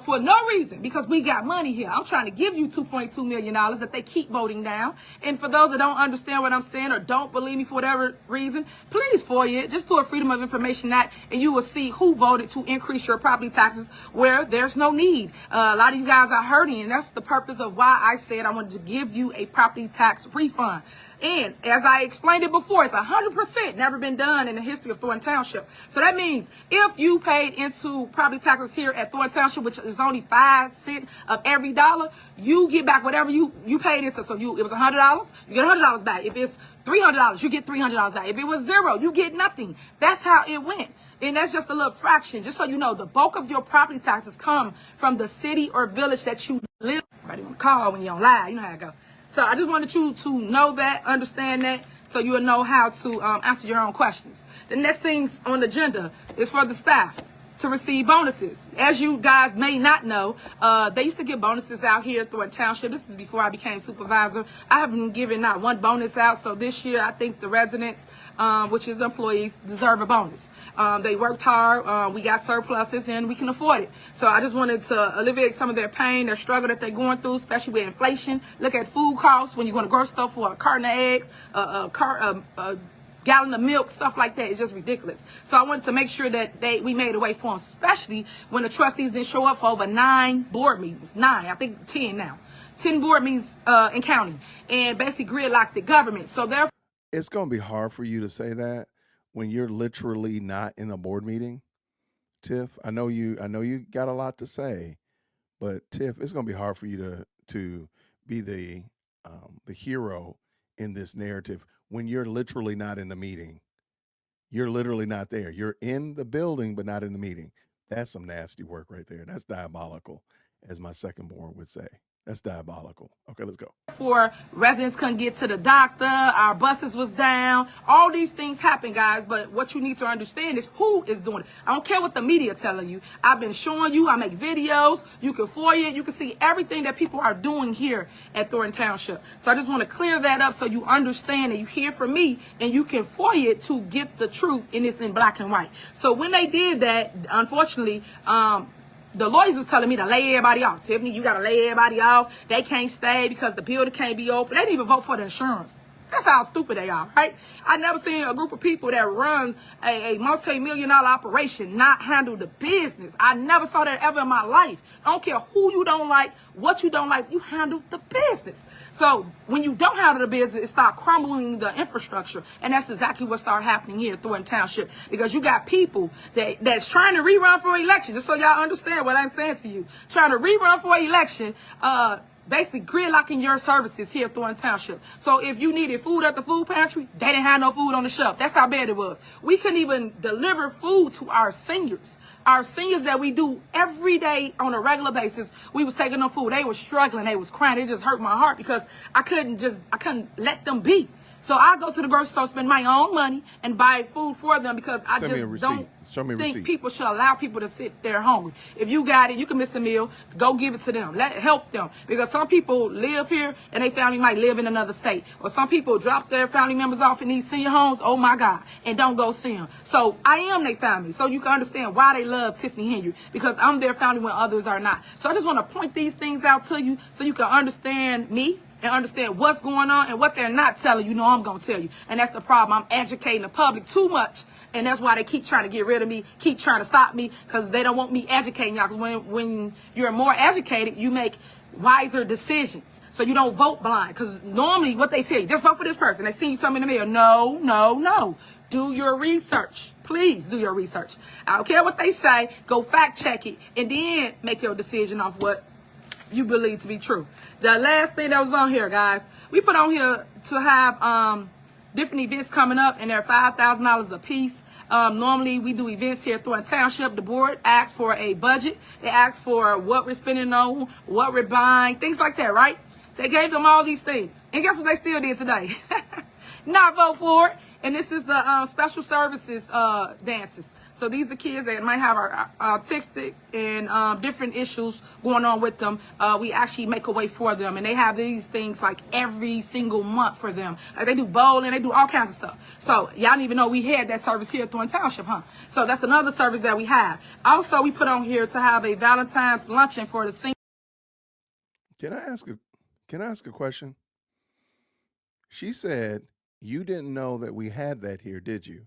Speaker 12: for no reason, because we got money here. I'm trying to give you $2.2 million that they keep voting down. And for those that don't understand what I'm saying or don't believe me for whatever reason, please FOIA it. Just do a Freedom of Information Act, and you will see who voted to increase your property taxes where there's no need. A lot of you guys are hurting, and that's the purpose of why I said I wanted to give you a property tax refund. And as I explained it before, it's 100% never been done in the history of Thornton Township. So that means if you paid into property taxes here at Thornton Township, which is only 5 cents of every dollar, you get back whatever you paid into. So it was $100, you get $100 back. If it's $300, you get $300 back. If it was $0, you get nothing. That's how it went. And that's just a little fraction. Just so you know, the bulk of your property taxes come from the city or village that you live. Everybody want to call when you're on live. You know how it goes. So I just wanted you to know that, understand that, so you'll know how to answer your own questions. The next thing on the agenda is for the staff to receive bonuses. As you guys may not know, they used to give bonuses out here at Thornton Township. This was before I became supervisor. I haven't given not one bonus out. So this year, I think the residents, which is the employees, deserve a bonus. They worked hard. We got surpluses, and we can afford it. So I just wanted to alleviate some of their pain, their struggle that they're going through, especially with inflation. Look at food costs when you're going to grocery store for a carton of eggs, a gallon of milk, stuff like that. It's just ridiculous. So I wanted to make sure that we made a way for them, especially when the trustees didn't show up for over 9 board meetings. 9, I think 10 now. 10 board meetings in county, and basically gridlocked the government. So therefore,
Speaker 2: It's going to be hard for you to say that when you're literally not in a board meeting. Tiff, I know you got a lot to say, but Tiff, it's going to be hard for you to be the hero in this narrative when you're literally not in the meeting. You're literally not there. You're in the building, but not in the meeting. That's some nasty work right there. That's diabolical, as my second born would say. That's diabolical. Okay, let's go.
Speaker 12: Residents couldn't get to the doctor, our buses was down, all these things happen, guys, but what you need to understand is who is doing it. I don't care what the media telling you. I've been showing you, I make videos, you can FOIA it, you can see everything that people are doing here at Thornton Township. So I just want to clear that up so you understand and you hear from me and you can FOIA it to get the truth, and it's in black and white. So when they did that, unfortunately, the lawyers was telling me to lay everybody off. Tiffany, you got to lay everybody off. They can't stay because the building can't be open. They didn't even vote for the insurance. That's how stupid they are, right? I never seen a group of people that run a multi-million-dollar operation not handle the business. I never saw that ever in my life. I don't care who you don't like, what you don't like, you handle the business. So when you don't handle the business, it starts crumbling the infrastructure. And that's exactly what started happening here at Thornton Township. Because you got people that's trying to rerun for election, just so y'all understand what I'm saying to you. Trying to rerun for election, basically gridlocking your services here at Thornton Township. So if you needed food at the food pantry, they didn't have no food on the shelf. That's how bad it was. We couldn't even deliver food to our seniors. Our seniors that we do every day on a regular basis, we was taking them food. They were struggling. They was crying. It just hurt my heart because I couldn't let them be. So I go to the grocery store, spend my own money, and buy food for them because I just don't think people should allow people to sit there hungry. If you got it, you can miss a meal. Go give it to them. Help them. Because some people live here and their family might live in another state. Or some people drop their family members off in these senior homes, oh my God, and don't go see them. So I am their family. So you can understand why they love Tiffany Henry. Because I'm their family when others are not. So I just want to point these things out to you so you can understand me and understand what's going on and what they're not telling you. Know I'm going to tell you. And that's the problem. I'm educating the public too much. And that's why they keep trying to get rid of me, keep trying to stop me, because they don't want me educating y'all. Because when you're more educated, you make wiser decisions. So you don't vote blind. Because normally what they tell you, just vote for this person. They send you something in the mail. No, no, no. Do your research. Please do your research. I don't care what they say. Go fact check it. And then make your decision off what you believe to be true. The last thing that was on here, guys, we put on here to have different events coming up, and they're $5,000 a piece. Normally we do events here at Thornton Township. The board asks for a budget. They ask for what we're spending on, what we're buying, things like that, right? They gave them all these things. And guess what they still did today? Not vote for it. And this is the special services dances. So these are the kids that might have autistic and different issues going on with them. We actually make a way for them, and they have these things like every single month for them. Like they do bowling, they do all kinds of stuff. So y'all didn't even know we had that service here at Thornton Township, huh? So that's another service that we have. Also, we put on here to have a Valentine's luncheon for the seniors.
Speaker 2: Can I ask a question? She said you didn't know that we had that here, did you?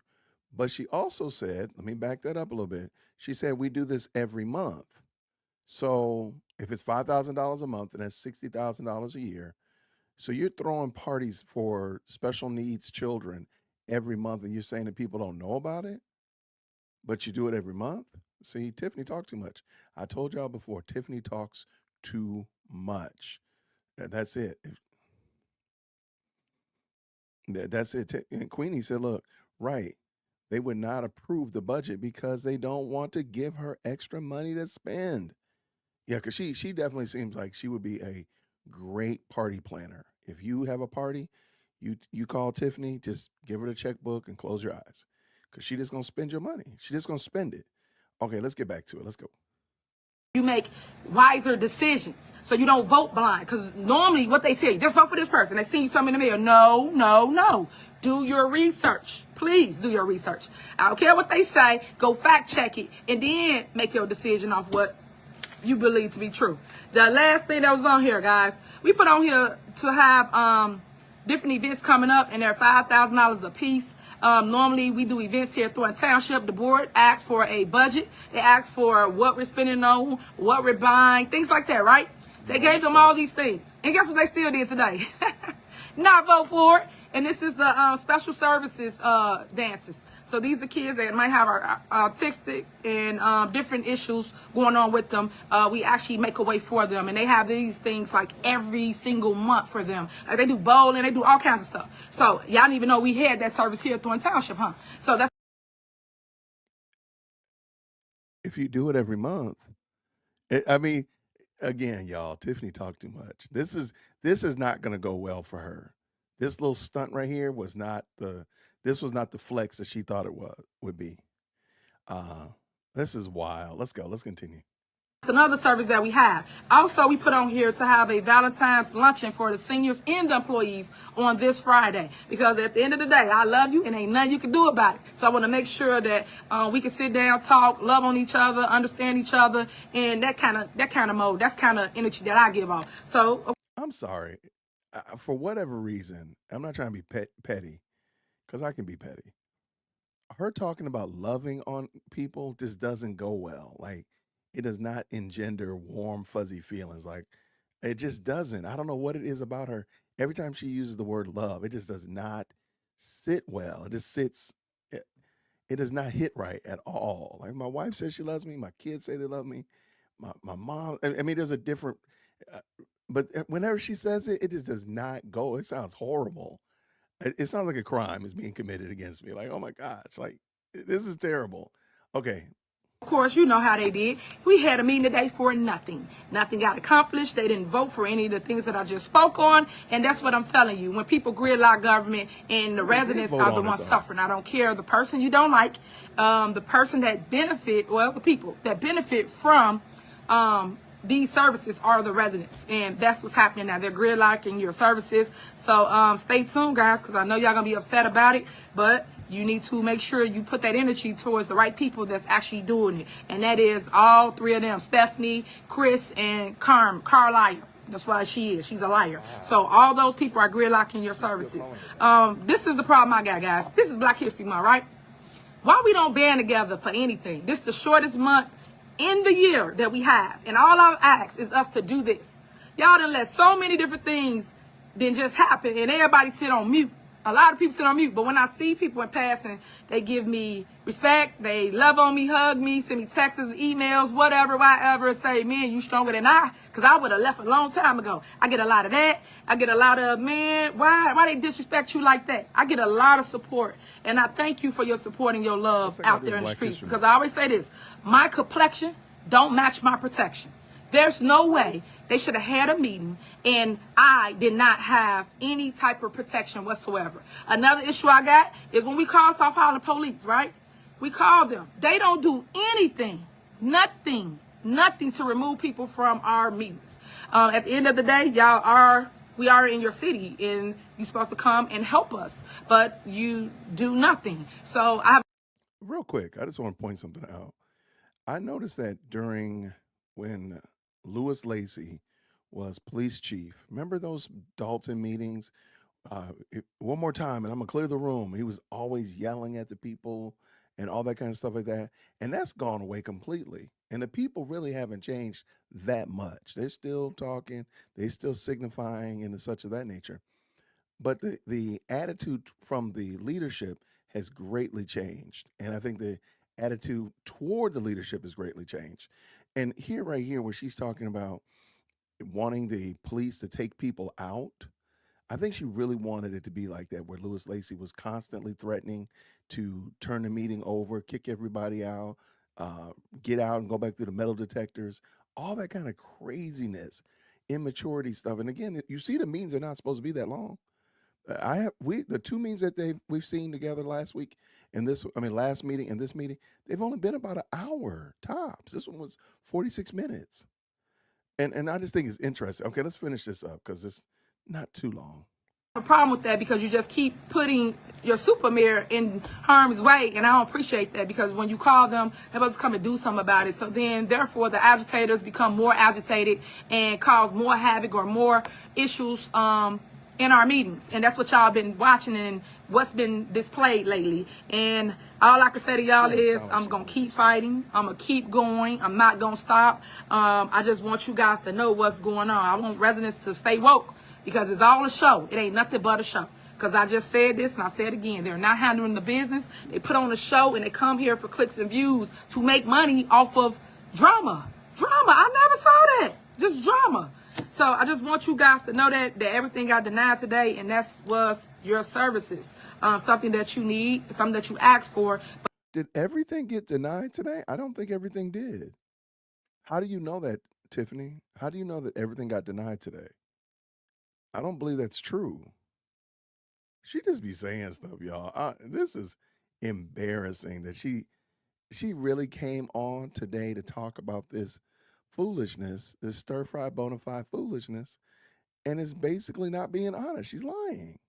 Speaker 2: But she also said, let me back that up a little bit. She said we do this every month. So if it's $5,000 a month, and that's $60,000 a year. So you're throwing parties for special needs children every month, and you're saying that people don't know about it, but you do it every month? See, Tiffany talks too much. I told y'all before, Tiffany talks too much. That's it. That's it. And Queenie said, look, right. They would not approve the budget because they don't want to give her extra money to spend. Yeah, because she definitely seems like she would be a great party planner. If you have a party, you call Tiffany, just give her the checkbook and close your eyes. Because she's just going to spend your money. She's just going to spend it. Okay, let's get back to it. Let's go.
Speaker 12: You make wiser decisions, so you don't vote blind. Because normally what they tell you, just vote for this person. They send you something in the mail. No, no, no. Do your research. Please do your research. I don't care what they say. Go fact check it, and then make your decision off what you believe to be true. The last thing that was on here, guys, we put on here to have different events coming up, and they're $5,000 a piece. Normally, we do events here at Thornton Township. The board asks for a budget. They ask for what we're spending on, what we're buying, things like that, right? They gave them all these things. And guess what they still did today? Not vote for it. And this is the special services dances. So these are kids that might have autistic and different issues going on with them. We actually make a way for them, and they have these things like every single month for them. Like they do bowling, they do all kinds of stuff. So y'all didn't even know we had that service here at Thornton Township, huh? So that's.
Speaker 2: If you do it every month, I mean, again, y'all, Tiffany talked too much. This is not going to go well for her. This little stunt right here was not the flex that she thought it would be. This is wild. Let's go. Let's continue.
Speaker 12: It's another service that we have. Also, we put on here to have a Valentine's luncheon for the seniors and the employees on this Friday. Because at the end of the day, I love you and ain't nothing you can do about it. So I want to make sure that we can sit down, talk, love on each other, understand each other, and that kind of mode. That's kind of energy that I give off. So
Speaker 2: I'm sorry. For whatever reason, I'm not trying to be petty, because I can be petty. Her talking about loving on people just doesn't go well. Like, it does not engender warm, fuzzy feelings. Like, it just doesn't. I don't know what it is about her. Every time she uses the word love, it just does not sit well. It just sits. It does not hit right at all. Like, my wife says she loves me. My kids say they love me. My mom. I mean, there's a different. But whenever she says it, it just does not go. It sounds horrible. It sounds like a crime is being committed against me. Like, oh my gosh, like, this is terrible. Okay.
Speaker 12: of course, you know how they did. We had a meeting today for nothing. Nothing got accomplished. They didn't vote for any of the things that I just spoke on. And that's what I'm telling you. When people gridlock government and the residents are the ones suffering, I don't care the person you don't like, the person that benefit, well, the people that benefit from these services are the residents, and that's what's happening now. They're gridlocking your services. So stay tuned, guys, because I know y'all gonna be upset about it, but you need to make sure you put that energy towards the right people that's actually doing it, and that is all three of them: Stephanie, Chris, and Carlisle. That's why she's a liar. So all those people are gridlocking your services. This is the problem I got, guys. This is Black History Month, right? Why we don't band together for anything? This is the shortest month in the year that we have, and all I've asked is us to do this. Y'all done let so many different things then just happen, and everybody sit on mute. A lot of people sit on mute, but when I see people in passing, they give me respect, they love on me, hug me, send me texts, emails, whatever, and say, man, you stronger than I, because I would have left a long time ago. I get a lot of that. I get a lot of, man, why they disrespect you like that? I get a lot of support, and I thank you for your support and your love out there in the streets, because I always say this: my complexion don't match my protection. There's no way they should have had a meeting and I did not have any type of protection whatsoever. Another issue I got is when we call South Holland police, right? We call them. They don't do anything, nothing to remove people from our meetings. At the end of the day, we are in your city, and you're supposed to come and help us, but you do nothing. So I have.
Speaker 2: Real quick, I just want to point something out. I noticed that when Lewis Lacey was police chief, remember those Dolton meetings? One more time, and I'm gonna clear the room. He was always yelling at the people and all that kind of stuff like that, and that's gone away completely. And the people really haven't changed that much. They're still talking, they're still signifying, and such of that nature. But the attitude from the leadership has greatly changed. And I think the attitude toward the leadership has greatly changed. And right here, where she's talking about wanting the police to take people out, I think she really wanted it to be like that, where Lewis Lacey was constantly threatening to turn the meeting over, kick everybody out, get out and go back through the metal detectors, all that kind of craziness, immaturity stuff. And again, you see the meetings are not supposed to be that long. The two meetings that we've seen together last week and last meeting and this meeting, they've only been about an hour tops. This one was 46 minutes. And I just think it's interesting. Okay, let's finish this up because it's not too long.
Speaker 12: A problem with that because you just keep putting your super mayor in harm's way, and I don't appreciate that because when you call them, they're supposed to come and do something about it. So then, therefore, the agitators become more agitated and cause more havoc or more issues in our meetings, and that's what y'all been watching and what's been displayed lately. And all I can say to y'all is I'm gonna keep fighting. I'm gonna keep going. I'm not gonna stop. I just want you guys to know what's going on. I want residents to stay woke because it's all a show. It ain't nothing but a show. Because I just said this and I said it again. They're not handling the business. They put on a show and they come here for clicks and views to make money off of drama. I never saw that. Just drama. So I just want you guys to know that everything got denied today, and that was your services. Something that you need, something that you asked for.
Speaker 2: Did everything get denied today? I don't think everything did. How do you know that, Tiffany? How do you know that everything got denied today? I don't believe that's true. She just be saying stuff, y'all. This is embarrassing that she really came on today to talk about this foolishness, this stir-fry bona fide foolishness, and is basically not being honest. She's lying.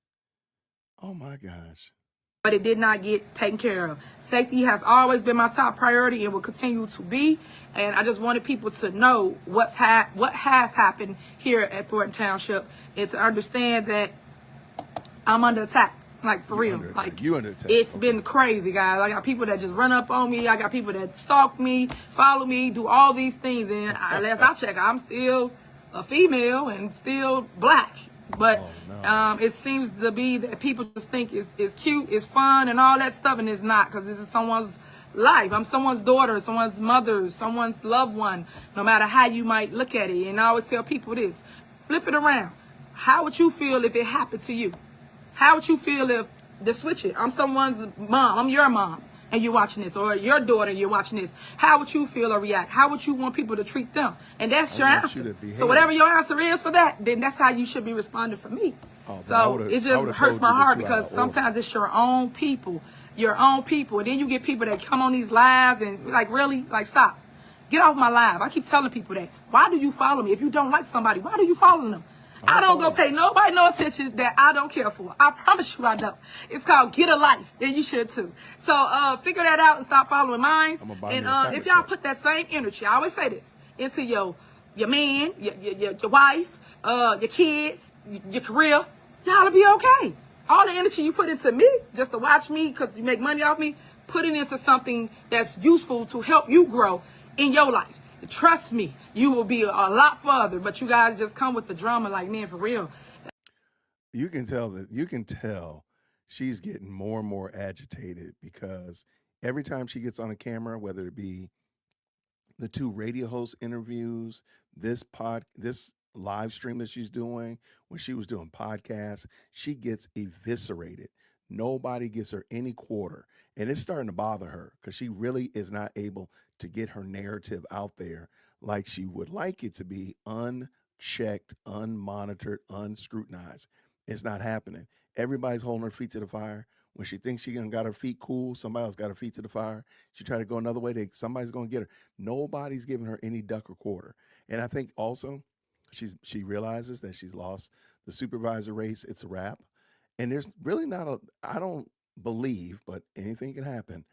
Speaker 2: Oh my gosh.
Speaker 12: But it did not get taken care of. Safety has always been my top priority and will continue to be. And I just wanted people to know what has happened here at Thornton Township and to understand that I'm under attack. Like, for real. Like,
Speaker 2: you under attack.
Speaker 12: It's been crazy, guys. I got people that just run up on me. I got people that stalk me, follow me, do all these things. And last I check, I'm still a female and still black. But it seems to be that people just think it's cute, it's fun, and all that stuff, and it's not, because this is someone's life. I'm someone's daughter, someone's mother, someone's loved one, no matter how you might look at it. And I always tell people this, flip it around. How would you feel if it happened to you? How would you feel if, to switch it, I'm someone's mom, I'm your mom, and you're watching this, or your daughter and you're watching this? How would you feel or react? How would you want people to treat them? And that's your answer. So whatever your answer is for that, then that's how you should be responding for me. So it just hurts my heart because sometimes it's your own people. And then you get people that come on these lives and like, really? Like, stop. Get off my live. I keep telling people that. Why do you follow me? If you don't like somebody, why do you follow them? I don't go pay nobody no attention that I don't care for. I promise you I don't. It's called Get a Life, and you should too. So figure that out and stop following mine. And if y'all put that same energy, I always say this, into your man, your wife, your kids, your career, y'all will be okay. All the energy you put into me, just to watch me because you make money off me, put it into something that's useful to help you grow in your life. Trust me, you will be a lot further, but you guys just come with the drama like, man, for real.
Speaker 2: You can tell she's getting more and more agitated because every time she gets on a camera, whether it be the two radio host interviews, this live stream that she's doing, when she was doing podcasts, she gets eviscerated. Nobody gives her any quarter. And it's starting to bother her because she really is not able to get her narrative out there like she would like it to be, unchecked, unmonitored, unscrutinized. It's not happening. Everybody's holding her feet to the fire. When she thinks she got her feet cool, somebody else got her feet to the fire. She tried to go another way. Somebody's going to get her. Nobody's giving her any duck or quarter. And I think also she realizes that she's lost the supervisor race. It's a wrap. And there's really I don't believe, but anything can happen,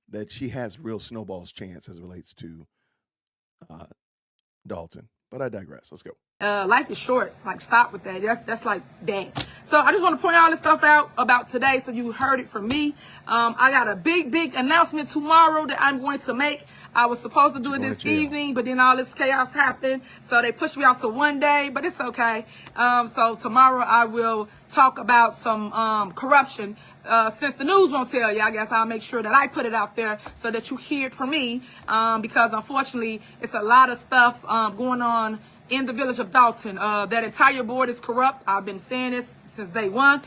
Speaker 2: that she has real snowball's chance as it relates to Dolton. But I digress. Let's go.
Speaker 12: Life is short. Like, stop with that. That's like that. So I just want to point all this stuff out about today, so you heard it from me. I got a big announcement tomorrow that I'm going to make. I was supposed to do it this evening, but then all this chaos happened, so they pushed me out to one day. But it's okay. So tomorrow I will talk about some corruption. Since the news won't tell you, I guess I'll make sure that I put it out there so that you hear it from me. Because unfortunately, it's a lot of stuff going on in the village of Dolton. That entire board is corrupt. I've been saying this since day one.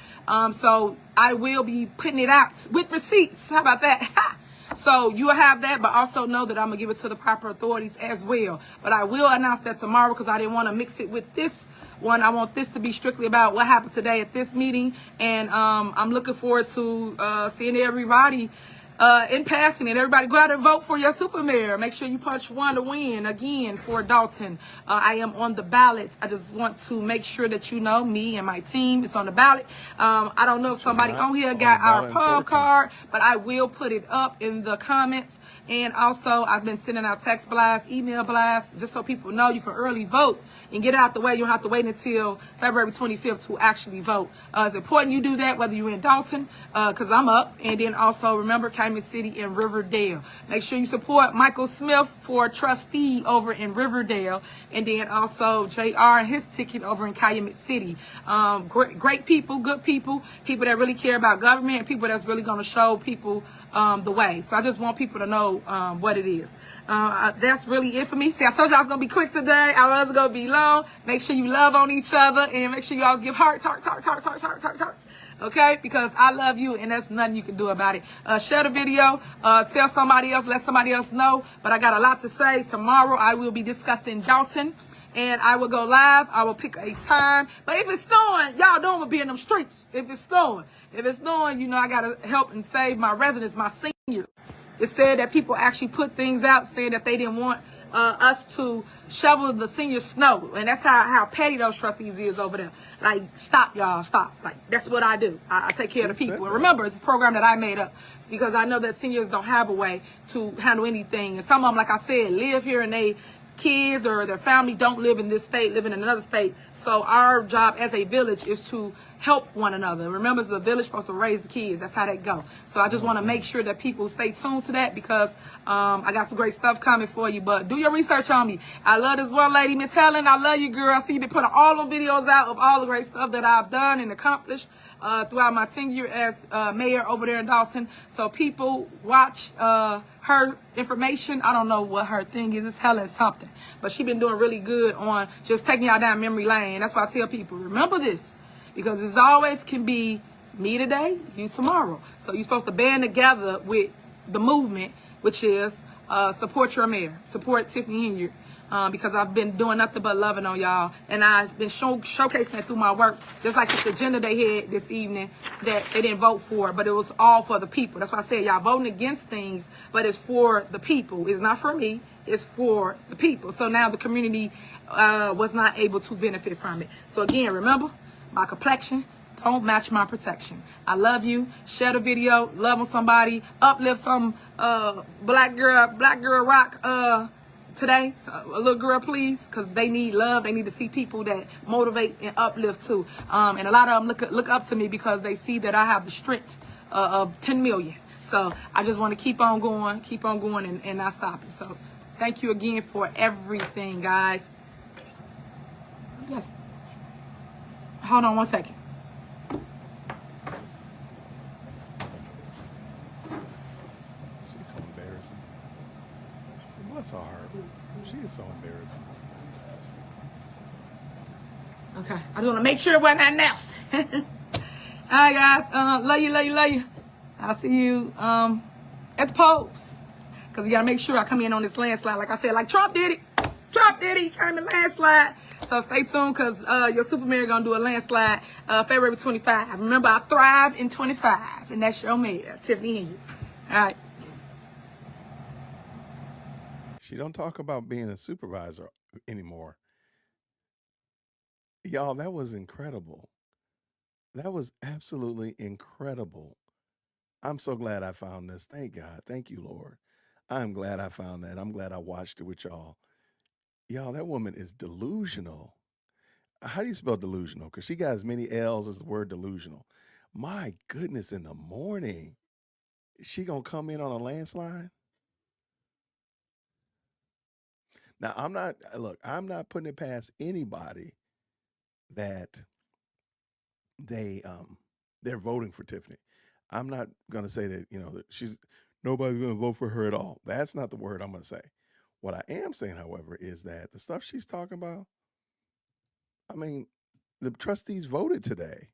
Speaker 12: So I will be putting it out with receipts. How about that? So you'll have that, but also know that I'm going to give it to the proper authorities as well. But I will announce that tomorrow because I didn't want to mix it with this one. I want this to be strictly about what happened today at this meeting. And I'm looking forward to seeing everybody in passing, and everybody go out and vote for your super mayor. Make sure you punch 1 to win again for Dolton. I am on the ballot. I just want to make sure that you know me and my team is on the ballot. I don't know if somebody on here got our poll card, but I will put it up in the comments. And also, I've been sending out text blasts, email blasts, just so people know you can early vote and get out the way. You don't have to wait until February 25th to actually vote. It's important you do that, whether you're in Dolton, because I'm up. And then also, remember, City and Riverdale. Make sure you support Michael Smith for trustee over in Riverdale, and then also JR and his ticket over in Calumet City. Great people, good people that really care about government, and people that's really going to show people the way. So I just want people to know what it is. That's really it for me. See, I told you I was going to be quick today. I wasn't going to be long. Make sure you love on each other, and make sure you always give hearts. Okay, because I love you, and there's nothing you can do about it. Share the video, tell somebody else, let somebody else know. But I got a lot to say. Tomorrow I will be discussing Dolton, and I will go live. I will pick a time. But if it's snowing, y'all know I'm gonna be in them streets. If it's snowing, you know I gotta help and save my residents, my seniors. It said that people actually put things out saying that they didn't want us to shovel the senior snow, and that's how petty those trustees is over there. Like, stop, y'all, stop. Like, that's what I do. I take care of the people. And remember, it's a program that I made up. It's because I know that seniors don't have a way to handle anything, and some of them, like I said, live here and they kids or their family don't live in this state, live in another state. So our job as a village is to help one another. Remember, it's a village supposed to raise the kids. That's how that go. So I just want to make sure that people stay tuned to that, because I got some great stuff coming for you. But do your research on me. I love this one lady, Miss Helen. I love you, girl. I see you been putting all the videos out of all the great stuff that I've done and accomplished throughout my tenure as mayor over there in Dolton. So people watch her information. I don't know what her thing is. It's Helen something. But she's been doing really good on just taking y'all down memory lane. That's why I tell people, remember this. Because it always can be me today, you tomorrow. So you're supposed to band together with the movement, which is support your mayor, support Tiffany Hilliard, because I've been doing nothing but loving on y'all. And I've been showcasing that through my work, just like this agenda they had this evening that they didn't vote for, but it was all for the people. That's why I said y'all voting against things, but it's for the people. It's not for me. It's for the people. So now the community was not able to benefit from it. So again, remember, my complexion don't match my protection. I love you. Share the video. Love on somebody. Uplift some black girl rock today. So, a little girl, please, because they need love. They need to see people that motivate and uplift too. And a lot of them look up to me because they see that I have the strength of 10 million. So I just want to keep on going and not stopping. So thank you again for everything, guys. Yes. Hold on one second.
Speaker 2: She's so embarrassing. Bless her heart. She is so embarrassing.
Speaker 12: Okay, I just want to make sure it wasn't announced. All right, guys. Love you. I'll see you at the polls. Because you got to make sure I come in on this landslide. Like I said, like Trump did it. He came in landslide. So stay tuned because your Superman gonna do a landslide February 25. Remember, I thrive in 25, and that's your mayor, Tiffany Henry. All right.
Speaker 2: She don't talk about being a supervisor anymore. Y'all, that was incredible. That was absolutely incredible. I'm so glad I found this. Thank God. Thank you, Lord. I'm glad I found that. I'm glad I watched it with y'all. Y'all, that woman is delusional. How do you spell delusional? Because she got as many L's as the word delusional. My goodness, in the morning, she gonna come in on a landslide? Now, I'm not putting it past anybody that they're voting for Tiffany. I'm not gonna say that, that nobody's gonna vote for her at all. That's not the word I'm gonna say. What I am saying, however, is that the stuff she's talking about, I mean, the trustees voted today.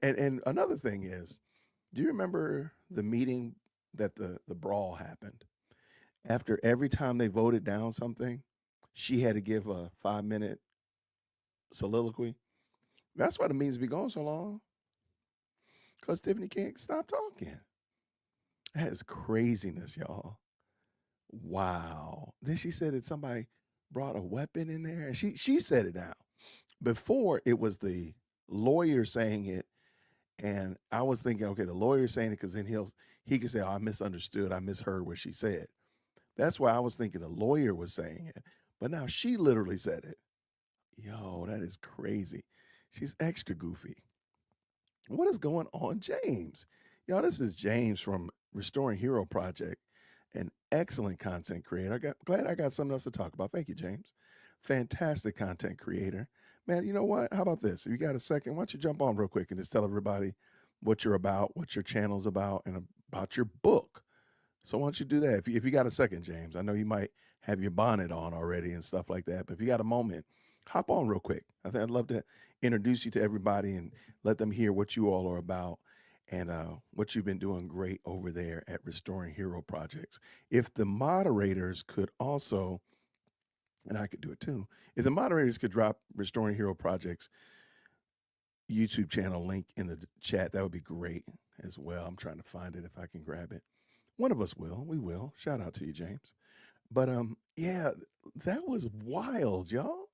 Speaker 2: And another thing is, do you remember the meeting that the brawl happened? After every time they voted down something, she had to give a 5-minute soliloquy. That's why the meetings be going so long. Because Tiffany can't stop talking. That is craziness, y'all. Wow. Then she said that somebody brought a weapon in there. And she said it now. Before, it was the lawyer saying it. And I was thinking, okay, the lawyer saying it because then he could say, oh, I misunderstood. I misheard what she said. That's why I was thinking the lawyer was saying it. But now she literally said it. Yo, that is crazy. She's extra goofy. What is going on, James? Y'all, this is James from Restoring Hero Project, an excellent content creator. Glad I got something else to talk about. Thank you, James. Fantastic content creator. Man, you know what? How about this? If you got a second, why don't you jump on real quick and just tell everybody what you're about, what your channel's about, and about your book. So why don't you do that? If you got a second, James. I know you might have your bonnet on already and stuff like that, but if you got a moment, hop on real quick. I think I'd love to introduce you to everybody and let them hear what you all are about and what you've been doing great over there at Restoring Hero Projects. If the moderators could also, and I could do it too, if the moderators could drop Restoring Hero Projects YouTube channel link in the chat, that would be great as well. I'm trying to find it if I can grab it. One of us will. We will. Shout out to you, James. But yeah, that was wild, y'all.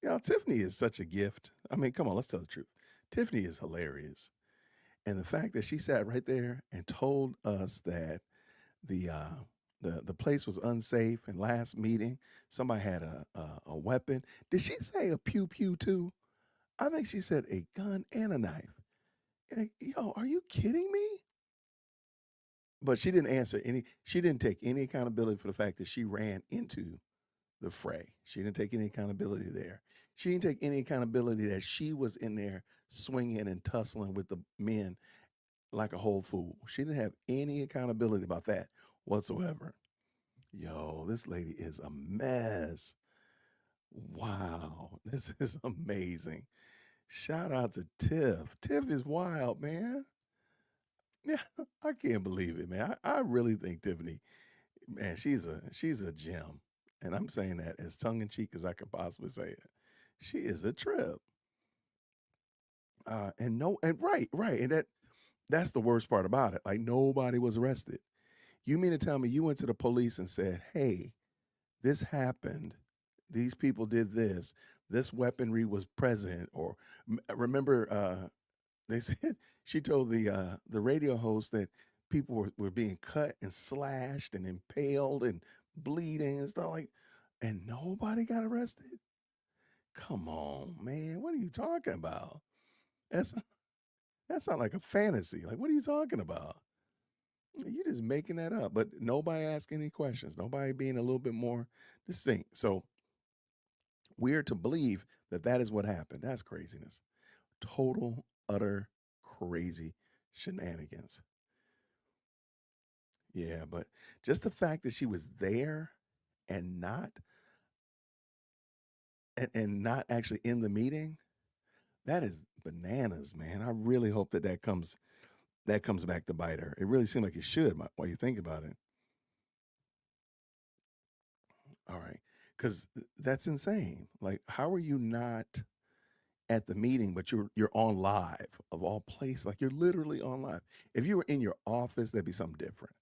Speaker 2: Y'all, Tiffany is such a gift. I mean, come on, let's tell the truth. Tiffany is hilarious. And the fact that she sat right there and told us that the place was unsafe, and last meeting somebody had a weapon. Did she say a pew pew too? I think she said a gun and a knife. Yo, are you kidding me? But she didn't answer she didn't take any accountability for the fact that she ran into the fray. She didn't take any accountability there. She didn't take any accountability that she was in there swinging and tussling with the men like a whole fool. She didn't have any accountability about that whatsoever. Yo, this lady is a mess. Wow, this is amazing. Shout out to Tiff. Tiff is wild, man. Yeah, I can't believe it, man. I really think Tiffany, man, she's a gem. And I'm saying that as tongue in cheek as I could possibly say it. She is a trip. Right. And that's the worst part about it. Like, nobody was arrested. You mean to tell me you went to the police and said, hey, this happened. These people did this. This weaponry was present. Or remember, they said she told the radio host that people were being cut and slashed and impaled and bleeding and stuff like, and nobody got arrested. Come on, man. What are you talking about? That sounds like a fantasy. Like, what are you talking about? You're just making that up. But nobody asking any questions. Nobody being a little bit more distinct. So we're to believe that that is what happened. That's craziness. Total, utter, crazy shenanigans. Yeah, but just the fact that she was there and not not actually in the meeting, that is bananas, man. I really hope that comes back to bite her. It really seemed like it should while you think about it. All right. because that's insane. Like, how are you not at the meeting, but you're on live of all places? Like, you're literally on live. If you were in your office, that'd be something different.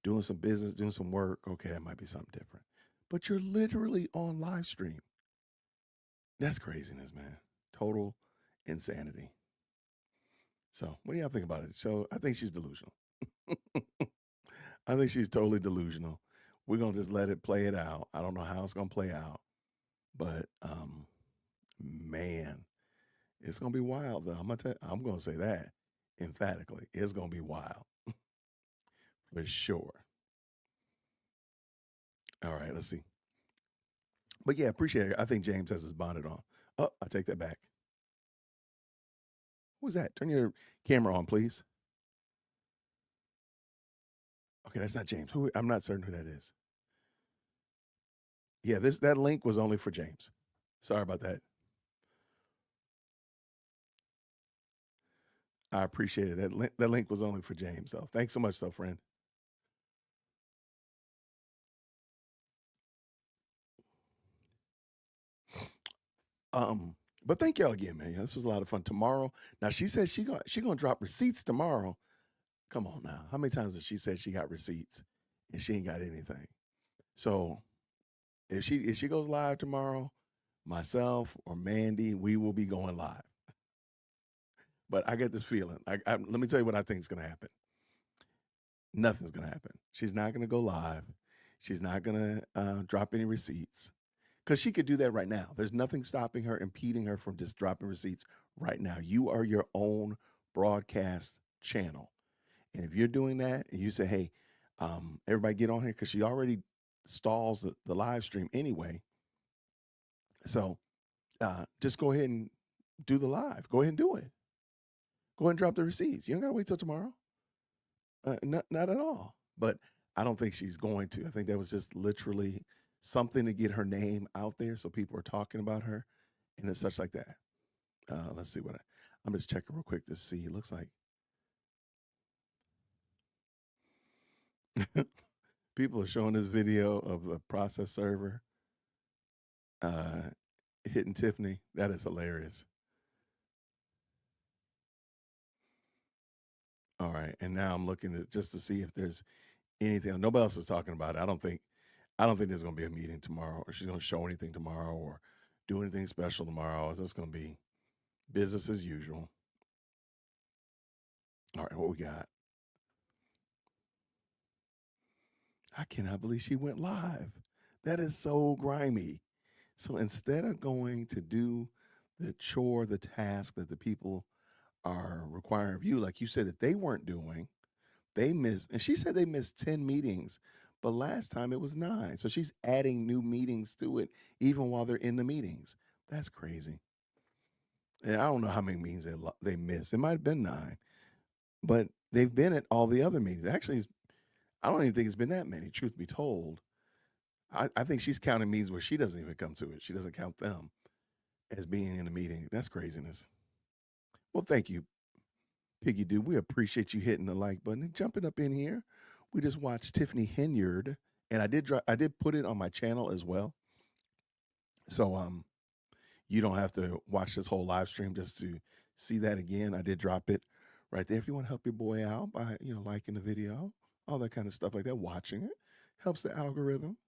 Speaker 2: Doing some business, doing some work, okay, that might be something different. But you're literally on live stream. That's craziness, man. Total insanity. So, what do y'all think about it? So, I think she's delusional. I think she's totally delusional. We're gonna just let it play it out. I don't know how it's gonna play out, but man, it's gonna be wild though. I'm gonna say that emphatically. It's gonna be wild for sure. All right, let's see. But yeah, appreciate it. I think James has his bonnet on. Oh, I take that back. Who's that? Turn your camera on, please. Okay, that's not James. Who? I'm not certain who that is. Yeah, that link was only for James. Sorry about that. I appreciate it. That link was only for James, though. Thanks so much, though, friend. But thank y'all again, man. This was a lot of fun. Tomorrow, now she said she gonna drop receipts tomorrow. Come on now, how many times has she said she got receipts and she ain't got anything? So if she goes live tomorrow, myself or Mandy, we will be going live. But I get this feeling. Let me tell you what I think is gonna happen. Nothing's gonna happen. She's not gonna go live. She's not gonna drop any receipts. Because she could do that right now. There's nothing stopping her, impeding her from just dropping receipts right now. You are your own broadcast channel. And if you're doing that and you say, hey, everybody get on here, because she already stalls the live stream anyway. So just go ahead and do the live. Go ahead and do it. Go ahead and drop the receipts. You don't got to wait till tomorrow. Not at all. But I don't think she's going to. I think that was just literally something to get her name out there so people are talking about her, and it's such like that. Let's see what I'm just checking real quick to see. It looks like people are showing this video of the process server hitting Tiffany. That is hilarious. All right, and now I'm looking at just to see if there's anything. Nobody else is talking about it. I don't think there's going to be a meeting tomorrow, or she's going to show anything tomorrow, or do anything special tomorrow. It's just going to be business as usual. All right, what we got? I cannot believe she went live. That is so grimy. So instead of going to do the chore, the task that the people are requiring of you, like you said that they weren't doing, they missed, and she said they missed 10 meetings, but last time it was 9. So she's adding new meetings to it, even while they're in the meetings. That's crazy. And I don't know how many meetings they missed. It might have been 9, but they've been at all the other meetings. Actually, I don't even think it's been that many, truth be told. I think she's counting meetings where she doesn't even come to it. She doesn't count them as being in a meeting. That's craziness. Well, thank you, Piggy Dude. We appreciate you hitting the like button and jumping up in here. We just watched Tiffany Henyard, and I did put it on my channel as well. So you don't have to watch this whole live stream just to see that again. I did drop it right there. If you want to help your boy out by liking the video, all that kind of stuff like that, watching it helps the algorithm.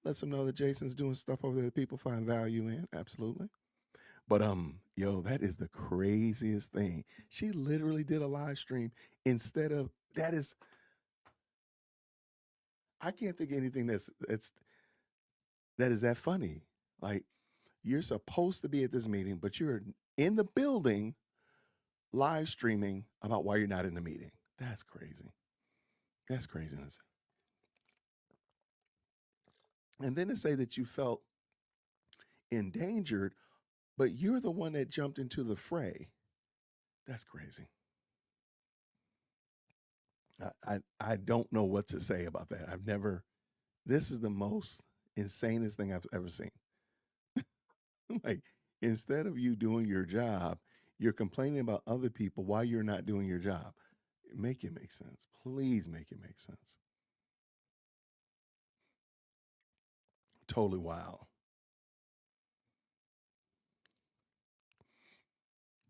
Speaker 2: Lets them know that Jason's doing stuff over there that people find value in. Absolutely. But yo, that is the craziest thing. She literally did a live stream instead of that is. I can't think of anything that is that funny. Like, you're supposed to be at this meeting, but you're in the building live streaming about why you're not in the meeting. That's crazy. That's craziness. And then to say that you felt endangered, but you're the one that jumped into the fray. That's crazy. I don't know what to say about that. This is the most insanest thing I've ever seen. Like, instead of you doing your job, you're complaining about other people while you're not doing your job. Make it make sense. Please make it make sense. Totally wild.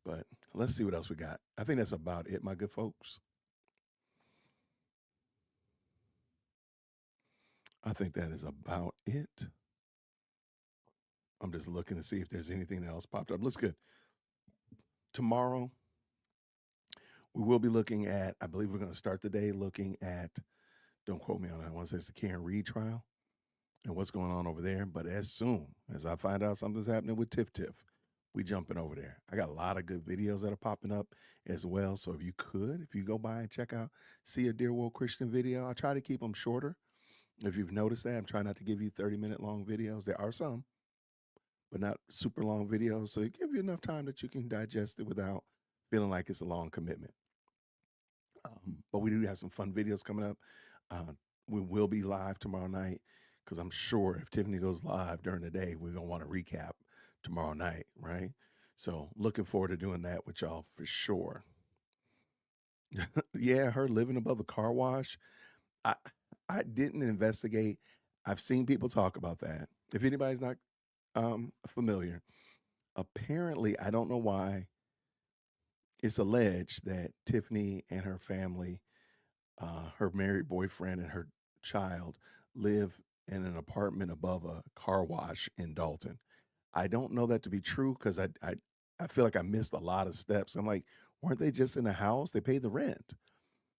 Speaker 2: But let's see what else we got. I think that's about it, my good folks. I think that is about it. I'm just looking to see if there's anything else popped up. Looks good. Tomorrow, we will be looking at, I believe we're going to start the day looking at, don't quote me on that, I want to say it's the Karen Reed trial and what's going on over there. But as soon as I find out something's happening with Tiff, we jumping over there. I got a lot of good videos that are popping up as well. So if you go by and check out, see a Dear World Christian video, I try to keep them shorter. If you've noticed that, I'm trying not to give you 30-minute long videos. There are some, but not super long videos. So it gives you enough time that you can digest it without feeling like it's a long commitment. But we do have some fun videos coming up. We will be live tomorrow night because I'm sure if Tiffany goes live during the day, we're going to want to recap tomorrow night, right? So looking forward to doing that with y'all for sure. Yeah, her living above a car wash. I didn't investigate. I've seen people talk about that. If anybody's not familiar, apparently, I don't know why, it's alleged that Tiffany and her family, her married boyfriend and her child, live in an apartment above a car wash in Dolton. I don't know that to be true because I feel like I missed a lot of steps. I'm like, weren't they just in a house? They paid the rent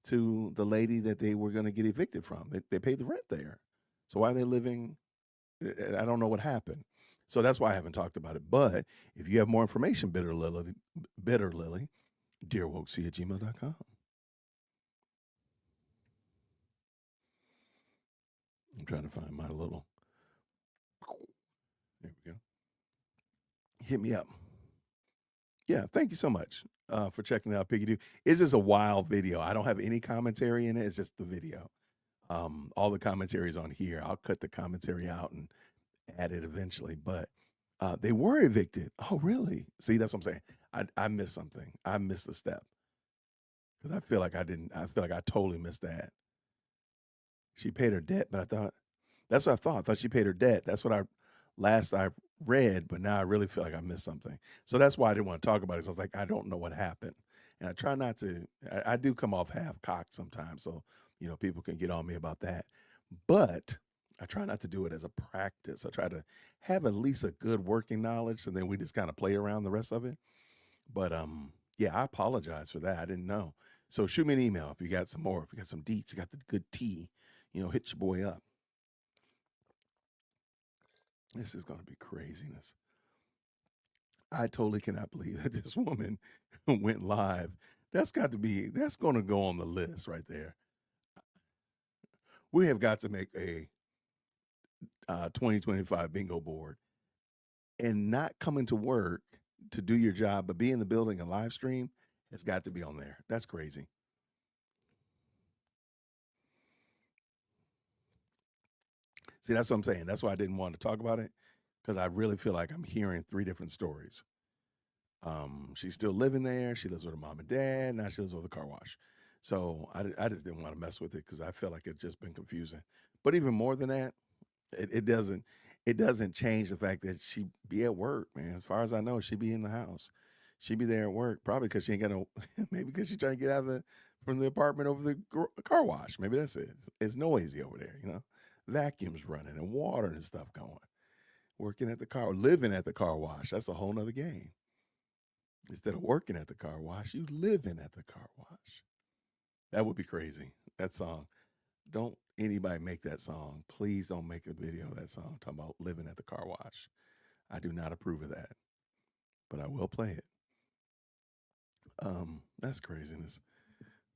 Speaker 2: to the lady that they were going to get evicted from. They paid the rent there. So why are they living? I don't know what happened. So that's why I haven't talked about it. But if you have more information, Bitter Lily, dearwokec@gmail.com. I'm trying to find my little. There we go. Hit me up. Yeah, thank you so much for checking it out, Piggy Doo. It's just a wild video. I don't have any commentary in it. It's just the video. All the commentary is on here. I'll cut the commentary out and add it eventually. But they were evicted. Oh, really? See, that's what I'm saying. I missed something. I missed a step because I feel like I didn't. I feel like I totally missed that. She paid her debt, but that's what I thought. I thought she paid her debt. That's what I read, but now I really feel like I missed something. So that's why I didn't want to talk about it. So I was like, I don't know what happened. And I try not to, I do come off half cocked sometimes. So, people can get on me about that. But I try not to do it as a practice. I try to have at least a good working knowledge, and then we just kind of play around the rest of it. But yeah, I apologize for that. I didn't know. So shoot me an email if you got some more, if you got some deets, you got the good tea, hit your boy up. This is going to be craziness. I totally cannot believe that this woman went live. That's going to go on the list right there. We have got to make a 2025 bingo board, and not coming to work to do your job, but be in the building and live stream has got to be on there. That's crazy. See, that's what I'm saying. That's why I didn't want to talk about it, because I really feel like I'm hearing three different stories. She's still living there. She lives with her mom and dad. Now she lives with a car wash. So I just didn't want to mess with it because I feel like it's just been confusing. But even more than that, it doesn't change the fact that she be at work, man. As far as I know, she be in the house. She be there at work, probably because she ain't got no, maybe because she's trying to get out from the apartment over the car wash. Maybe that's it. It's noisy over there, vacuums running and water and stuff going. Working at the car, living at the car wash. That's a whole nother game. Instead of working at the car wash, you living at the car wash. That would be crazy. That song. Don't anybody make that song. Please don't make a video of that song talking about living at the car wash. I do not approve of that, but I will play it. That's craziness.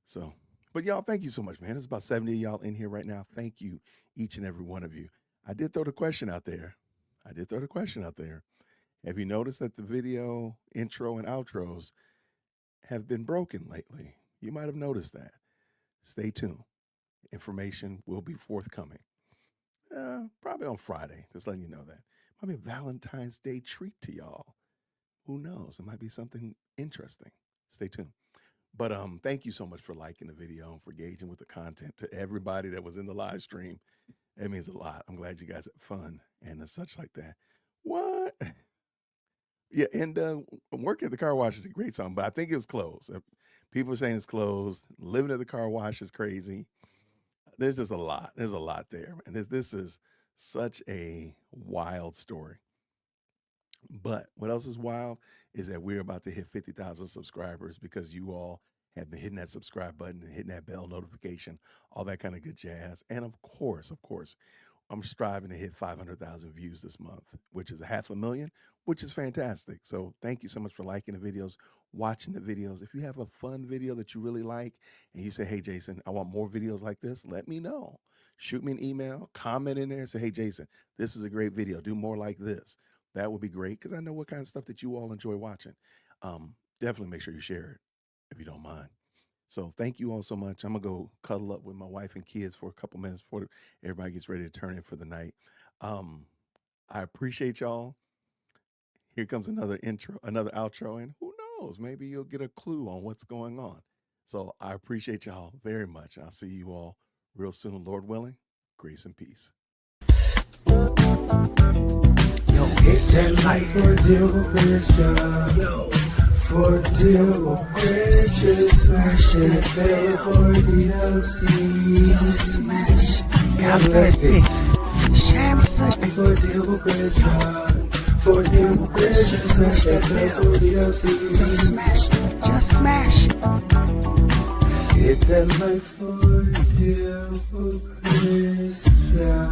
Speaker 2: So, but y'all, thank you so much, man. There's about 70 of y'all in here right now. Thank you, each and every one of you. I did throw the question out there. Have you noticed that the video intro and outros have been broken lately? You might have noticed that. Stay tuned. Information will be forthcoming. Probably on Friday. Just letting you know that. Might be a Valentine's Day treat to y'all. Who knows? It might be something interesting. Stay tuned. But thank you so much for liking the video and for engaging with the content. To everybody that was in the live stream, that means a lot. I'm glad you guys had fun and such like that. What? Yeah, and Work at the Car Wash is a great song, but I think it was closed. People are saying it's closed. Living at the car wash is crazy. There's just a lot. There's a lot there. And this is such a wild story. But what else is wild is that we're about to hit 50,000 subscribers because you all have been hitting that subscribe button and hitting that bell notification, all that kind of good jazz. And of course, I'm striving to hit 500,000 views this month, which is 500,000, which is fantastic. So thank you so much for liking the videos, watching the videos. If you have a fun video that you really like and you say, hey, Jason, I want more videos like this, let me know. Shoot me an email, comment in there, say, hey, Jason, this is a great video. Do more like this. That would be great because I know what kind of stuff that you all enjoy watching. Definitely make sure you share it if you don't mind. So thank you all so much. I'm going to go cuddle up with my wife and kids for a couple minutes before everybody gets ready to turn in for the night. I appreciate y'all. Here comes another outro, and who knows, maybe you'll get a clue on what's going on. So I appreciate y'all very much. I'll see you all real soon, Lord willing. Grace and peace.
Speaker 11: Yo, hit that like for deal Christian. Yo, for deal Christian. Smash it, bell for DLC. Yo, smash. God bless it. Sham such for deal Christian. For deal Christian. Smash that bell for DLC. Yo, smash. Just smash. Hit that like for deal Christian.